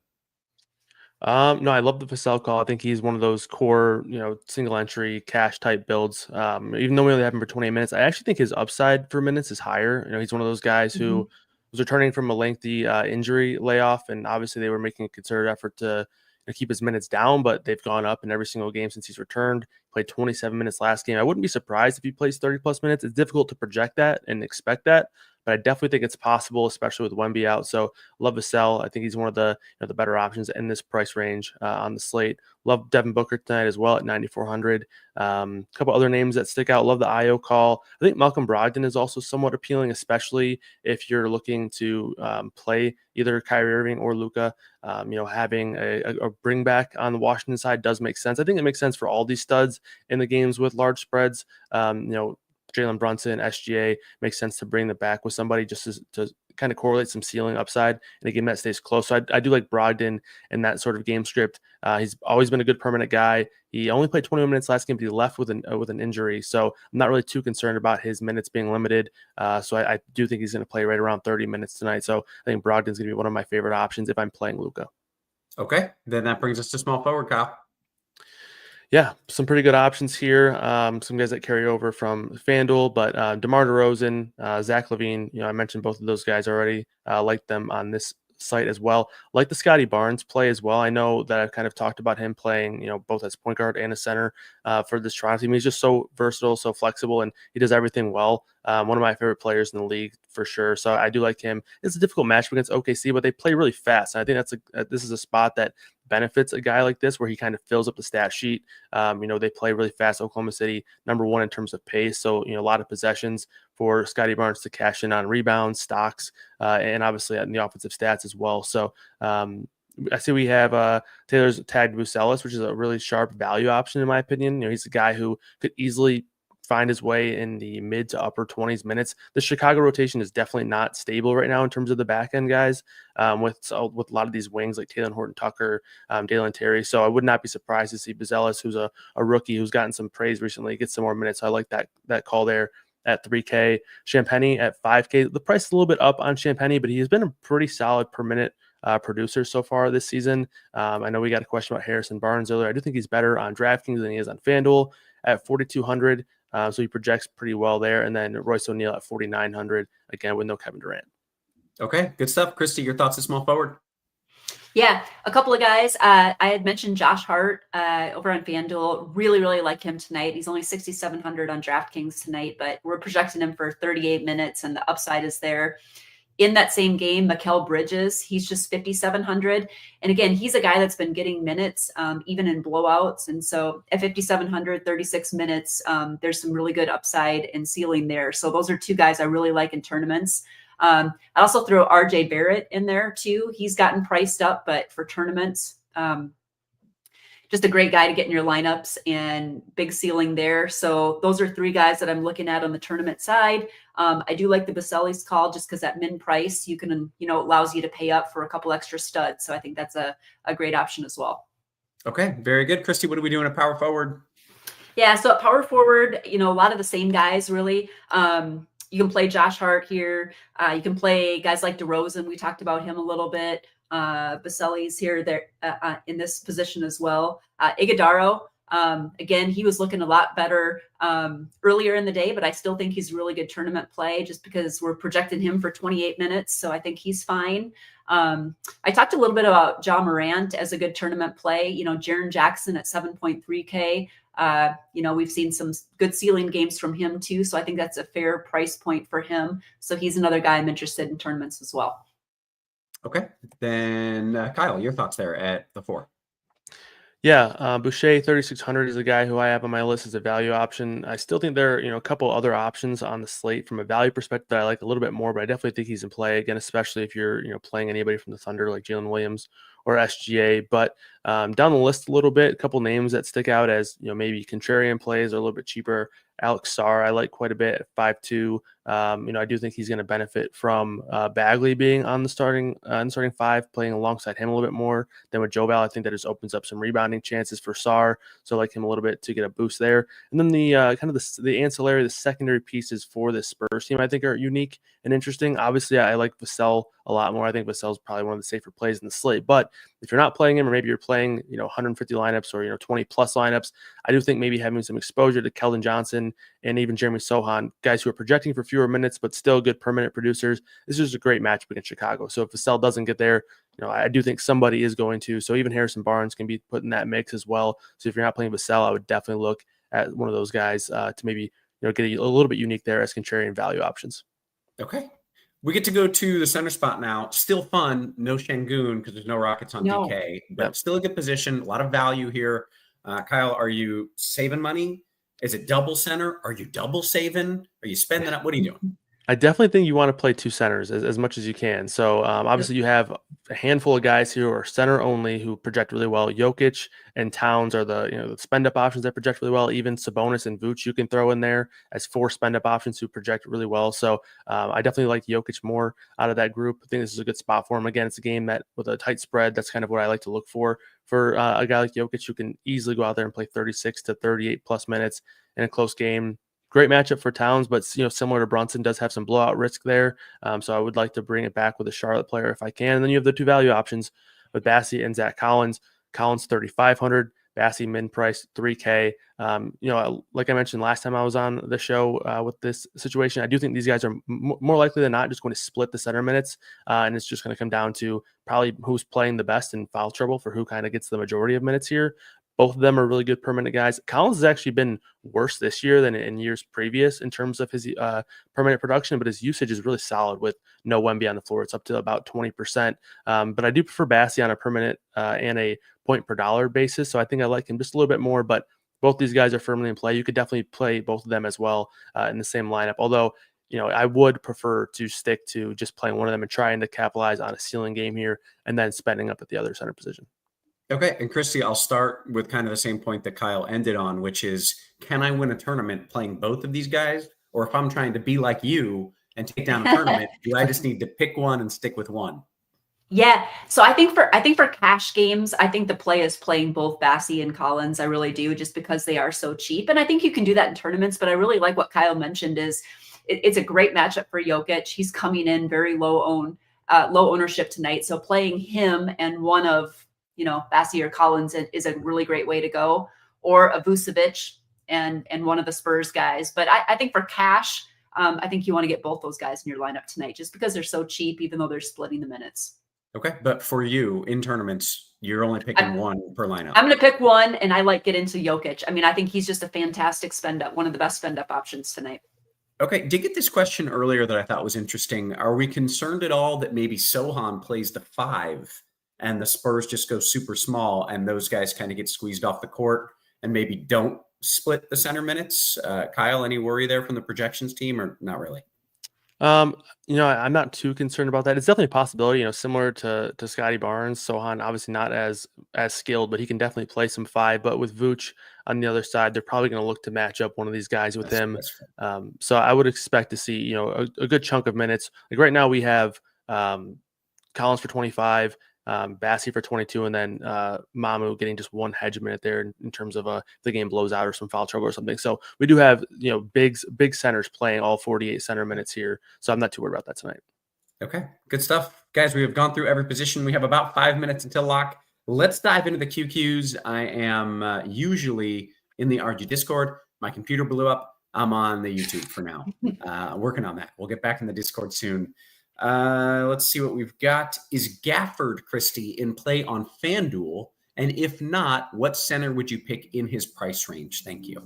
C: No, I love the Vassell call. I think he's one of those core, single entry cash type builds. Even though we only have him for 28 minutes, I actually think his upside for minutes is higher. He's one of those guys who was returning from a lengthy injury layoff, and obviously they were making a concerted effort to keep his minutes down, but they've gone up in every single game since he's returned. Played 27 minutes last game. I wouldn't be surprised if he plays 30 plus minutes. It's difficult to project that and expect that, but I definitely think it's possible, especially with Wemby out. So love Vassell. I think he's one of the the better options in this price range on the slate. Love Devin Booker tonight as well at 9,400. A couple other names that stick out. Love the IO call. I think Malcolm Brogdon is also somewhat appealing, especially if you're looking to play either Kyrie Irving or Luka. Having a bring back on the Washington side does make sense. I think it makes sense for all these studs in the games with large spreads. Jalen Brunson, SGA, makes sense to bring them back with somebody just to kind of correlate some ceiling upside in a game that stays close. So I do like Brogdon in that sort of game script. He's always been a good permanent guy. He only played 21 minutes last game, but he left with an injury. So I'm not really too concerned about his minutes being limited. So I do think he's going to play right around 30 minutes tonight. So I think Brogdon's going to be one of my favorite options if I'm playing Luka.
D: Okay, then that brings us to small forward, Kyle.
C: Yeah, some pretty good options here. Some guys that carry over from FanDuel, but DeMar DeRozan, Zach LaVine, I mentioned both of those guys already. Like them on this site as well. Like the Scotty Barnes play as well. I know that I've kind of talked about him playing, both as point guard and a center for this Toronto team. He's just so versatile, so flexible, and he does everything well. One of my favorite players in the league for sure. So I do like him. It's a difficult matchup against OKC, but they play really fast. And I think this is a spot that benefits a guy like this where he kind of fills up the stat sheet. They play really fast. Oklahoma City, number 1 in terms of pace. So, a lot of possessions for Scotty Barnes to cash in on rebounds, stocks, and obviously in the offensive stats as well. So I see we have Taylor's tagged Vucevic, which is a really sharp value option in my opinion. He's a guy who could easily find his way in the mid to upper 20s minutes. The Chicago rotation is definitely not stable right now in terms of the back end guys, with a lot of these wings like Taylor Horton-Tucker, Dalen Terry. So I would not be surprised to see Vassell, who's a rookie who's gotten some praise recently, get some more minutes. So I like that call there at 3K. Champagny at 5K. The price is a little bit up on Champagny, but he has been a pretty solid per minute producer so far this season. I know we got a question about Harrison Barnes earlier. I do think he's better on DraftKings than he is on FanDuel at 4,200. So he projects pretty well there. And then Royce O'Neal at 4,900, again, with no Kevin Durant.
D: Okay, good stuff. Kristi, your thoughts on small forward?
E: Yeah, a couple of guys. I had mentioned Josh Hart over on FanDuel. Really, really like him tonight. He's only 6,700 on DraftKings tonight, but we're projecting him for 38 minutes, and the upside is there. In that same game, Mikal Bridges, he's just 5,700. And again, he's a guy that's been getting minutes, even in blowouts. And so at 5,700, 36 minutes, there's some really good upside and ceiling there. So those are two guys I really like in tournaments. I also throw RJ Barrett in there too. He's gotten priced up, but for tournaments, just a great guy to get in your lineups and big ceiling there. So those are three guys that I'm looking at on the tournament side. I do like the Baselli's call just because at min price, you can, allows you to pay up for a couple extra studs. So I think that's a great option as well.
D: Okay, very good. Kristi, what are we doing at power forward?
E: Yeah, so at power forward, a lot of the same guys really. You can play Josh Hart here. You can play guys like DeRozan. We talked about him a little bit. Baselli's here there in this position as well. Iguodaro, again, he was looking a lot better earlier in the day, but I still think he's a really good tournament play just because we're projecting him for 28 minutes. So I think he's fine. I talked a little bit about Ja Morant as a good tournament play. Jaren Jackson at 7.3K. We've seen some good ceiling games from him too. So I think that's a fair price point for him. So he's another guy I'm interested in tournaments as well.
D: Okay. Then Kyle, your thoughts there at the 4.
C: Yeah, Boucher 3,600 is a guy who I have on my list as a value option. I still think there are, a couple other options on the slate from a value perspective that I like a little bit more, but I definitely think he's in play again, especially if you're, playing anybody from the Thunder like Jalen Williams or SGA. But down the list a little bit, a couple names that stick out as, maybe contrarian plays are a little bit cheaper. Alex Sarr, I like quite a bit at 5.2. I do think he's going to benefit from Bagley being on the starting 5, playing alongside him a little bit more than with Joe Bell. I think that just opens up some rebounding chances for Sarr. So I like him a little bit to get a boost there. And then the kind of the ancillary, the secondary pieces for this Spurs team, I think are unique and interesting. Obviously, I like Vassell a lot more. I think Vassell is probably one of the safer plays in the slate. But if you're not playing him, or maybe you're playing 150 lineups or 20 plus lineups, I do think maybe having some exposure to Keldon Johnson and even Jeremy Sohan, guys who are projecting for fewer minutes but still good per minute producers, this is a great matchup against Chicago. So if Vassell doesn't get there, I do think somebody is going to. So even Harrison Barnes can be put in that mix as well. So if you're not playing Vassell, I would definitely look at one of those guys to maybe get a little bit unique there as contrarian value options.
D: Okay. We get to go to the center spot now. Still fun. No Şengün because there's no Rockets on DK, but still a good position. A lot of value here. Kyle, are you saving money? Is it double center? Are you double saving? Are you spending up? What are you doing?
C: I definitely think you want to play two centers as much as you can. So obviously you have a handful of guys here who are center only who project really well. Jokic and Towns are the spend up options that project really well. Even Sabonis and Vooch you can throw in there as 4 spend up options who project really well. So I definitely like Jokic more out of that group. I think this is a good spot for him. Again, it's a game that with a tight spread, that's kind of what I like to look for a guy like Jokic who can easily go out there and play 36 to 38 plus minutes in a close game. Great matchup for Towns, but similar to Brunson, does have some blowout risk there. So I would like to bring it back with a Charlotte player if I can. And then you have the 2 value options with Bassey and Zach Collins. Collins 3,500, Bassey min price 3K. Like I mentioned last time I was on the show with this situation, I do think these guys are more likely than not just going to split the center minutes, and it's just going to come down to probably who's playing the best in foul trouble for who kind of gets the majority of minutes here. Both of them are really good per minute guys. Collins has actually been worse this year than in years previous in terms of his per minute production, but his usage is really solid with no Wemby on the floor. It's up to about 20%. But I do prefer Bassey on a per minute and a point per dollar basis. So I think I like him just a little bit more, but both these guys are firmly in play. You could definitely play both of them as well in the same lineup. Although, I would prefer to stick to just playing one of them and trying to capitalize on a ceiling game here and then spending up at the other center position.
D: Okay. And Kristi, I'll start with kind of the same point that Kyle ended on, which is, can I win a tournament playing both of these guys? Or if I'm trying to be like you and take down a tournament, do I just need to pick one and stick with one?
E: Yeah. So I think for cash games, I think the play is playing both Bassey and Collins. I really do, just because they are so cheap. And I think you can do that in tournaments, but I really like what Kyle mentioned is it's a great matchup for Jokic. He's coming in very low ownership tonight. So playing him and one of, Bassey or Collins is a really great way to go, or a Vucevic and one of the Spurs guys. But I think for cash, I think you want to get both those guys in your lineup tonight, just because they're so cheap, even though they're splitting the minutes.
D: Okay, but for you in tournaments, you're only picking one per lineup.
E: I'm going to pick one, and I like get into Jokic. I mean, I think he's just a fantastic spend up, one of the best spend up options tonight.
D: Okay, did get this question earlier that I thought was interesting. Are we concerned at all that maybe Sohan plays the 5 and the Spurs just go super small and those guys kind of get squeezed off the court and maybe don't split the center minutes? Kyle, any worry there from the projections team or not really?
C: I'm not too concerned about that. It's definitely a possibility, similar to Scotty Barnes. Sohan obviously not as skilled, but he can definitely play some 5. But with Vooch on the other side, they're probably going to look to match up one of these guys with him. So I would expect to see, a good chunk of minutes. Like right now we have Collins for 25, Bassi for 22, and then Mamu getting just one hedge minute there in terms of if the game blows out or some foul trouble or something. So we do have big centers playing all 48 center minutes here. So I'm not too worried about that tonight.
D: Okay, good stuff. Guys, we have gone through every position. We have about 5 minutes until lock. Let's dive into the QQs. I am usually in the RG Discord. My computer blew up. I'm on the YouTube for now. Working on that. We'll get back in the Discord soon. Let's see what we've got. Is Gafford, Kristi, in play on FanDuel? And if not, what center would you pick in his price range? Thank you.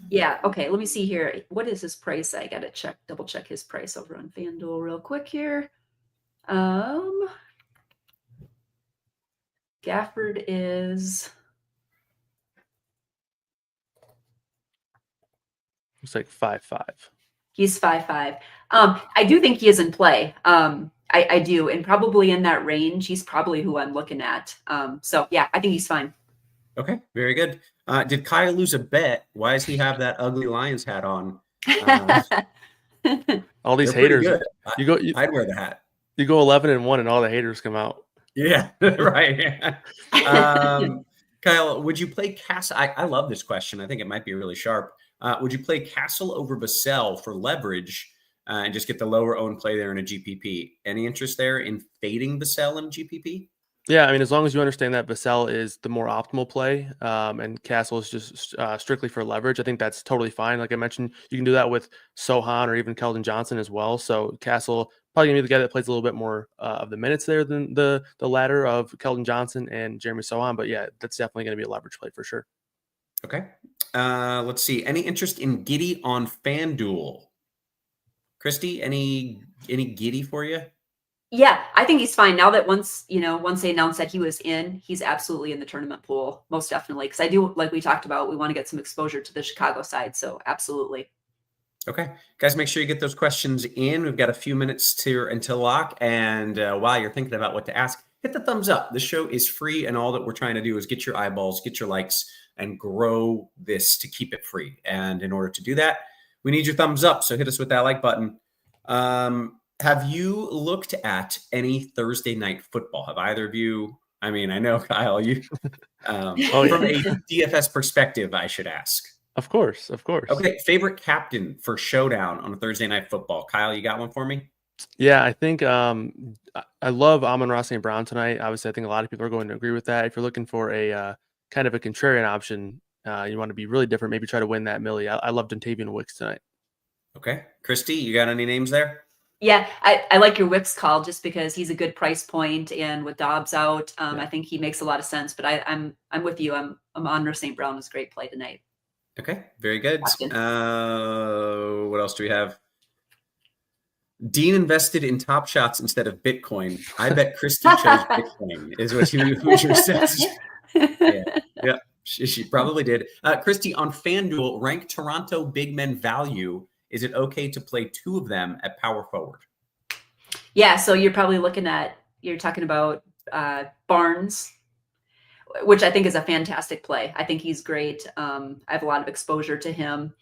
E: Yeah. Okay. Let me see here. What is his price? I got to double check his price over on FanDuel real quick here. Gafford is.
C: It's like 5.5.
E: He's 5.5. I do think he is in play. I do, and probably in that range. He's probably who I'm looking at. So yeah, I think he's fine.
D: Okay, very good. Did Kyle lose a bet? Why does he have that ugly Lions hat on?
C: All these haters.
D: I'd wear the hat.
C: You go 11-1, and all the haters come out.
D: Yeah, right. Kyle, would you play Castle? I love this question. I think it might be really sharp. Would you play Castle over Vassell for leverage and just get the lower owned play there in a GPP? Any interest there in fading Vassell in GPP?
C: Yeah, I mean, as long as you understand that Vassell is the more optimal play and Castle is just strictly for leverage, I think that's totally fine. Like I mentioned, you can do that with Sohan or even Keldon Johnson as well. So Castle probably going to be the guy that plays a little bit more of the minutes there than the latter of Keldon Johnson and Jeremy Sohan. But yeah, that's definitely going to be a leverage play for sure.
D: Okay. Let's see. Any interest in Giddey on FanDuel? Kristi, any Giddey for you?
E: Yeah, I think he's fine now that once they announced that he was in, he's absolutely in the tournament pool, most definitely. Because I do, like we talked about, we want to get some exposure to the Chicago side. So absolutely.
D: Okay, guys, make sure you get those questions in. We've got a few minutes until lock. And while you're thinking about what to ask, hit the thumbs up. The show is free, and all that we're trying to do is get your eyeballs, get your likes, and grow this to keep it free. And in order to do that, we need your thumbs up. So hit us with that like button. Have you looked at any Thursday night football? Have either of you? I mean, I know, Kyle, you from a DFS perspective, I should ask.
C: Of course.
D: Okay, favorite captain for showdown on a Thursday night football. Kyle, you got one for me?
C: Yeah, I think I love Amon-Ra St. Brown tonight. Obviously, I think a lot of people are going to agree with that. If you're looking for a kind of a contrarian option, you want to be really different, maybe try to win that milli. I love Dontavian Wicks tonight. Okay.
D: Kristi, you got any names there?
E: Yeah, I like your Wicks call just because he's a good price point, and with Dobbs out, I think he makes a lot of sense. But I'm with you. Amon-Ra St. Brown is a great play tonight.
D: Okay, very good. What else do we have? Dean invested in Top Shots instead of Bitcoin. I bet Kristi chose Bitcoin, is what Hoosier says. Yeah, she probably did. Kristi, on FanDuel, rank Toronto big men value. Is it okay to play 2 of them at power forward?
E: Yeah, so you're probably you're talking about Barnes, which I think is a fantastic play. I think he's great. I have a lot of exposure to him.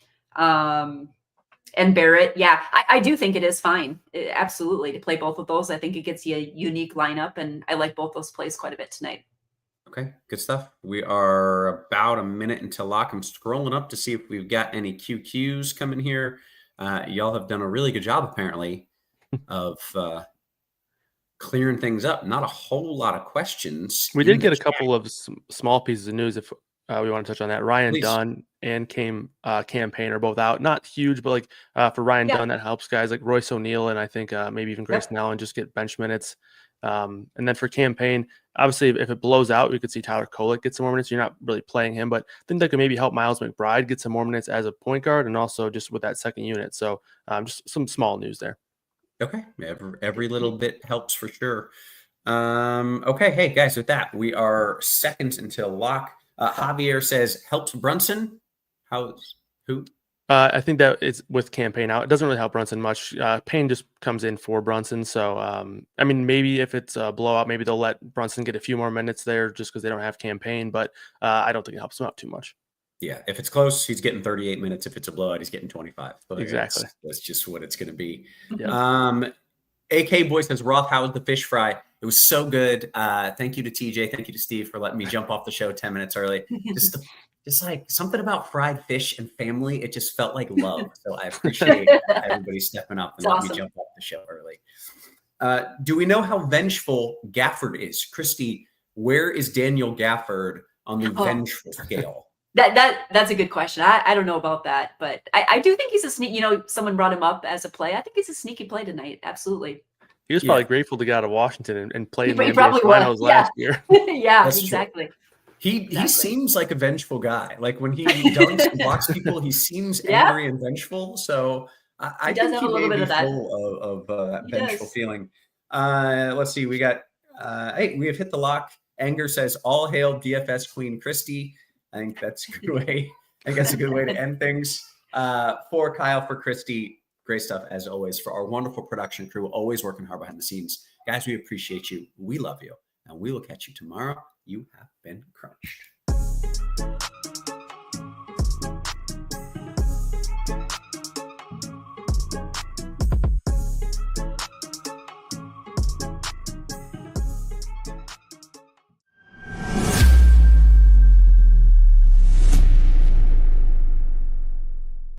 E: And Barrett, yeah, I do think it is fine. Absolutely, to play both of those. I think it gets you a unique lineup, and I like both those plays quite a bit tonight.
D: Okay, good stuff. We are about a minute until lock. I'm scrolling up to see if we've got any QQs coming here. Y'all have done a really good job, apparently, of clearing things up. Not a whole lot of questions.
C: We did get a couple of small pieces of news if we want to touch on that. Ryan Dunn and Campaign are both out. Not huge, but like for Ryan Dunn, that helps guys like Royce O'Neal and I think maybe even Grayson Allen just get bench minutes. And then for campaign, obviously, if it blows out, we could see Tyler Kolek get some more minutes. You're not really playing him, but I think that could maybe help Miles McBride get some more minutes as a point guard and also just with that second unit. So just some small news there.
D: Okay. Every little bit helps for sure. Okay. Hey, guys, with that, we are seconds until lock. Javier says, helps Brunson. Who?
C: I think that it's with campaign out. It doesn't really help Brunson much. Payne just comes in for Brunson. So, I mean, maybe if it's a blowout, maybe they'll let Brunson get a few more minutes there just because they don't have campaign. But I don't think it helps him out too much.
D: Yeah. If it's close, he's getting 38 minutes. If it's a blowout, he's getting 25. But
C: Exactly.
D: That's just what it's going to be.
C: Yeah.
D: AK Boy says, Roth, how was the fish fry? It was so good. Thank you to TJ. Thank you to Steve for letting me jump off the show 10 minutes early. Just like something about fried fish and family, it just felt like love. So I appreciate everybody stepping up and letting me jump off the show early. Do we know how vengeful Gafford is? Kristi, where is Daniel Gafford on the vengeful scale?
E: That's a good question. I don't know about that, but I do think he's a sneak. Someone brought him up as a play. I think he's a sneaky play tonight. Absolutely.
C: He was probably grateful to get out of Washington and play in the NBA
E: probably
C: finals last year.
E: Yeah,
D: That's
E: exactly.
D: True. He seems like a vengeful guy. Like when he dunks and blocks people, he seems angry and vengeful. So I think he may be full of that vengeful feeling. Let's see. We got we have hit the lock. Anger says, all hail DFS Queen Kristi. I think that's a good way. I think that's a good way to end things. For Kyle, for Kristi, great stuff as always. For our wonderful production crew, always working hard behind the scenes. Guys, we appreciate you. We love you. And we will catch you tomorrow. You have been crunched.